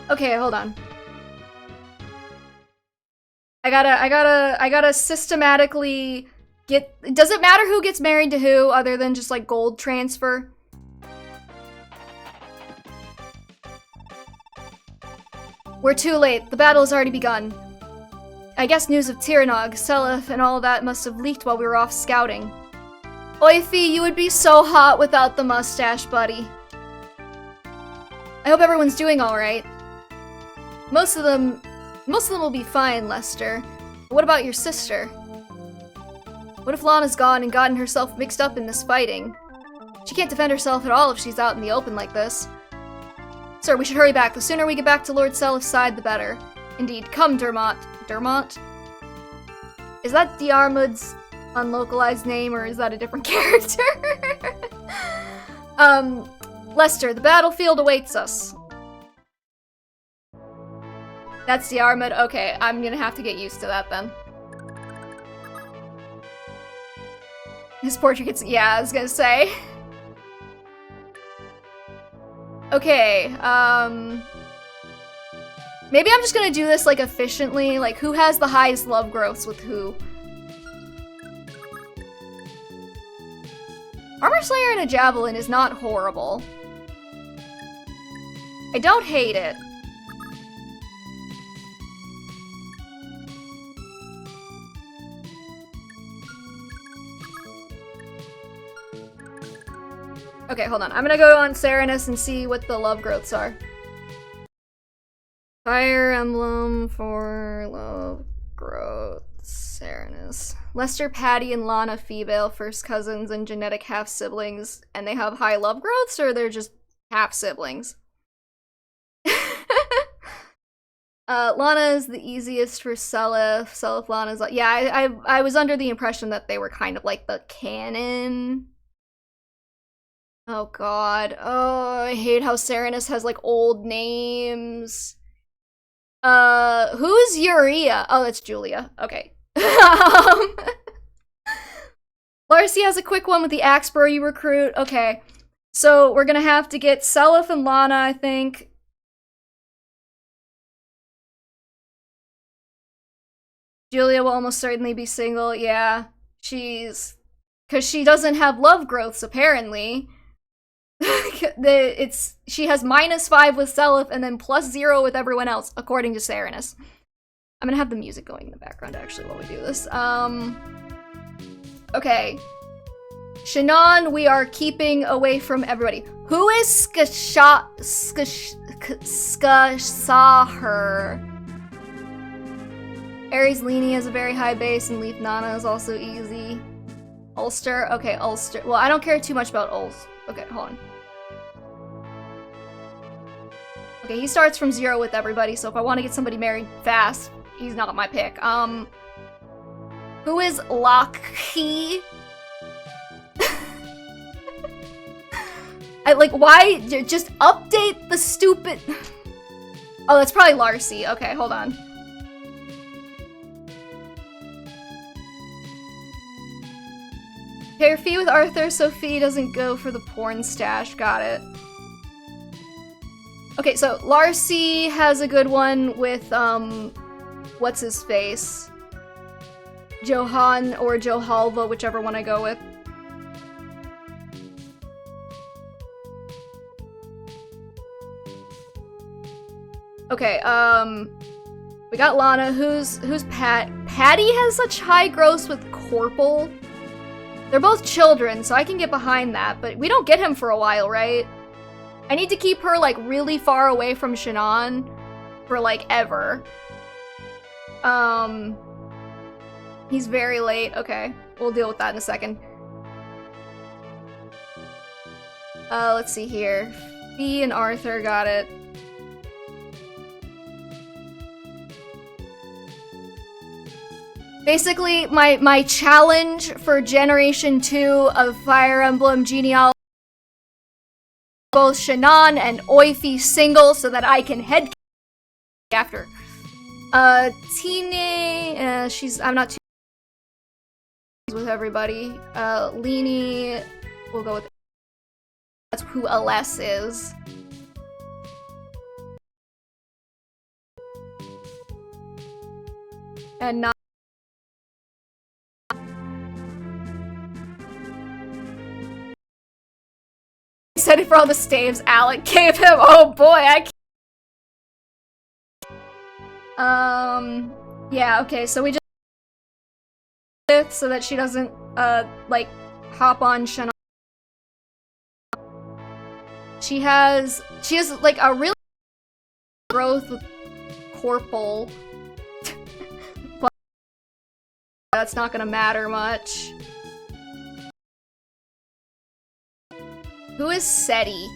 Okay, hold on. I gotta systematically get— does it matter who gets married to who other than just like gold transfer? We're too late. The battle has already begun. I guess news of Tirnog, Seliph, and all of that must have leaked while we were off scouting. Oifi, you would be so hot without the mustache, buddy. I hope everyone's doing alright. Most of them will be fine, Lester. But what about your sister? What if Lana's gone and gotten herself mixed up in this fighting? She can't defend herself at all if she's out in the open like this. Sir, we should hurry back. The sooner we get back to Lord Selif's side, the better. Indeed. Come, Dermot. Dermot? Is that Diarmid's unlocalized name, or is that a different character? Lester, the battlefield awaits us. That's Diarmid? Okay, I'm gonna have to get used to that then. His portrait gets- yeah, I was gonna say. Okay, maybe I'm just gonna do this, like, efficiently. Like, who has the highest love growths with who? Armor Slayer and a Javelin is not horrible. I don't hate it. Okay, hold on. I'm gonna go on Serenus and see what the love growths are. Fire Emblem for love growth, Serenus. Lester, Patty, and Lana Feebale, first cousins and genetic half-siblings, and they have high love growths, or they're just half-siblings? Lana is the easiest for Seliph. Seliph, Lana's like, yeah, I was under the impression that they were kind of like the canon. Oh god. Oh, I hate how Serenus has like old names. Who's Uria? Oh, that's Julia. Okay. Larcy has a quick one with the Axborough you recruit. Okay. So we're gonna have to get Seliph and Lana, I think. Julia will almost certainly be single. Yeah. She's... because she doesn't have love growths, apparently. She has -5 with Seliph and then +0 with everyone else, according to Serenus. I'm gonna have the music going in the background, actually, while we do this. Okay. Shannon, we are keeping away from everybody. Who is Skashaher? Aries Lini has a very high base, and Leaf Nana is also easy. Ulster? Okay, Ulster. Well, I don't care too much about Ulster. Okay, hold on. Okay, he starts from 0 with everybody, so if I want to get somebody married fast, he's not my pick. Who is Lockheed? Why? Just update the stupid... Oh, that's probably Larcy. Okay, hold on. Pair fee with Arthur, Sophie doesn't go for the porn stash. Got it. Okay, so Larcy has a good one with, what's his face? Johan or Johalva, whichever one I go with. Okay, we got Lana, who's Patty has such high gross with Corporal. They're both children, so I can get behind that, but we don't get him for a while, right? I need to keep her, like, really far away from Shannon for, like, ever. He's very late. Okay, we'll deal with that in a second. Let's see here. Fee and Arthur, got it. Basically, my challenge for Generation 2 of Fire Emblem Genealogy, both Shannon and Oifi single so that I can head after. Tine, I'm not too with everybody. Lini, we'll go with, that's who Aless is. And not excited for all the staves Alec gave him. Oh boy, I can't. Yeah, okay, so we just so that she doesn't, like, hop on Shannon. She has, like, a really growth with Corporal. But that's not gonna matter much. Who is Seti?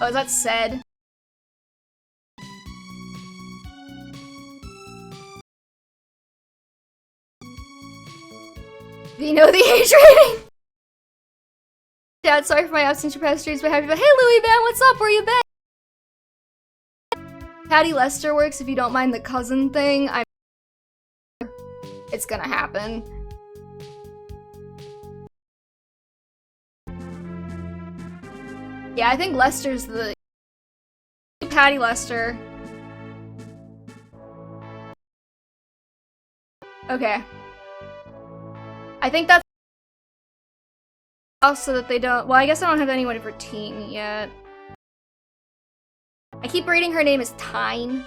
Oh, is that Sed? Do you know the age rating? Dad, sorry for my absence your past streams, but happy. But hey, Louis man, what's up? Where you been? Patty Lester works. If you don't mind the cousin thing, it's gonna happen. Yeah, I think Lester's the Patty Lester. Okay. I think that's also that they don't. Well, I guess I don't have anyone for teen yet. I keep reading her name as Tyne.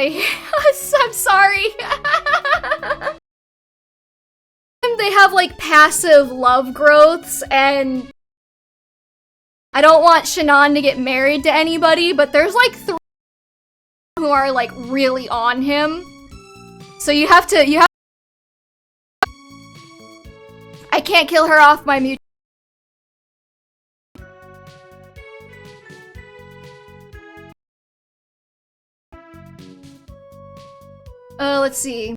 I'm sorry. They have like passive love growths, and I don't want Shannon to get married to anybody, but there's like 3 who are like really on him. So you have to, I can't kill her off my mutual. Let's see.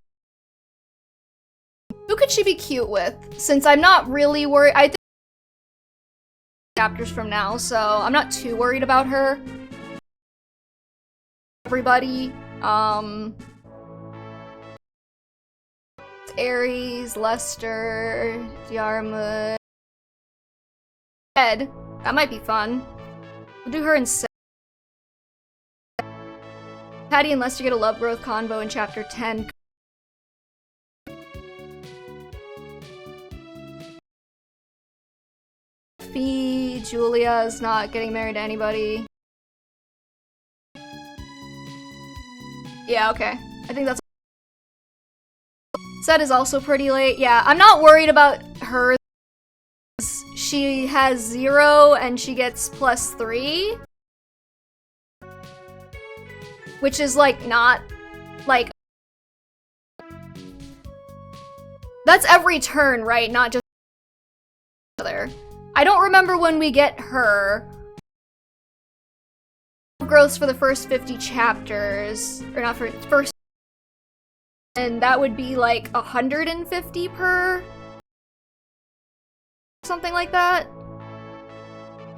Who could she be cute with? Since I'm not really worried, I think chapters from now, so I'm not too worried about her. Everybody, Aries, Lester, Yarmouth, Ed. That might be fun. We'll do her instead. Patty and Lester get a love growth convo in chapter 10. Fee, Julia's not getting married to anybody. Yeah, okay. I think that's... Set is also pretty late. Yeah, I'm not worried about her. She has 0 and she gets +3. Which is like not... like... That's every turn, right? Not just... other. I don't remember when we get her growths for the first 50 chapters, or not for first, and that would be like 150 per, something like that.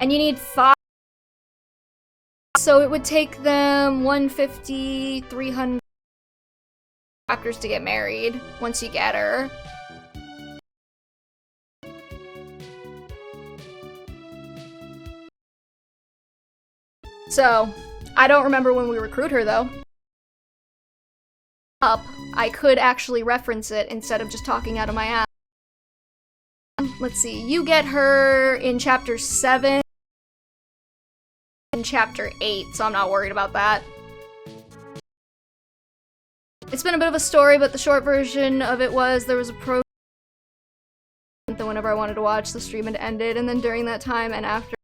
And you need 5, so it would take them 150, 300 chapters to get married once you get her. So, I don't remember when we recruit her, though. I could actually reference it instead of just talking out of my ass. Let's see, you get her in chapter 7 and chapter 8, so I'm not worried about that. It's been a bit of a story, but the short version of it was there was a pro whenever I wanted to watch, the stream had ended, and then during that time and after,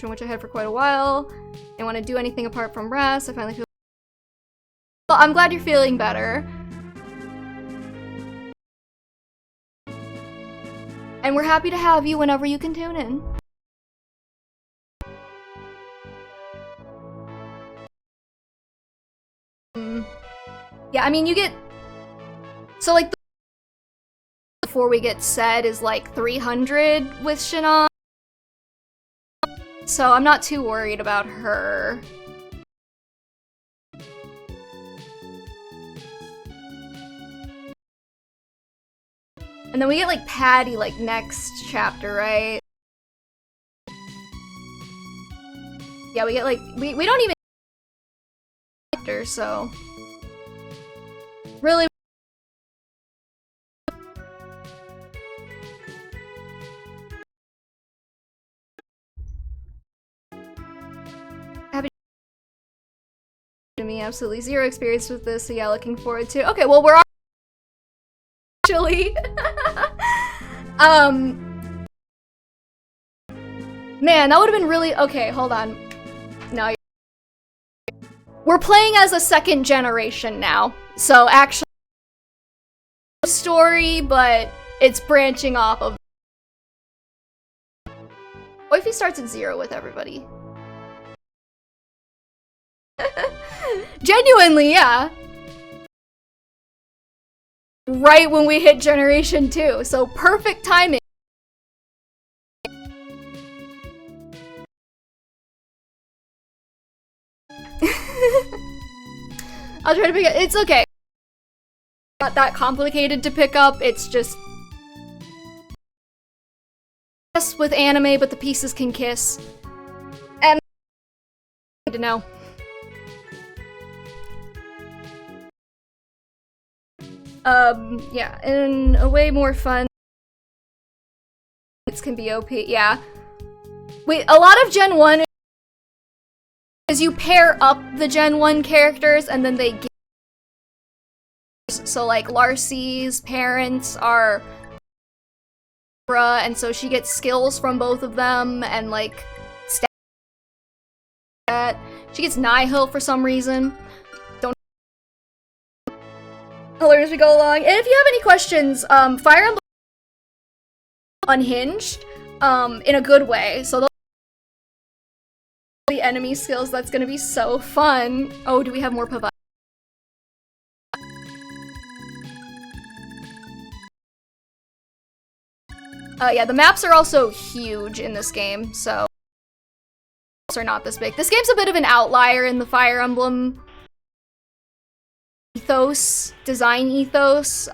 which I had for quite a while. I didn't want to do anything apart from rest. I finally feel... Well, I'm glad you're feeling better. And we're happy to have you whenever you can tune in. Yeah, I mean, you get... So, like, before we get said is, like, 300 with Shannon. So I'm not too worried about her. And then we get like Patty like next chapter, right? Yeah, we get like we don't even chapter, so really to me, absolutely 0 experience with this, so yeah, looking forward to. Okay, well, we're actually man, that would have been really okay. Hold on, no, we're playing as a second generation now, So actually, story, but it's branching off of. What if he starts at 0 with everybody? Genuinely, yeah. Right when we hit Generation 2, so perfect timing. I'll try to pick it. It's okay. Not that complicated to pick up, it's just with anime, but the pieces can kiss. And I need to know. Yeah, and a way more fun. It can be OP, yeah. Wait, a lot of Gen 1 is you pair up the Gen 1 characters and then they get. So like Larcy's parents are and so she gets skills from both of them and like stat. She gets Nihil for some reason. Don't learn as we go along. And if you have any questions, Fire Emblem unhinged in a good way. So the enemy skills, that's gonna be so fun. Oh, do we have more Pavai? Yeah, the maps are also huge in this game, so are not this big. This game's a bit of an outlier in the Fire Emblem ethos, design ethos.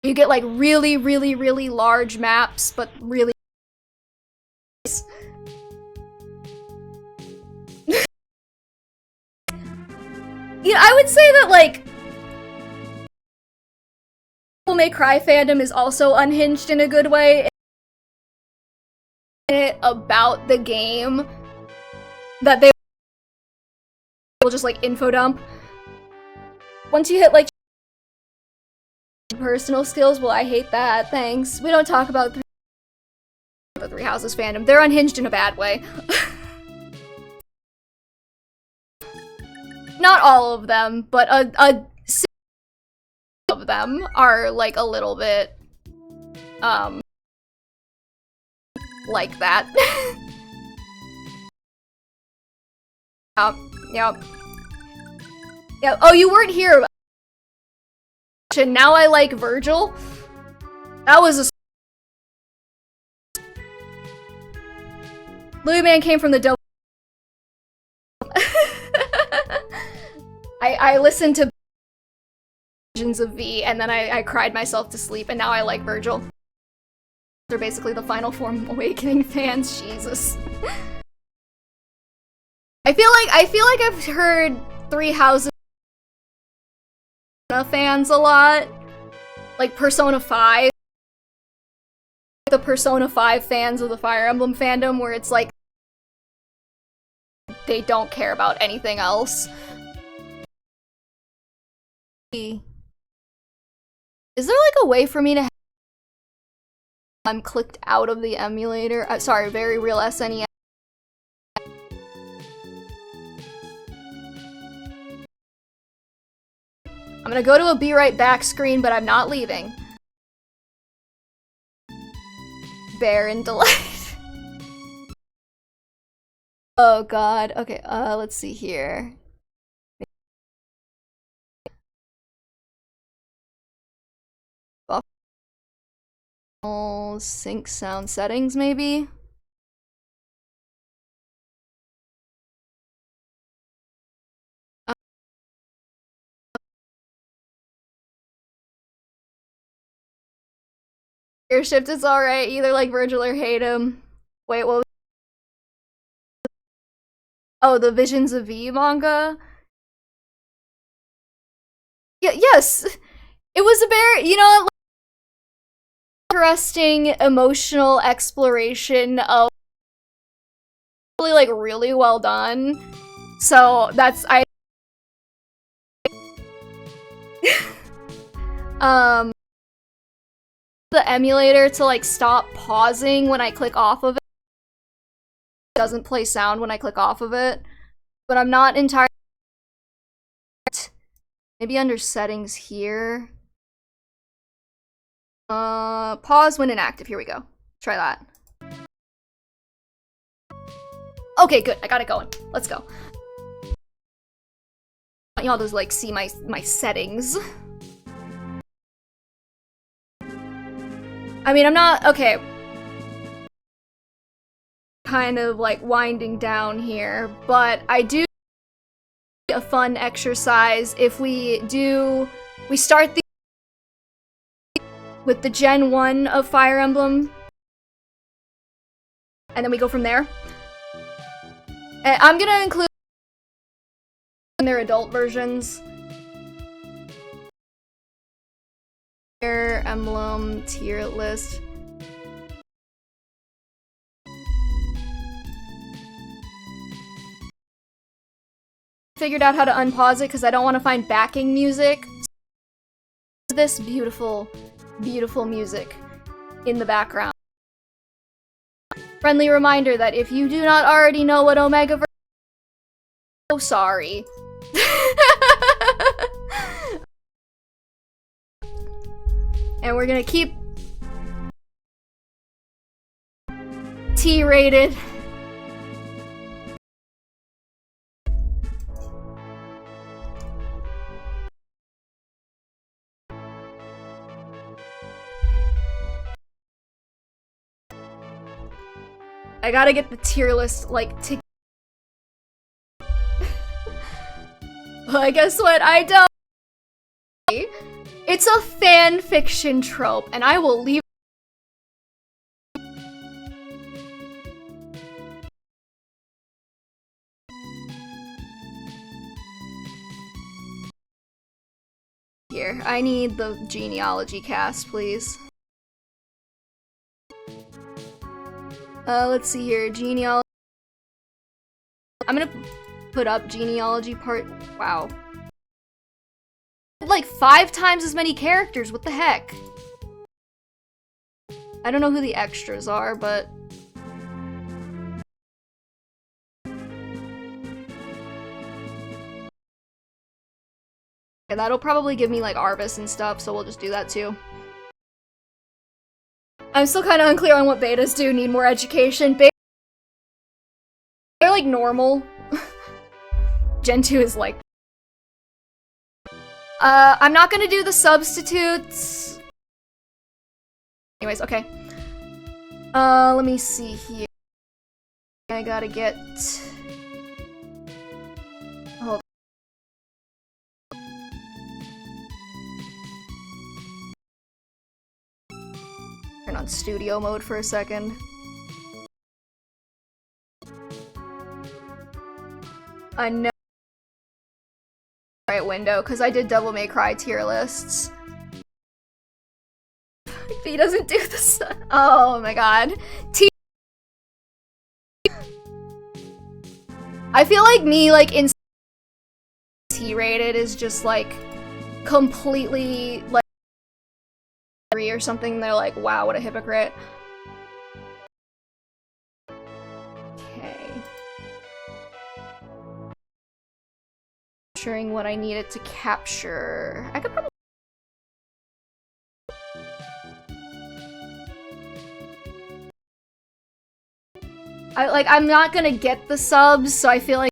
You get like really, really, really large maps, but really yeah, I would say that like Devil May Cry fandom is also unhinged in a good way. About the game that they will just like info dump. Once you hit like personal skills, well, I hate that. Thanks. We don't talk about the Three Houses fandom. They're unhinged in a bad way. Not all of them, but a of them are like a little bit like that. Yep. Oh, you weren't here. Now I like Virgil. That was a Louis Man came from the dope. I listened to Visions of V and then I cried myself to sleep and now I like Virgil. They're basically the Final Form Awakening fans. Jesus. I feel like I've heard Three Houses fans a lot. Like Persona 5. The Persona 5 fans of the Fire Emblem fandom where it's like they don't care about anything else. Is there like a way for me to I'm clicked out of the emulator? Sorry, Very Real SNES. I'm gonna go to a be right back screen, but I'm not leaving. Barren Delight. Oh god. Okay, let's see here. Sync sound settings, maybe? Airshift is alright, either like Virgil or hate him. Wait, what? Oh, the Visions of V manga? Yeah, yes! It was a very, you know, interesting emotional exploration of really, like, really well done. So, that's, the emulator to, like, stop pausing when I click off of it. It doesn't play sound when I click off of it. But I'm not entirely Maybe under settings here. Pause when inactive. Here we go. Try that. Okay, good. I got it going. Let's go. I want y'all to like see my settings. I mean, I'm not okay. Kind of like winding down here, but I do a fun exercise if we start with the Gen 1 of Fire Emblem, and then we go from there. And I'm gonna include their adult versions. Fire Emblem tier list. Figured out how to unpause it because I don't want to find backing music. This beautiful, beautiful music in the background. Friendly reminder that if you do not already know what Omega Verse is, so sorry. And we're gonna keep T-rated. I gotta get the tier list, like, Well, guess what? I don't. It's a fan fiction trope, and I will leave. Here, I need the genealogy cast, please. Let's see here, genealogy. I'm gonna put up genealogy part. Wow. Like 5 times as many characters, what the heck? I don't know who the extras are, but... yeah, that'll probably give me like Arvis and stuff, so we'll just do that too. I'm still kind of unclear on what betas do, need more education. They're like normal. Gen 2 is like... I'm not gonna do the substitutes. Anyways, okay. Let me see here. I gotta get... hold on. Turn on studio mode for a second. I know right window because I did Devil May Cry tier lists. If he doesn't do this, oh my god. I feel like me like in T-rated is just like completely like or something. They're like, wow, what a hypocrite. Capturing what I needed to capture. I could probably... I'm not gonna get the subs, so I feel like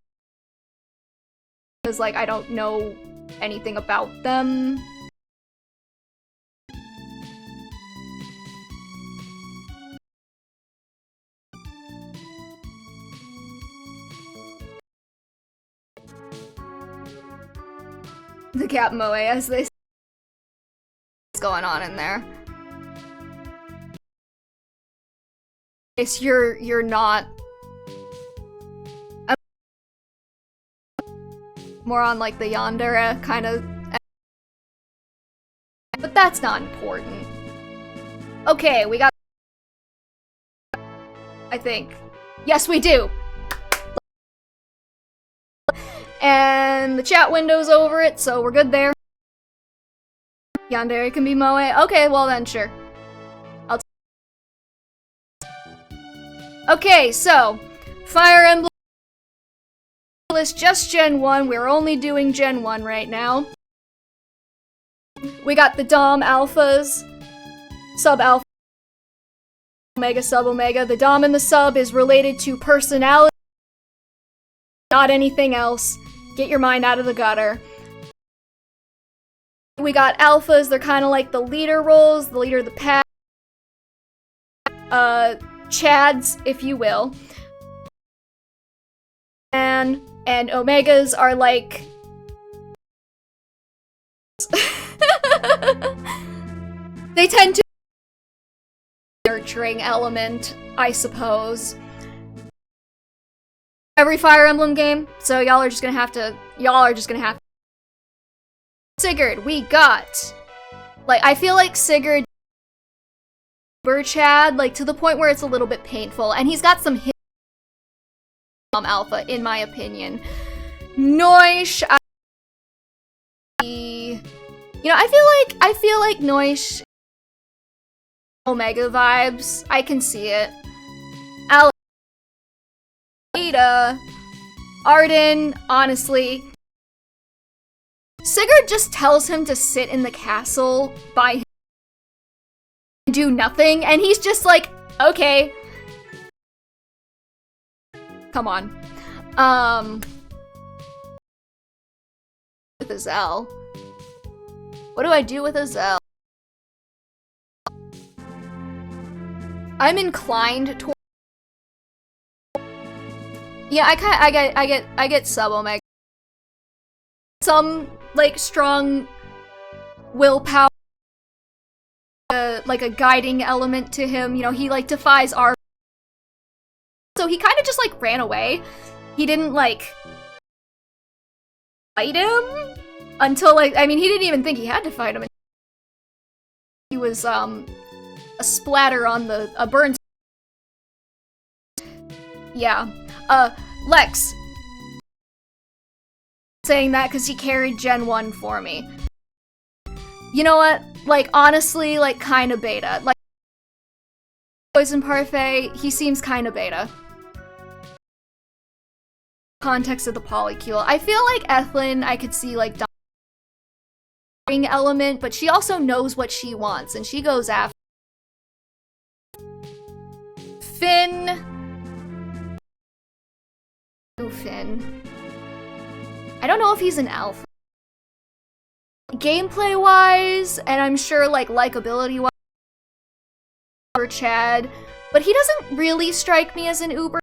because like I don't know anything about them. The Cat Moe, as they say. What's going on in there? It's you're not... I'm more on like the yandere kind of... but that's not important. Okay, we got... I think. Yes, we do! And the chat window's over it, so we're good there. Yandere can be Moe. Okay, well then, sure. Okay, so Fire Emblem list just Gen 1. We're only doing Gen 1 right now. We got the Dom alphas, sub alpha, omega sub omega. The Dom and the sub is related to personality, not anything else. Get your mind out of the gutter. We got alphas, they're kind of like the leader roles, the leader of the pack. Chads, if you will. And omegas are like... they tend to nurturing element, I suppose. Every Fire Emblem game, so y'all are just gonna have to Sigurd, we got like, I feel like Sigurd Chad, like to the point where it's a little bit painful, and he's got some hit alpha in my opinion. Noish, I feel like Noish Omega vibes. I can see it. Alita, Arden, honestly. Sigurd just tells him to sit in the castle by him and do nothing, and he's just like, okay. Come on. With Azelle. What do I do with Azelle? I'm inclined toward... Yeah, I get sub omega. Some like strong willpower, like a guiding element to him. You know, he like defies our. So he kind of just like ran away. He didn't like fight him until like, I mean, he didn't even think he had to fight him. He was a splatter on a burn. Yeah. Lex. Saying that because he carried Gen 1 for me. You know what? Like, honestly, like, kinda beta. Like, Poison Parfait, he seems kinda beta. Context of the polycule. I feel like Ethlyn, I could see, like, element, but she also knows what she wants, and she goes after Finn. Finn. I don't know if he's an alpha. Gameplay-wise, and I'm sure, like, likability-wise, for Chad, but he doesn't really strike me as an uber.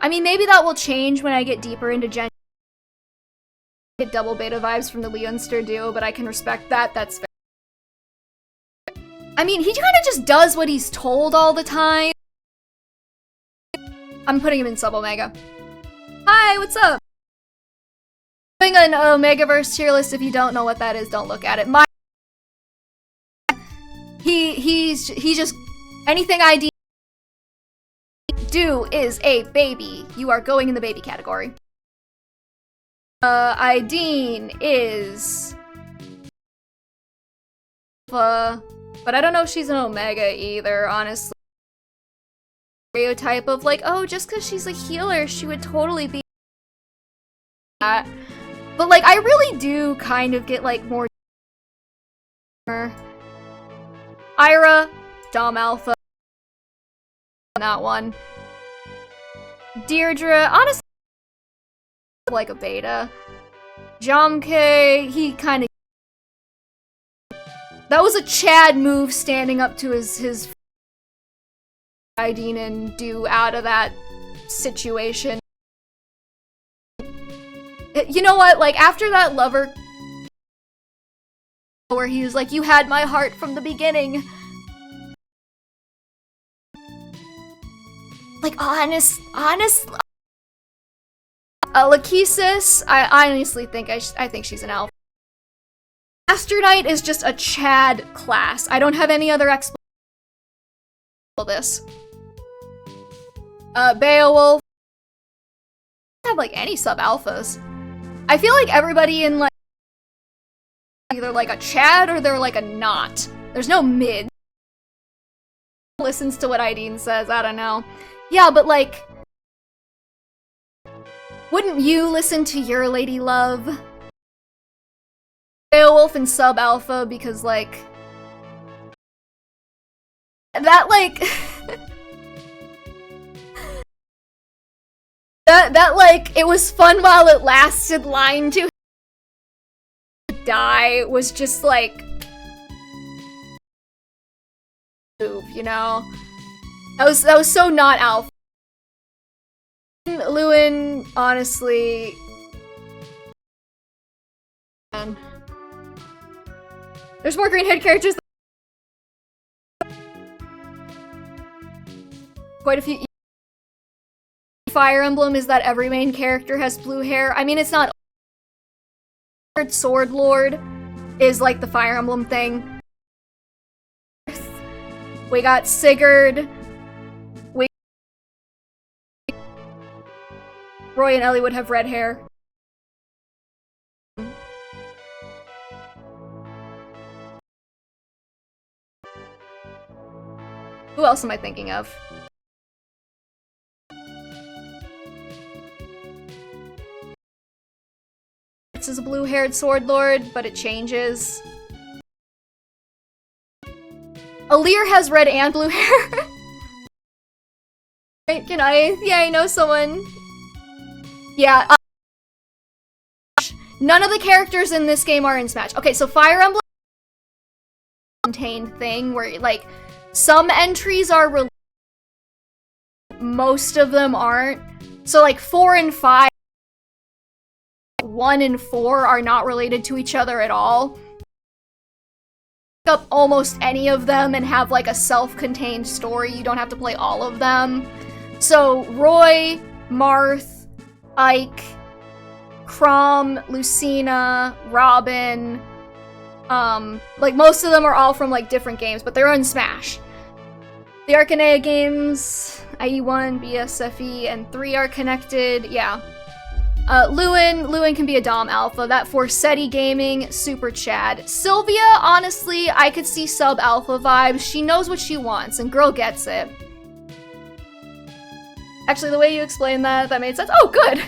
I mean, maybe that will change when I get deeper into Gen. I get double beta vibes from the Leonster duo, but I can respect that. That's fair. I mean, he kind of just does what he's told all the time. I'm putting him in sub omega. Hi, what's up? Doing an Omegaverse tier list. If you don't know what that is, don't look at it. He just anything I do is a baby. You are going in the baby category. Ideen is but I don't know if she's an Omega either, honestly. Stereotype of like, oh, just because she's a healer, she would totally be that. But like, I really do kind of get like more Ira, Dom Alpha on that one. Deirdre, honestly, like a beta. Jomke, he kind of... That was a Chad move, standing up to his Ideen and do out of that situation. You know what, like, after that lover where he was like, you had my heart from the beginning. Like, honest, Lachesis, I honestly think I think she's an alpha. Master Knight is just a Chad class. I don't have any other explanation for this. Beowulf. I don't have like any sub-alphas. I feel like everybody in like either like a Chad or they're like a not. There's no mid. Listens to what Ideen says, I don't know. Yeah, but like, wouldn't you listen to your lady love? myself in sub-alpha because, like... That, like... that, like, it was fun while it lasted line to die was just, like... move, you know? That was so not alpha. Lewin, honestly... Man. There's more green-haired characters. Quite a few. Fire Emblem is that every main character has blue hair. I mean, it's not. Sword Lord is like the Fire Emblem thing. We got Sigurd. Roy and Ellie would have red hair. Who else am I thinking of? This is a blue-haired sword lord, but it changes. Alir has red and blue hair. Can I? Yeah, I know someone. Yeah. None of the characters in this game are in Smash. Okay, so Fire Emblem contained thing where, like, some entries are most of them aren't. So, like, 4 and 5, 1 and 4 are not related to each other at all. Pick up almost any of them and have, like, a self-contained story. You don't have to play all of them. So, Roy, Marth, Ike, Crom, Lucina, Robin, like, most of them are all from, like, different games, but they're in Smash. The Arcanea games, IE1, BSFE, and 3 are connected, yeah. Lewin can be a Dom Alpha. That Forsetti Gaming, Super Chad. Sylvia, honestly, I could see sub-alpha vibes. She knows what she wants, and girl gets it. Actually, the way you explained that made sense. Oh, good!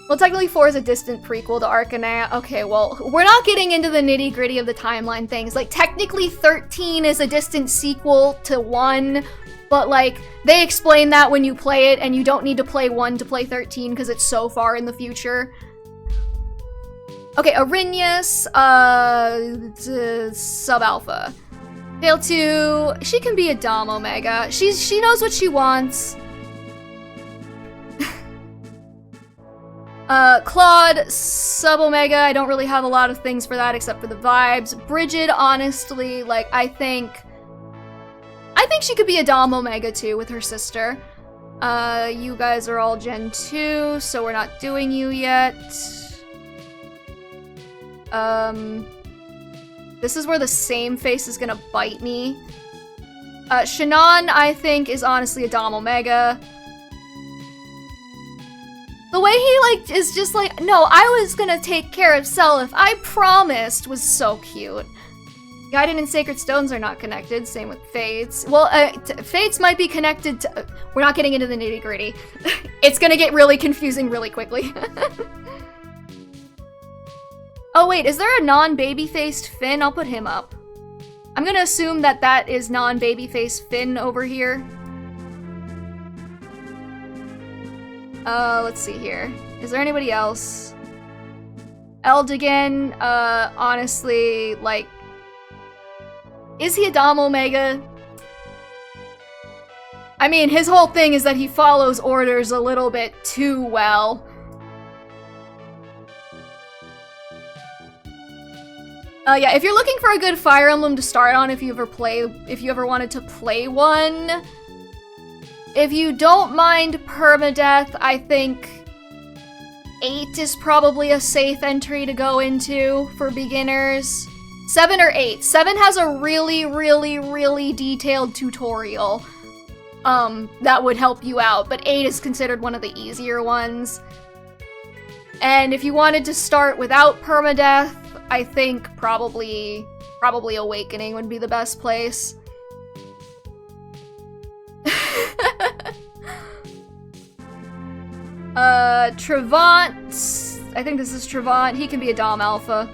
Well, technically 4 is a distant prequel to Arcanea. Okay, well, we're not getting into the nitty-gritty of the timeline things. Like, technically 13 is a distant sequel to 1, but, like, they explain that when you play it, and you don't need to play 1 to play 13 because it's so far in the future. Okay, Arrhenius, sub-alpha. Tail 2, she can be a Dom Omega. She knows what she wants. Claude, sub-Omega, I don't really have a lot of things for that except for the vibes. Bridget, honestly, like, I think she could be a Dom Omega too with her sister. You guys are all Gen 2, so we're not doing you yet. This is where the same face is gonna bite me. Shannon, I think, is honestly a Dom Omega. The way he, like, is just like, no, I was gonna take care of Seliph, I promised, was so cute. Guided and Sacred Stones are not connected, same with Fates. Well, Fates might be connected to... We're not getting into the nitty-gritty. It's gonna get really confusing really quickly. Oh wait, is there a non-baby-faced Finn? I'll put him up. I'm gonna assume that that is non-baby-faced Finn over here. Let's see here. Is there anybody else? Eldigan, honestly, like... Is he a Dom Omega? I mean, his whole thing is that he follows orders a little bit too well. Yeah, if you're looking for a good Fire Emblem to start on if you ever wanted to play one, if you don't mind permadeath, I think 8 is probably a safe entry to go into for beginners. 7 or 8. 7 has a really, really, really detailed tutorial that would help you out, but 8 is considered one of the easier ones. And if you wanted to start without permadeath, I think probably Awakening would be the best place. Trevant, I think this is Trevant. He can be a Dom Alpha.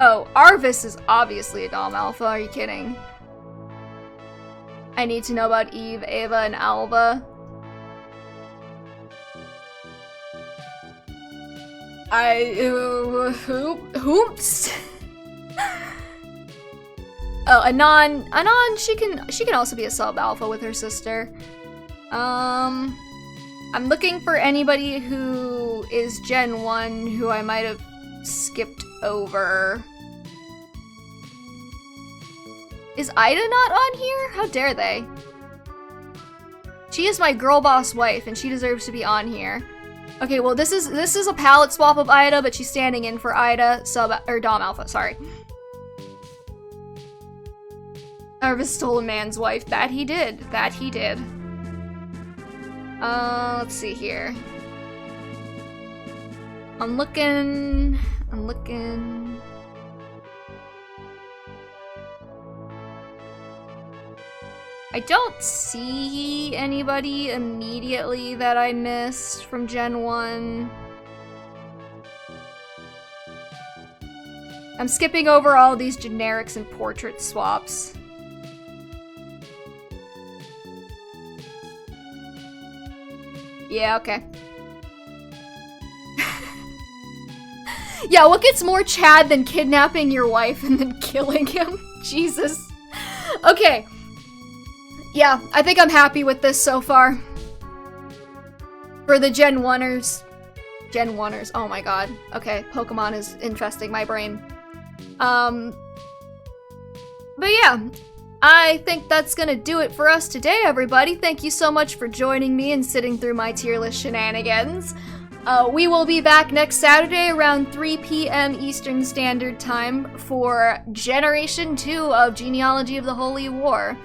Oh, Arvis is obviously a Dom Alpha. Are you kidding? I need to know about Eve, Ava, and Alba. Hoops. Oh, Anon, she can also be a sub alpha with her sister. I'm looking for anybody who is Gen 1 who I might have skipped over. Is Ida not on here? How dare they? She is my girl boss wife and she deserves to be on here. Okay, well this is a palette swap of Ida, but she's standing in for Ida, Dom Alpha, sorry. Arvis stole a man's wife. That he did. That he did. Let's see here. I'm looking. I don't see anybody immediately that I missed from Gen 1. I'm skipping over all these generics and portrait swaps. Yeah, okay. Yeah, what gets more Chad than kidnapping your wife and then killing him? Jesus. Okay. Yeah, I think I'm happy with this so far. For the Gen 1ers. Gen 1ers, oh my god. Okay, Pokemon is infesting my brain. But yeah, I think that's gonna do it for us today, everybody. Thank you so much for joining me and sitting through my tier list shenanigans. We will be back next Saturday around 3 p.m. Eastern Standard Time for Generation 2 of Genealogy of the Holy War.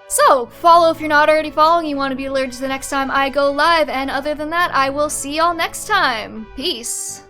So, follow if you're not already following, you want to be alerted to the next time I go live, and other than that, I will see y'all next time. Peace.